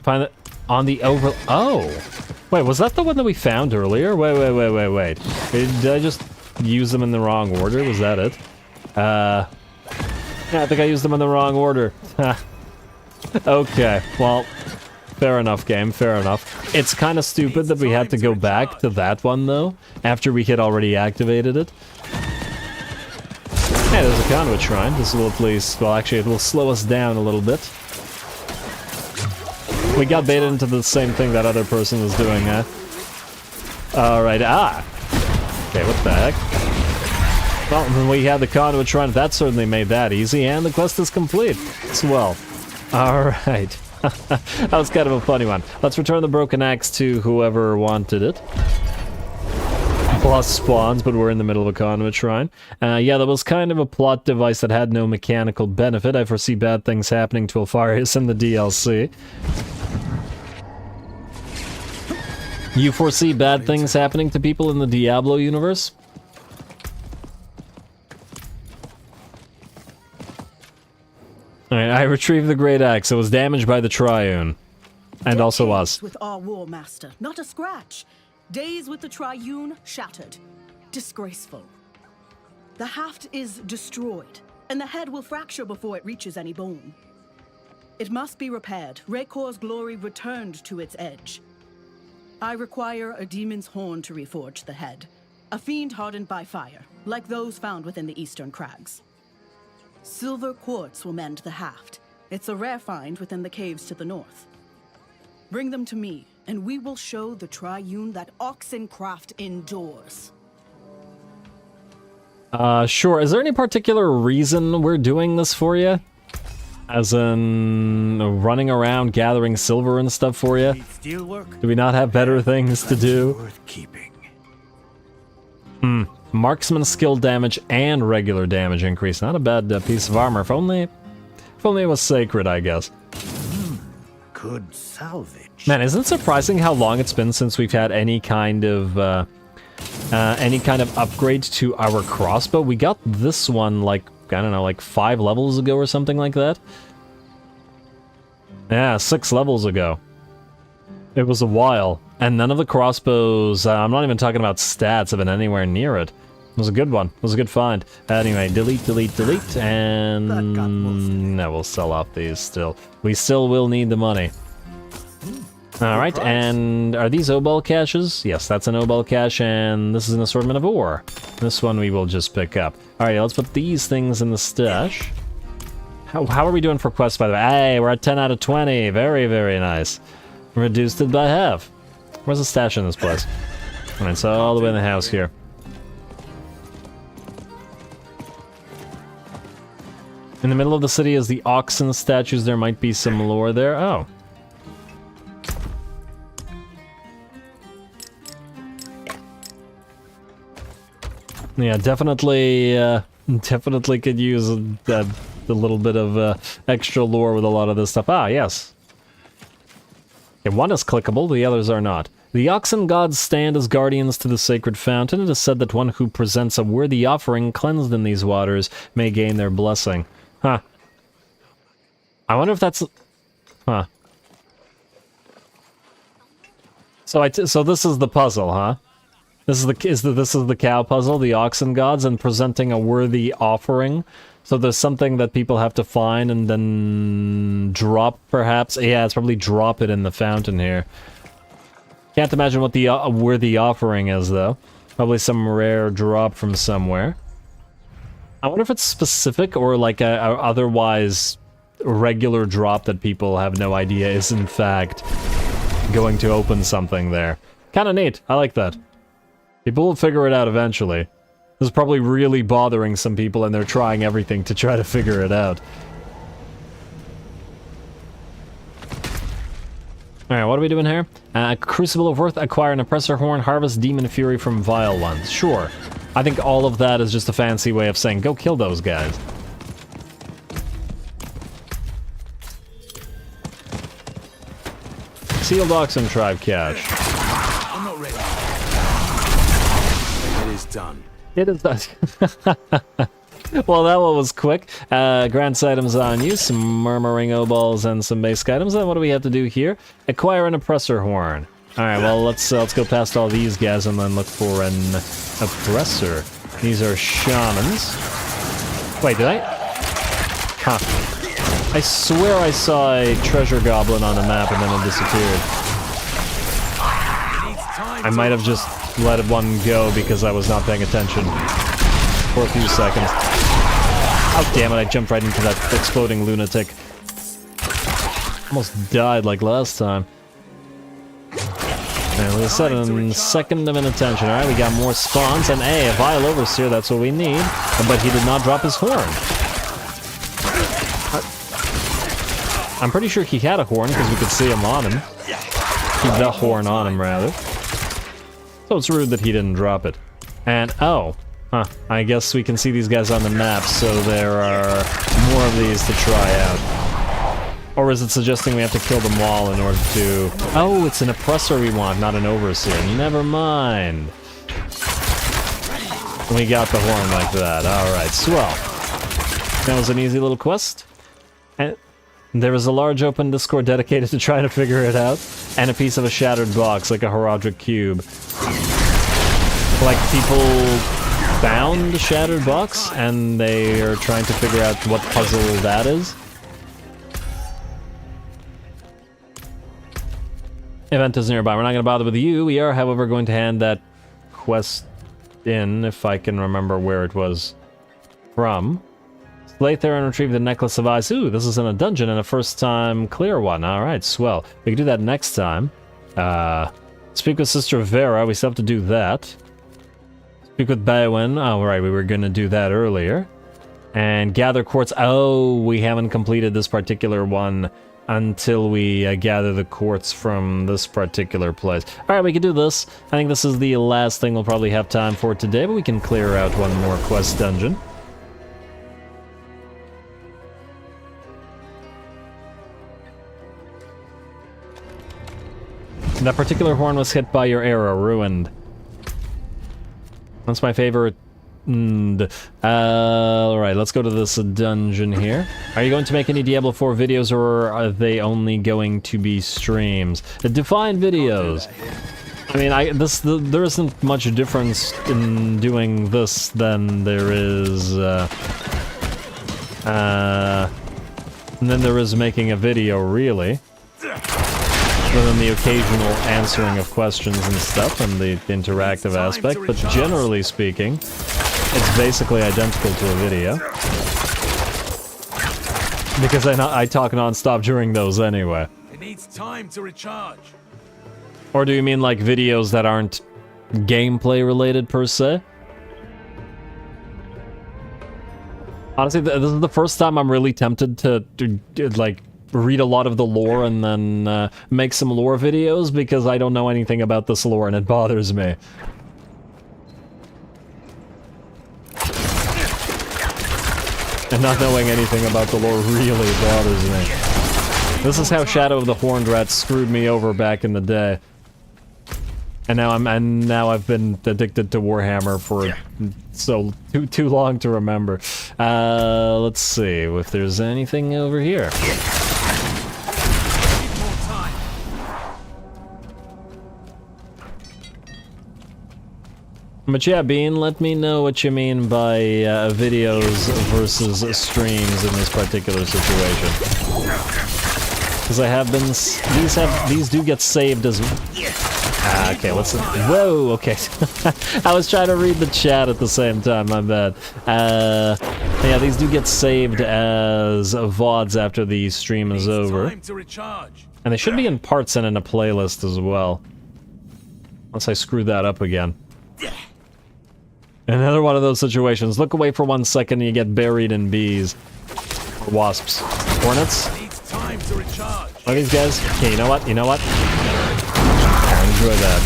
Find it on the over... Oh! Wait, was that the one that we found earlier? Wait. Did I just use them in the wrong order? Was that it? Yeah, I think I used them in the wrong order. Okay, well, fair enough, game, fair enough. It's kind of stupid that we had to go back to that one, though, after we had already activated it. Hey, there's a conduit shrine. This will please... Well, actually, it will slow us down a little bit. We got baited into the same thing that other person was doing, huh? Alright, okay, what the heck? Well, when we had the conduit shrine, that certainly made that easy, and the quest is complete as well. Alright. That was kind of a funny one. Let's return the broken axe to whoever wanted it. Plus spawns, but we're in the middle of a conduit shrine. Yeah, that was kind of a plot device that had no mechanical benefit. I foresee bad things happening to Alfarius in the DLC. You foresee bad things happening to people in the Diablo universe? Alright, I retrieved the Great Axe. It was damaged by the Triune. And also us. With our War Master, not a scratch. Days with the Triune shattered. Disgraceful. The haft is destroyed, and the head will fracture before it reaches any bone. It must be repaired. Raykor's glory returned to its edge. I require a demon's horn to reforge the head. A fiend hardened by fire, like those found within the eastern crags. Silver quartz will mend the haft. It's a rare find within the caves to the north. Bring them to me, and we will show the Triune that Oxencraft endures. Sure. Is there any particular reason we're doing this for you? As in, running around gathering silver and stuff for you? Do we not have better things to do? Worth keeping. Marksman skill damage and regular damage increase. Not a bad piece of armor. If only it was sacred, I guess. Good salvage. Man, isn't it surprising how long it's been since we've had any kind of upgrade to our crossbow? We got this one, like, I don't know, like 5 levels ago or something like that? Yeah, 6 levels ago. It was a while. And none of the crossbows, I'm not even talking about stats, have been anywhere near it. It was a good one. It was a good find. Anyway, delete, and... No, we'll sell off these still. We still will need the money. Alright, and are these Obal caches? Yes, that's an Obal cache, and this is an assortment of ore. This one we will just pick up. Alright, let's put these things in the stash. How are we doing for quests, by the way? Hey, we're at 10 out of 20. Very, very nice. Reduced it by half. Where's the stash in this place? Alright, so all the way in the house here. In the middle of the city is the oxen statues. There might be some lore there. Oh. Yeah, definitely, definitely could use a little bit of extra lore with a lot of this stuff. Ah, yes. Okay, one is clickable, the others are not. The oxen gods stand as guardians to the sacred fountain. It is said that one who presents a worthy offering cleansed in these waters may gain their blessing. Huh. I wonder if that's... Huh. So this is the puzzle, huh? This is the cow puzzle, the oxen gods, and presenting a worthy offering. So there's something that people have to find and then drop, perhaps. Yeah, it's probably drop it in the fountain here. Can't imagine what the worthy offering is, though. Probably some rare drop from somewhere. I wonder if it's specific or like a otherwise regular drop that people have no idea is in fact going to open something there. Kind of neat. I like that. People will figure it out eventually. This is probably really bothering some people and they're trying everything to try to figure it out. Alright, what are we doing here? Crucible of Worth, acquire an oppressor horn, harvest demon fury from vile ones. Sure. I think all of that is just a fancy way of saying, go kill those guys. Sealed oxen tribe cache. I'm not ready. It is done. It is done. Well, that one was quick. Grants items on you, some murmuring obols and some basic items. Then what do we have to do here? Acquire an oppressor horn. Alright, well, let's go past all these guys and then look for an oppressor. These are shamans. Wait, did I? Huh. I swear I saw a treasure goblin on the map and then it disappeared. I might have just let one go because I was not paying attention for a few seconds. Oh, damn it, I jumped right into that exploding lunatic. Almost died like last time. And we said in second of inattention. Alright, we got more spawns, and a vile overseer, that's what we need. But he did not drop his horn. I'm pretty sure he had a horn, because we could see him on him. Keep the horn on him, rather. So it's rude that he didn't drop it. And, oh. Huh. I guess we can see these guys on the map, so there are more of these to try out. Or is it suggesting we have to kill them all in order to... Oh, it's an oppressor we want, not an overseer. Never mind. We got the horn like that. Alright, swell. That was an easy little quest. And there is a large open Discord dedicated to trying to figure it out. And a piece of a shattered box, like a Heraldric cube. Like, people found the shattered box, and they are trying to figure out what puzzle that is. Event is nearby. We're not going to bother with you. We are, however, going to hand that quest in, if I can remember where it was from. Slay there and retrieve the Necklace of Eyes. Ooh, this is in a dungeon and a first-time clear one. Alright, swell. We can do that next time. Speak with Sister Vera. We still have to do that. Speak with Baewyn. Oh, right, we were going to do that earlier. And gather quartz. Oh, we haven't completed this particular one until we gather the quartz from this particular place. Alright, we can do this. I think this is the last thing we'll probably have time for today, but we can clear out one more quest dungeon. That particular horn was hit by your arrow, ruined. That's my favorite. Alright, let's go to this dungeon here. Are you going to make any Diablo 4 videos, or are they only going to be streams? Define videos. I mean, there isn't much difference in doing this than there is, making a video, really. Other than the occasional answering of questions and stuff, and the interactive aspect, but generally speaking, it's basically identical to a video. Because I talk non-stop during those anyway. It needs time to recharge. Or do you mean like videos that aren't gameplay related per se? Honestly, this is the first time I'm really tempted to like read a lot of the lore and then make some lore videos, because I don't know anything about this lore and it bothers me. And not knowing anything about the lore really bothers me. This is how Shadow of the Horned Rat screwed me over back in the day. And now I've been addicted to Warhammer for so too long to remember. Let's see if there's anything over here. But yeah, Bean, let me know what you mean by videos versus streams in this particular situation. Because I have been... These do get saved as... okay, what's the... Whoa, okay. I was trying to read the chat at the same time, my bad. Yeah, these do get saved as VODs after the stream is over. And they should be in parts and in a playlist as well. Unless I screw that up again. Another one of those situations. Look away for 1 second and you get buried in bees. Or wasps. Hornets? Are these guys? Okay, you know what? You know what? I enjoy that.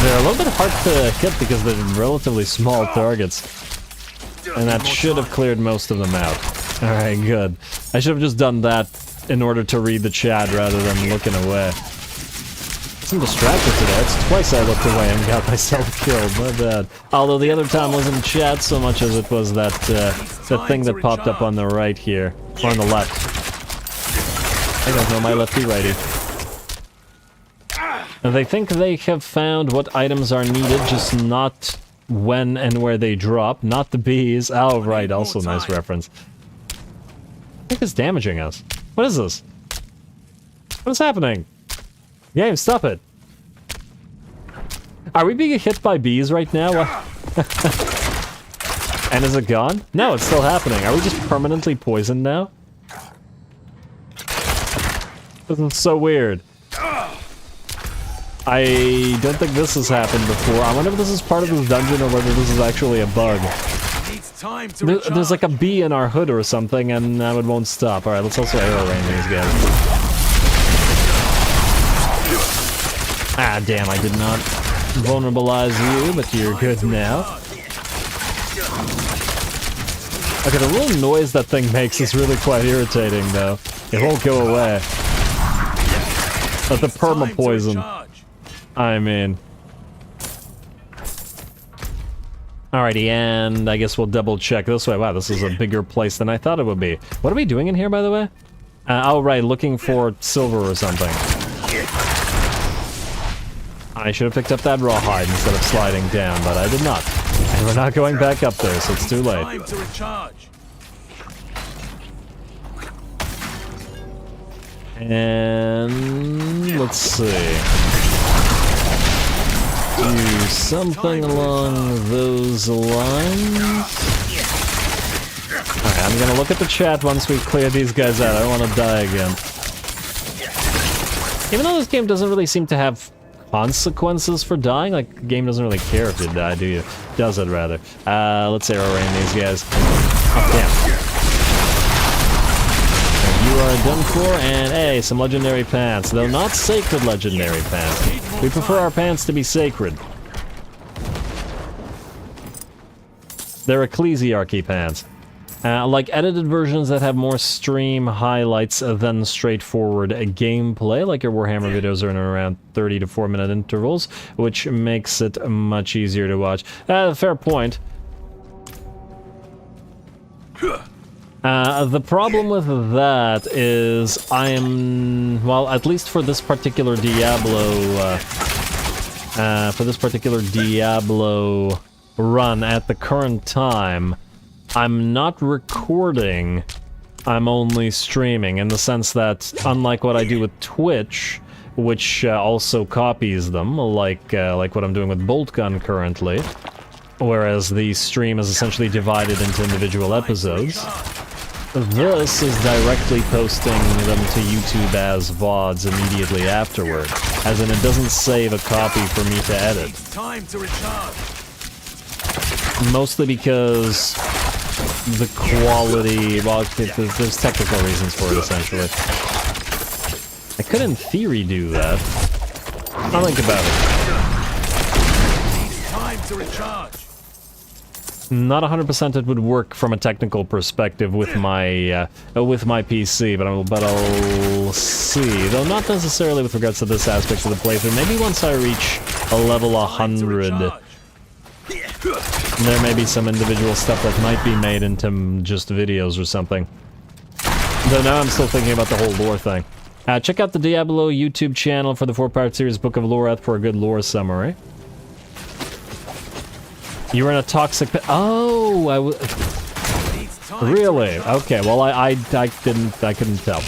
They're a little bit hard to hit because they're relatively small targets. And that should have cleared most of them out. Alright, good. I should have just done that in order to read the chat rather than looking away. I'm distracted today. It's twice I looked away and got myself killed. My bad. Although the other time wasn't chat so much as it was that that thing that popped up on the right here. Or on the left. I don't know my lefty-righty. And they think they have found what items are needed, just not when and where they drop. Not the bees. Oh, right. Also nice reference. I think it's damaging us. What is this? What is happening? Game, stop it. Are we being hit by bees right now? And is it gone? No, it's still happening. Are we just permanently poisoned now? This is so weird. I don't think this has happened before. I wonder if this is part of this dungeon or whether this is actually a bug. There's like a bee in our hood or something, and now it won't stop. Alright, let's also arrow rain these guys. Ah, damn, I did not vulnerabilize you, but you're good now. Okay, the little noise that thing makes is really quite irritating, though. It won't go away. But the perma-poison. I mean... Alrighty, and I guess we'll double-check this way. Wow, this is a bigger place than I thought it would be. What are we doing in here, by the way? Oh, right, looking for silver or something. I should have picked up that rawhide instead of sliding down, but I did not. And we're not going back up there, so it's too late. And let's see. Do something along those lines. Alright, I'm gonna look at the chat once we clear these guys out. I don't want to die again. Even though this game doesn't really seem to have consequences for dying, like, the game doesn't really care if you die, do you? Does it, rather. Let's arrow rain these guys. Oh, damn. You are done for, and hey, some legendary pants. Though not sacred legendary pants. We prefer our pants to be sacred. They're ecclesiarchy pants. Like edited versions that have more stream highlights than straightforward gameplay, like your Warhammer videos are in around 30 to 4 minute intervals, which makes it much easier to watch. Fair point. The problem with that is I am, well, at least for this particular Diablo, run at the current time, I'm not recording, I'm only streaming, in the sense that, unlike what I do with Twitch, which also copies them, like what I'm doing with Bolt Gun currently, whereas the stream is essentially divided into individual episodes, this is directly posting them to YouTube as VODs immediately afterward, as in it doesn't save a copy for me to edit. Mostly because the quality. Well, there's technical reasons for it, essentially. I could, in theory, do that. I'll think about it. Time to recharge. Not 100% it would work from a technical perspective with my PC, but I'll see. Though not necessarily with regards to this aspect of the playthrough. Maybe once I reach a level 100, there may be some individual stuff that might be made into just videos or something. Though now I'm still thinking about the whole lore thing. Check out the Diablo YouTube channel for the 4-part series Book of Loreth for a good lore summary. You were in a toxic pit. Oh, really? Okay, well, I couldn't tell.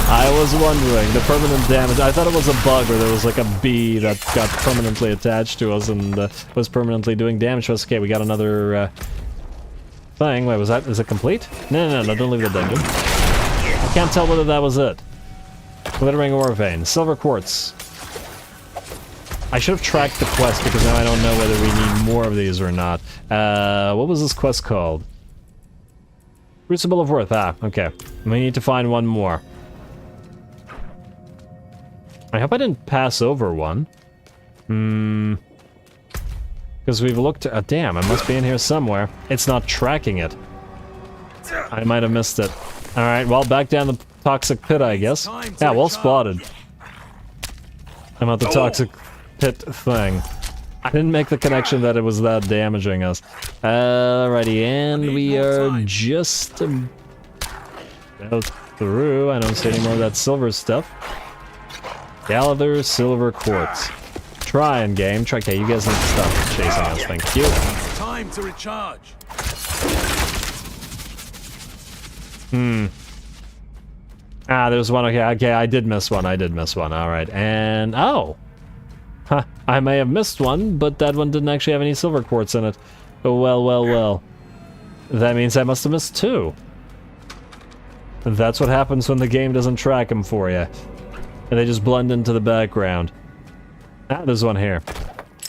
I was wondering, the permanent damage, I thought it was a bug where there was like a bee that got permanently attached to us and was permanently doing damage to us. Okay, we got another thing. Wait, is it complete? No, don't leave the dungeon. I can't tell whether that was it. Glittering ore vein, silver quartz. I should have tracked the quest because now I don't know whether we need more of these or not. What was this quest called? Crucible of Worth. Ah, okay. We need to find one more. I hope I didn't pass over one. Because we've looked... damn, it must be in here somewhere. It's not tracking it. I might have missed it. Alright, well, back down the toxic pit, I guess. Yeah, well spotted. I'm at the toxic pit thing. I didn't make the connection that it was that damaging us. Alrighty, and we are just about through. I don't see any more of that silver stuff. Gather silver quartz. Trying, game. Okay, you guys need to stop chasing us. Thank you. Time to recharge. There's one. Okay, I did miss one. Alright, and... oh! Huh, I may have missed one, but that one didn't actually have any silver quartz in it. Oh, well. That means I must have missed two. That's what happens when the game doesn't track them for you. And they just blend into the background. There's one here.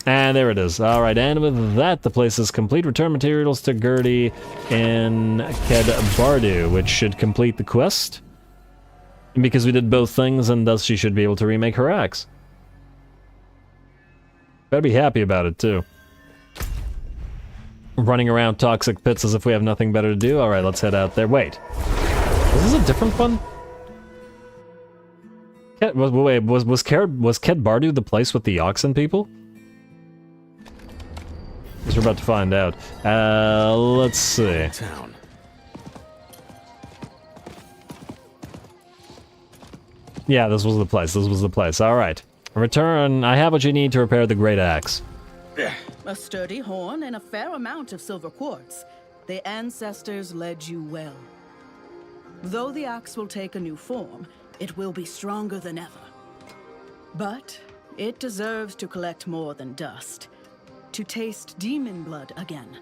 And there it is. Alright, and with that, the place is complete. Return materials to Gertie in Ked Bardu, which should complete the quest. Because we did both things, and thus she should be able to remake her axe. Better be happy about it, too. Running around toxic pits as if we have nothing better to do? Alright, let's head out there. Wait. Was this a different one? Was Ked Bardu the place with the oxen people? Because we're about to find out. Let's see. Yeah, this was the place. Alright. Return. I have what you need to repair the great axe. A sturdy horn and a fair amount of silver quartz. The ancestors led you well. Though the axe will take a new form, it will be stronger than ever. But it deserves to collect more than dust. To taste demon blood again.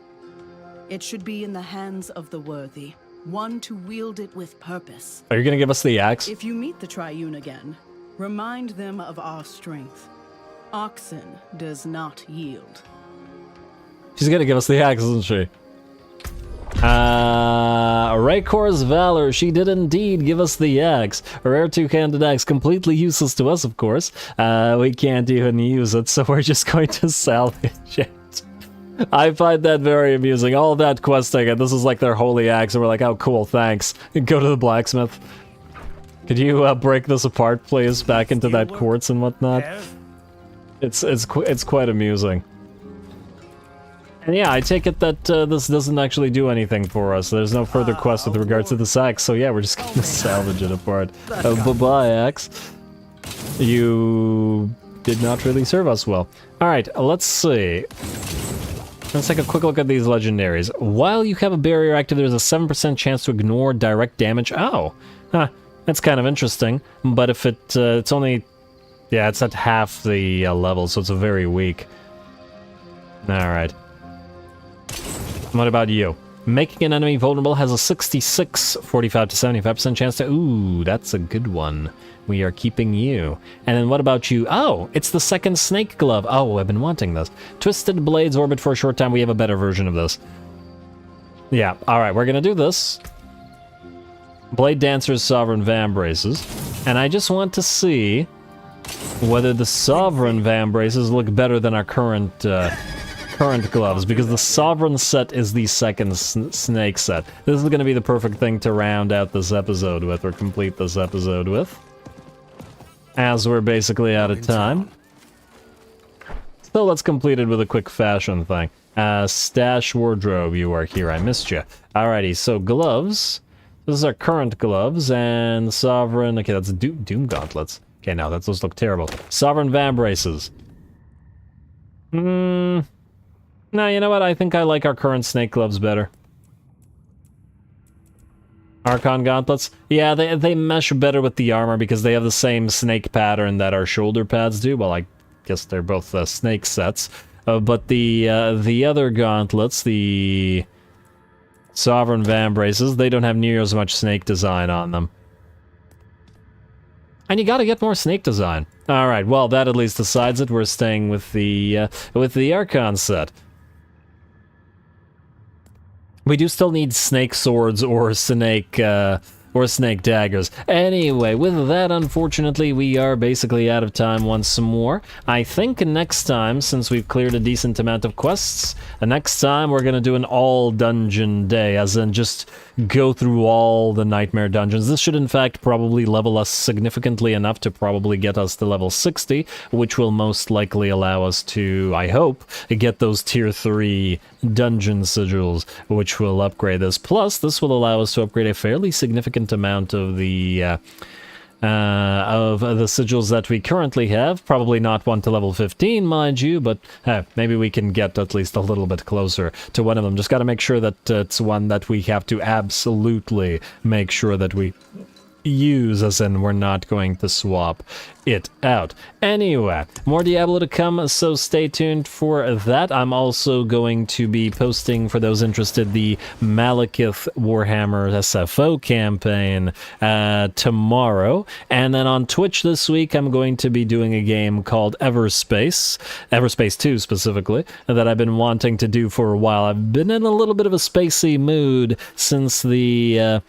It should be in the hands of the worthy. One to wield it with purpose. Are you gonna give us the axe? If you meet the Triune again, remind them of our strength. Oxen does not yield. She's gonna give us the axe, isn't she? Raycor's Valor, she did indeed give us the axe. A rare two-handed axe, completely useless to us, of course. We can't even use it, so we're just going to salvage it. I find that very amusing. All that questing, and this is like their holy axe, and we're like, oh cool, thanks. Go to the blacksmith. Could you break this apart, please, back into that quartz and whatnot? It's quite amusing. And yeah, I take it that this doesn't actually do anything for us. There's no further quest with regards to this axe, so yeah, we're just gonna salvage it apart. Bye-bye, axe. You did not really serve us well. Alright, let's see. Let's take a quick look at these legendaries. While you have a barrier active, there's a 7% chance to ignore direct damage. Oh, huh, that's kind of interesting. But if it's only... yeah, it's at half the level, so it's very weak. Alright. What about you? Making an enemy vulnerable has a 46, 45 to 75% chance to... ooh, that's a good one. We are keeping you. And then what about you? Oh, it's the second snake glove. Oh, I've been wanting this. Twisted blades orbit for a short time. We have a better version of this. Yeah, alright, we're gonna do this. Blade Dancer's Sovereign Vambraces. And I just want to see whether the Sovereign Vambraces look better than our current gloves, because the Sovereign set is the second SNEK set. This is gonna be the perfect thing to round out this episode with, or complete this episode with. As we're basically out of time. So let's complete it with a quick fashion thing. Stash wardrobe, you are here, I missed you. Alrighty, so gloves. This is our current gloves, and Sovereign... Okay, that's Doom Gauntlets. Okay, now those look terrible. Sovereign Vambraces. No, you know what? I think I like our current SNEK gloves better. Archon Gauntlets? Yeah, they mesh better with the armor because they have the same SNEK pattern that our shoulder pads do. Well, I guess they're both SNEK sets. But the other gauntlets, the Sovereign Vambraces, they don't have near as much SNEK design on them. And you gotta get more SNEK design. Alright, well, that at least decides it. We're staying with the Archon set. We do still need SNEK swords or SNEK daggers. Anyway, with that, unfortunately, we are basically out of time once more. I think next time, since we've cleared a decent amount of quests, next time we're gonna do an all-dungeon day, as in just go through all the Nightmare dungeons. This should, in fact, probably level us significantly enough to probably get us to level 60, which will most likely allow us to, I hope, get those Tier 3 dungeon sigils, which will upgrade this. Plus, this will allow us to upgrade a fairly significant amount of the sigils that we currently have. Probably not one to level 15, mind you, but maybe we can get at least a little bit closer to one of them. Just got to make sure that it's one that we have to absolutely make sure that we use, as in we're not going to swap it out. Anyway, more Diablo to come, so stay tuned for that. I'm also going to be posting, for those interested, the Malekith Warhammer SFO campaign tomorrow. And then on Twitch this week, I'm going to be doing a game called Everspace 2 specifically, that I've been wanting to do for a while. I've been in a little bit of a spacey mood since that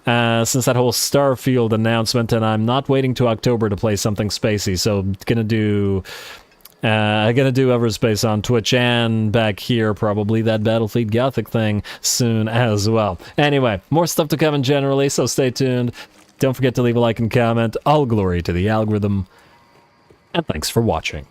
whole Starfield announcement, and I'm not waiting to October to play something spacey, so gonna do Everspace on Twitch and back here, probably that Battlefleet Gothic thing soon as well. Anyway, more stuff to come in generally, so stay tuned. Don't forget to leave a like and comment. All glory to the algorithm, and thanks for watching.